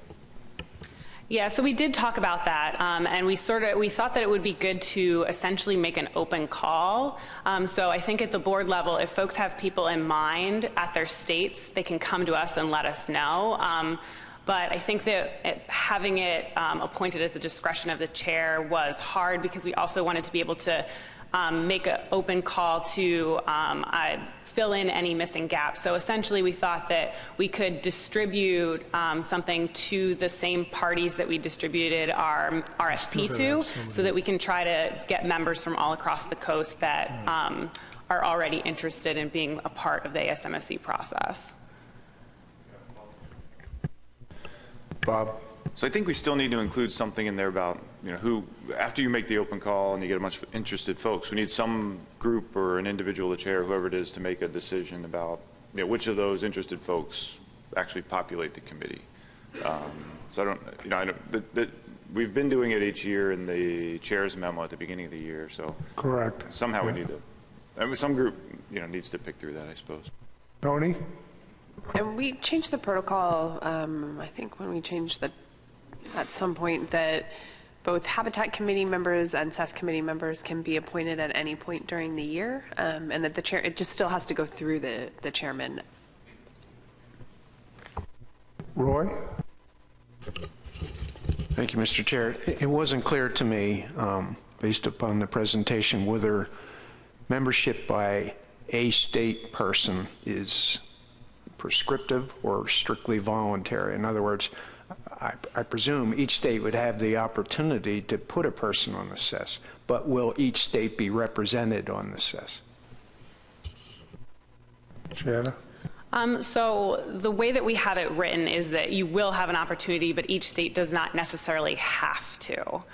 Yeah, so we did talk about that, and we thought that it would be good to essentially make an open call. So I think at the board level, if folks have people in mind at their states, they can come to us and let us know. But I think that having it appointed at the discretion of the chair was hard, because we also wanted to be able to make an open call to fill in any missing gaps. So essentially we thought that we could distribute something to the same parties that we distributed our RFP to, so that we can try to get members from all across the coast that are already interested in being a part of the ASMSC process. Bob? So I think we still need to include something in there about, who, after you make the open call and you get a bunch of interested folks, we need some group or an individual, the chair, whoever it is, to make a decision about, which of those interested folks actually populate the committee. So I don't, we've been doing it each year in the chair's memo at the beginning of the year. So correct. Somehow we need to, some group, needs to pick through that, I suppose. Tony? And we changed the protocol, I think when we changed at some point, that both Habitat Committee members and CES Committee members can be appointed at any point during the year, and that the chair, it just still has to go through the chairman. Roy? Thank you, Mr. Chair. It wasn't clear to me, based upon the presentation, whether membership by a state person is prescriptive or strictly voluntary. In other words, I presume each state would have the opportunity to put a person on the CES, but will each state be represented on the CES? Shanna? So the way that we have it written is that you will have an opportunity, but each state does not necessarily have to.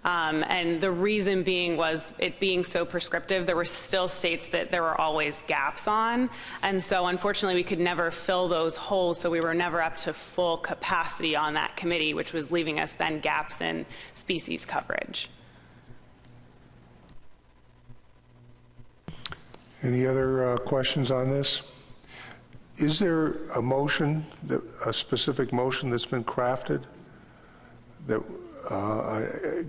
And the reason being was it being so prescriptive, there were still states that there were always gaps on. And so unfortunately we could never fill those holes, so we were never up to full capacity on that committee, which was leaving us then gaps in species coverage. Any other questions on this? Is there a motion, a specific motion that's been crafted that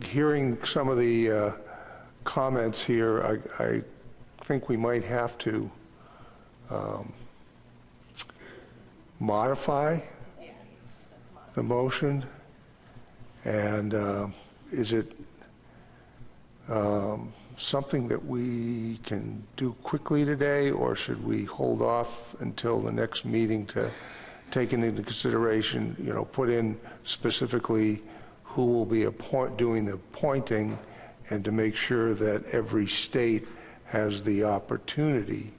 hearing some of the comments here, I think we might have to modify the motion. And is it something that we can do quickly today, or should we hold off until the next meeting to take into consideration, put in specifically who will be doing the appointing, and to make sure that every state has the opportunity?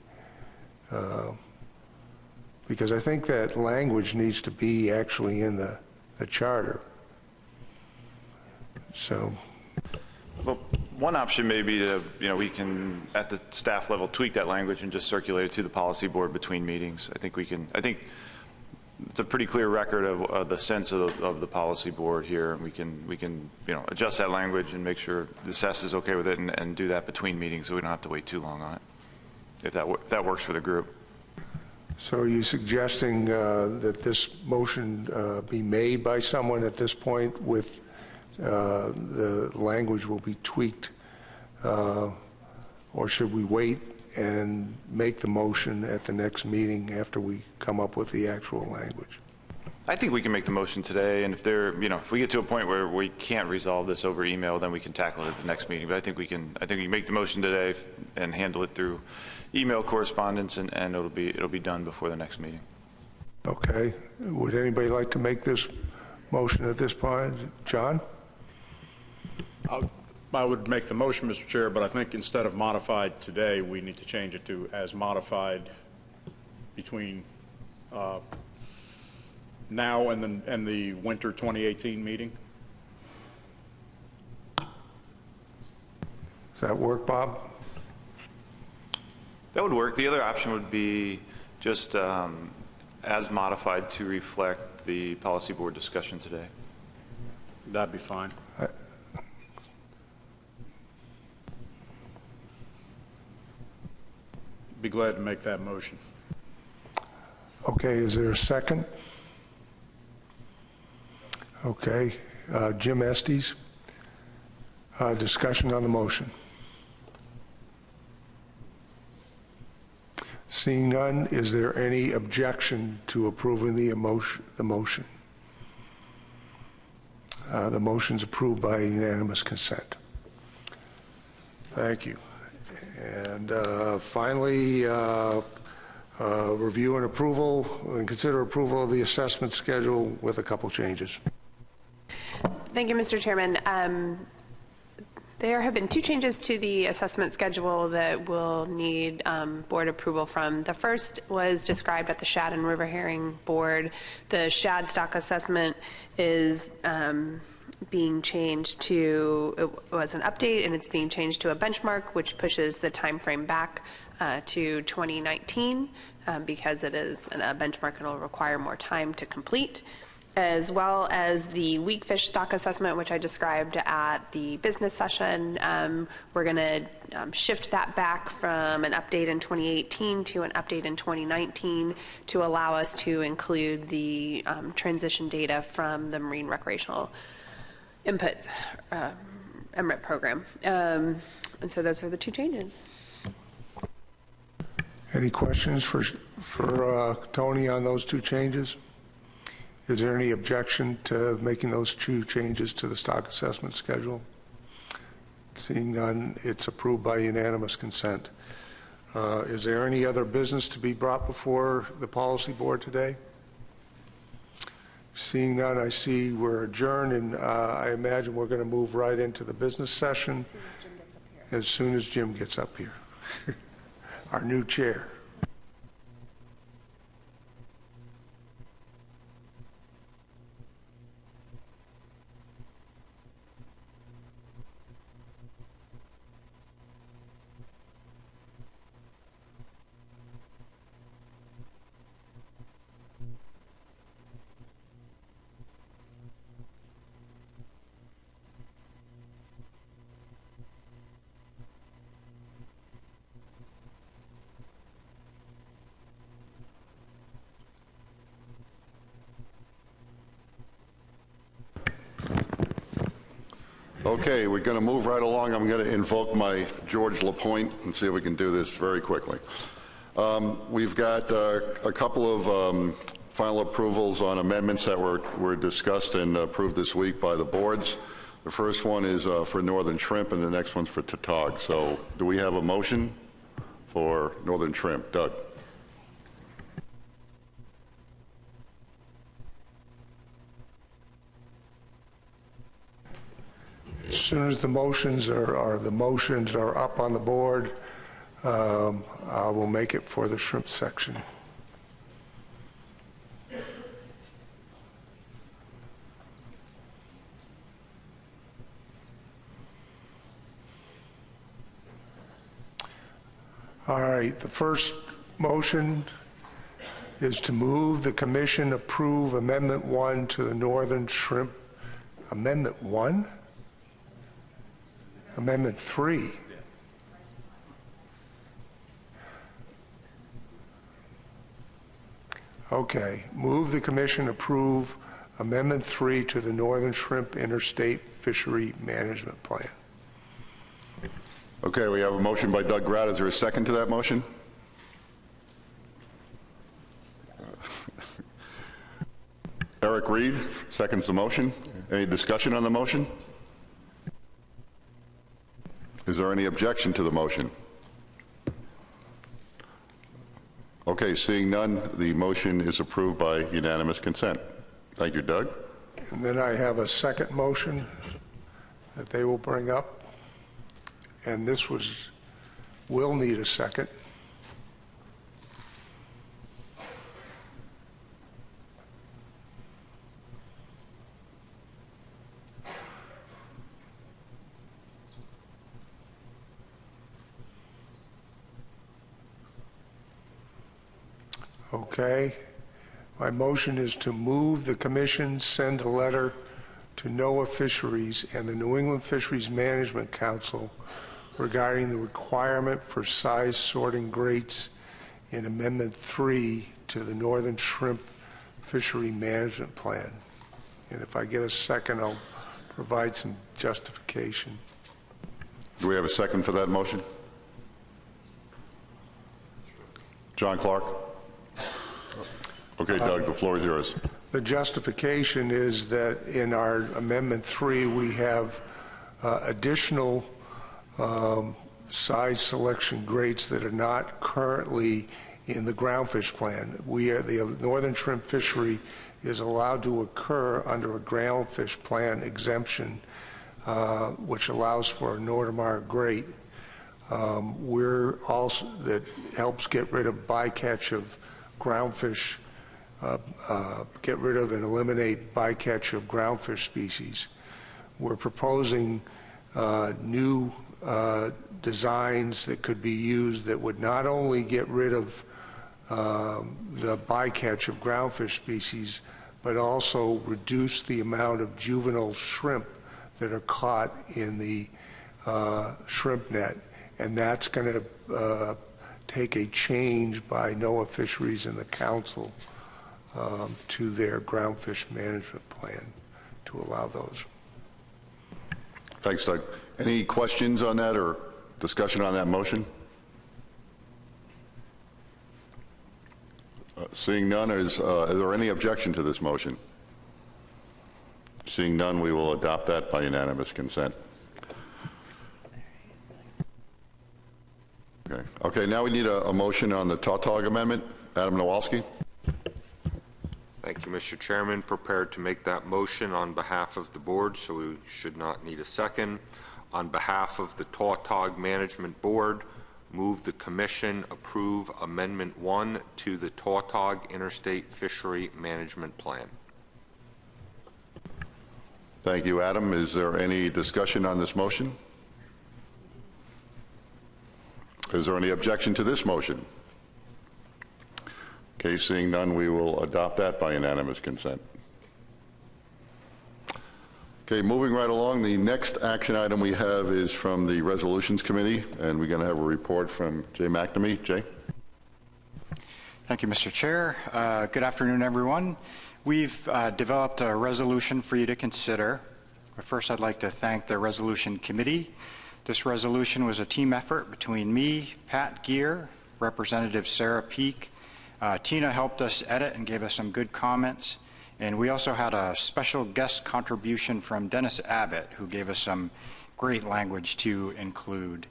Because I think that language needs to be actually in the charter. So, well, one option may be to, we can, at the staff level, tweak that language and just circulate it to the policy board between meetings. I think it's a pretty clear record of the sense of the policy board here. We can adjust that language and make sure the CES is okay with it, and do that between meetings, so we don't have to wait too long on it, if that works for the group. So are you suggesting that this motion be made by someone at this point with the language will be tweaked, or should we wait and make the motion at the next meeting after we come up with the actual language? I think we can make the motion today, and if we get to a point where we can't resolve this over email, then we can tackle it at the next meeting. But I think we can make the motion today and handle it through email correspondence, and it'll be done before the next meeting. Okay. Would anybody like to make this motion at this point? John? I would make the motion, Mr. Chair, but I think instead of modified today, we need to change it to as modified between now and the winter 2018 meeting. Does that work, Bob? That would work. The other option would be just as modified to reflect the policy board discussion today. That'd be fine. Be glad to make that motion. Okay, is there a second? Okay, Jim Estes. Discussion on the motion. Seeing none, is there any objection to approving the motion? The motion's approved by unanimous consent. Thank you. And finally, review and approval, and consider approval of the assessment schedule with a couple changes. Thank you, Mr. Chairman. There have been two changes to the assessment schedule that will need board approval from. The first was described at the Shad and River Herring Board. The Shad stock assessment is being changed to, it was an update, and it's being changed to a benchmark, which pushes the time frame back to 2019 because it is a benchmark and will require more time to complete, as well as the weak fish stock assessment, which I described at the business session. We're going to shift that back from an update in 2018 to an update in 2019 to allow us to include the transition data from the Marine Recreational Inputs MRIP program. And so those are the two changes. Any questions for Tony on those two changes? Is there any objection to making those two changes to the stock assessment schedule? Seeing none, it's approved by unanimous consent. Is there any other business to be brought before the policy board today? Seeing none, I see we're adjourned, and I imagine we're going to move right into the business session as soon as Jim gets up here, our new chair. Okay, we're going to move right along. I'm going to invoke my George LaPointe and see if we can do this very quickly. We've got a couple of final approvals on amendments that were discussed and approved this week by the boards. The first one is for Northern Shrimp, and the next one's for Tautog. So do we have a motion for Northern Shrimp? Doug? As soon as the motions are up on the board, I will make it for the shrimp section. All right, the first motion is to move the commission approve Amendment 1 to the Northern Shrimp. Amendment 1? Amendment 3. Okay, move the commission approve Amendment 3 to the Northern Shrimp Interstate Fishery Management Plan. Okay, we have a motion by Doug Gratt. Is there a second to that motion? Eric Reed seconds the motion. Any discussion on the motion? Is there any objection to the motion? Okay, seeing none, the motion is approved by unanimous consent. Thank you, Doug. And then I have a second motion that they will bring up, and this will need a second. Okay. My motion is to move the commission send a letter to NOAA Fisheries and the New England Fisheries Management Council regarding the requirement for size sorting grates in Amendment 3 to the Northern Shrimp Fishery Management Plan. And if I get a second, I'll provide some justification. Do we have a second for that motion? John Clark? Okay, Doug, the floor is yours. The justification is that in our Amendment 3, we have additional size selection grates that are not currently in the groundfish plan. The northern shrimp fishery is allowed to occur under a groundfish plan exemption, which allows for a Nordomar grate. That helps get rid of bycatch of groundfish, get rid of and eliminate bycatch of groundfish species. We're proposing new designs that could be used that would not only get rid of the bycatch of groundfish species, but also reduce the amount of juvenile shrimp that are caught in the shrimp net. And that's going to take a change by NOAA Fisheries and the Council to their groundfish management plan to allow those. Thanks, Doug. Any questions on that or discussion on that motion? Seeing none, is there any objection to this motion? Seeing none, we will adopt that by unanimous consent. Okay, now we need a motion on the tautog amendment. Adam Nowalski. Thank you, Mr. Chairman. Prepared to make that motion on behalf of the board, so we should not need a second. On behalf of the Tautog Management Board, move the Commission approve Amendment 1 to the Tautog Interstate Fishery Management Plan. Thank you, Adam. Is there any discussion on this motion? Is there any objection to this motion? Okay, seeing none, we will adopt that by unanimous consent. Okay, moving right along, the next action item we have is from the Resolutions Committee, and we're going to have a report from Jay McNamee. Jay? Thank you, Mr. Chair. Good afternoon, everyone. We've developed a resolution for you to consider. But first, I'd like to thank the Resolution Committee. This resolution was a team effort between me, Pat Gear, Representative Sarah Peak. Tina helped us edit and gave us some good comments. And we also had a special guest contribution from Dennis Abbott, who gave us some great language to include.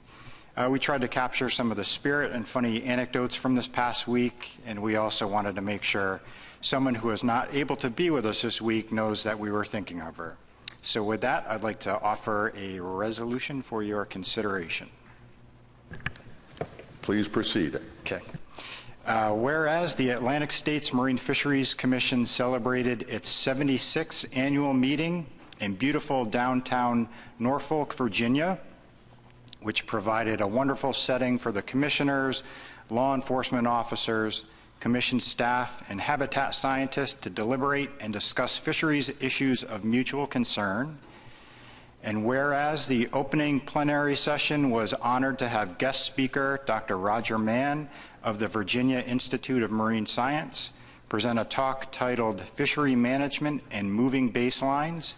We tried to capture some of the spirit and funny anecdotes from this past week, and we also wanted to make sure someone who was not able to be with us this week knows that we were thinking of her. So with that, I'd like to offer a resolution for your consideration. Please proceed. Okay. Whereas the Atlantic States Marine Fisheries Commission celebrated its 76th annual meeting in beautiful downtown Norfolk, Virginia, which provided a wonderful setting for the commissioners, law enforcement officers, commission staff, and habitat scientists to deliberate and discuss fisheries issues of mutual concern. And whereas the opening plenary session was honored to have guest speaker Dr. Roger Mann of the Virginia Institute of Marine Science present a talk titled Fishery Management and Moving Baselines,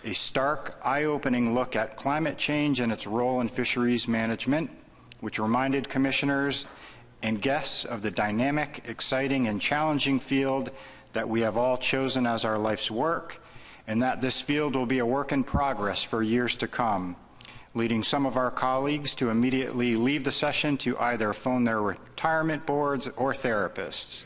a stark, eye-opening look at climate change and its role in fisheries management, which reminded commissioners and guests of the dynamic, exciting, and challenging field that we have all chosen as our life's work, and that this field will be a work in progress for years to come, leading some of our colleagues to immediately leave the session to either phone their retirement boards or therapists.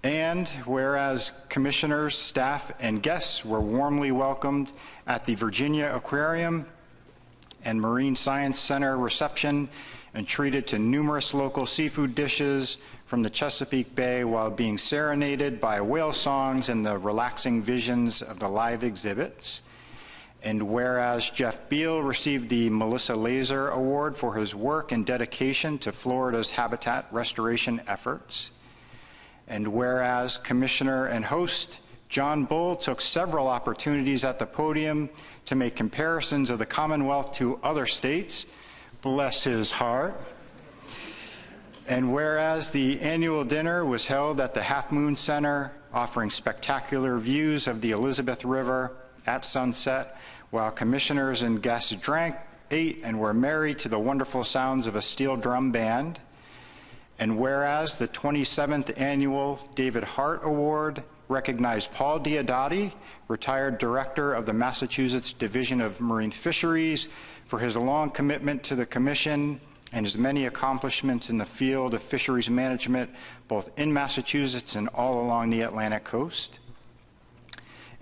And whereas commissioners, staff, and guests were warmly welcomed at the Virginia Aquarium and Marine Science Center reception and treated to numerous local seafood dishes from the Chesapeake Bay while being serenaded by whale songs and the relaxing visions of the live exhibits. And whereas Jeff Beal received the Melissa Laser Award for his work and dedication to Florida's habitat restoration efforts. And whereas Commissioner and host John Bull took several opportunities at the podium to make comparisons of the Commonwealth to other states, bless his heart. And whereas the annual dinner was held at the Half Moon Center, offering spectacular views of the Elizabeth River at sunset, while commissioners and guests drank, ate, and were merry to the wonderful sounds of a steel drum band. And whereas the 27th Annual David Hart Award recognized Paul Diodati, retired director of the Massachusetts Division of Marine Fisheries, for his long commitment to the Commission and his many accomplishments in the field of fisheries management, both in Massachusetts and all along the Atlantic coast.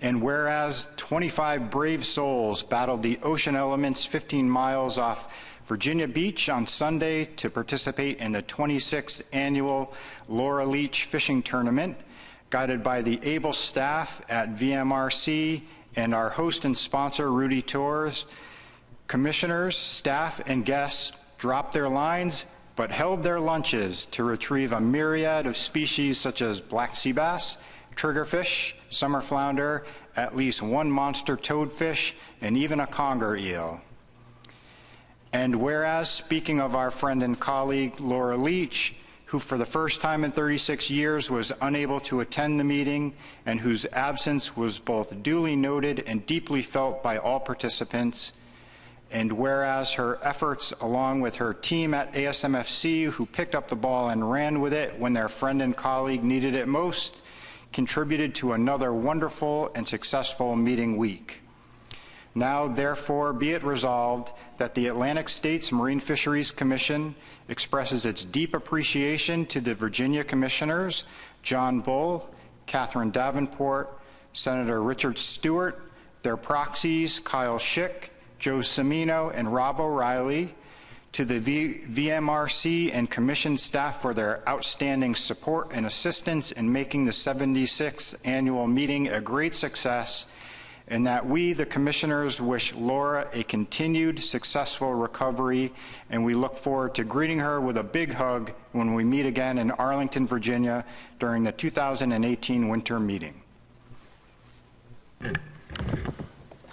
And whereas 25 brave souls battled the ocean elements 15 miles off Virginia Beach on Sunday to participate in the 26th Annual Laura Leach Fishing Tournament, guided by the able staff at VMRC and our host and sponsor, Rudy Tours, commissioners, staff, and guests dropped their lines but held their lunches to retrieve a myriad of species such as black sea bass, triggerfish, summer flounder, at least one monster toadfish, and even a conger eel. And whereas, speaking of our friend and colleague Laura Leach, who for the first time in 36 years was unable to attend the meeting and whose absence was both duly noted and deeply felt by all participants, and whereas her efforts along with her team at ISFMP, who picked up the ball and ran with it when their friend and colleague needed it most, contributed to another wonderful and successful meeting week. Now, therefore, be it resolved that the Atlantic States Marine Fisheries Commission expresses its deep appreciation to the Virginia Commissioners, John Bull, Catherine Davenport, Senator Richard Stewart, their proxies, Kyle Schick, Joe Cimino, and Rob O'Reilly, to the VMRC and Commission staff for their outstanding support and assistance in making the 76th annual meeting a great success, and that we, the Commissioners, wish Laura a continued successful recovery, and we look forward to greeting her with a big hug when we meet again in Arlington, Virginia during the 2018 winter meeting.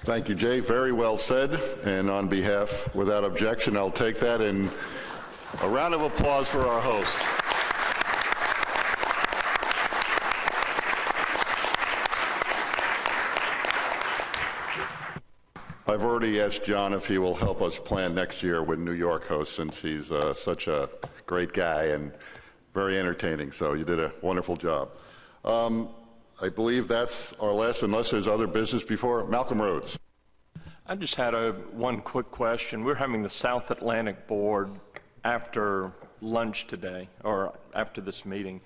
Thank you, Jay. Very well said. And on behalf, without objection, I'll take that in a round of applause for our host. I've already asked John if he will help us plan next year with New York hosts, since he's such a great guy and very entertaining. So you did a wonderful job. I believe that's our last, unless there's other business before. Malcolm Rhodes. I just had one quick question. We're having the South Atlantic Board after lunch today, or after this meeting.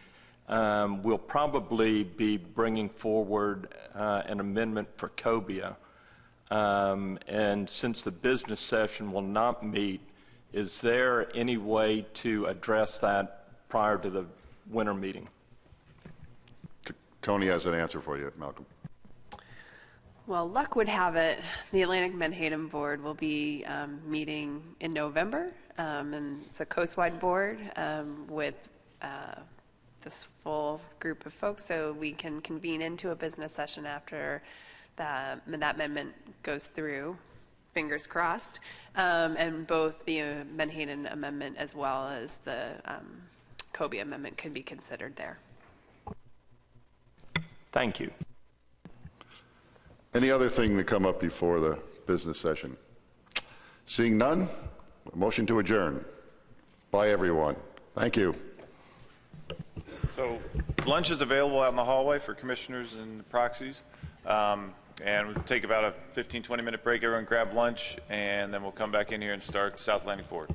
We'll probably be bringing forward an amendment for cobia. And since the business session will not meet, is there any way to address that prior to the winter meeting? Tony has an answer for you, Malcolm. Well, luck would have it, the Atlantic Menhaden Board will be meeting in November, and it's a coastwide board with this full group of folks, so we can convene into a business session after that amendment goes through, fingers crossed, and both the Menhaden Amendment as well as the cobia Amendment could be considered there. Thank you. Any other thing to come up before the business session? Seeing none, a motion to adjourn. Bye, everyone. Thank you. So lunch is available out in the hallway for commissioners and proxies. And we'll take about a 15-20 minute break. Everyone grab lunch, and then we'll come back in here and start South Atlantic Board.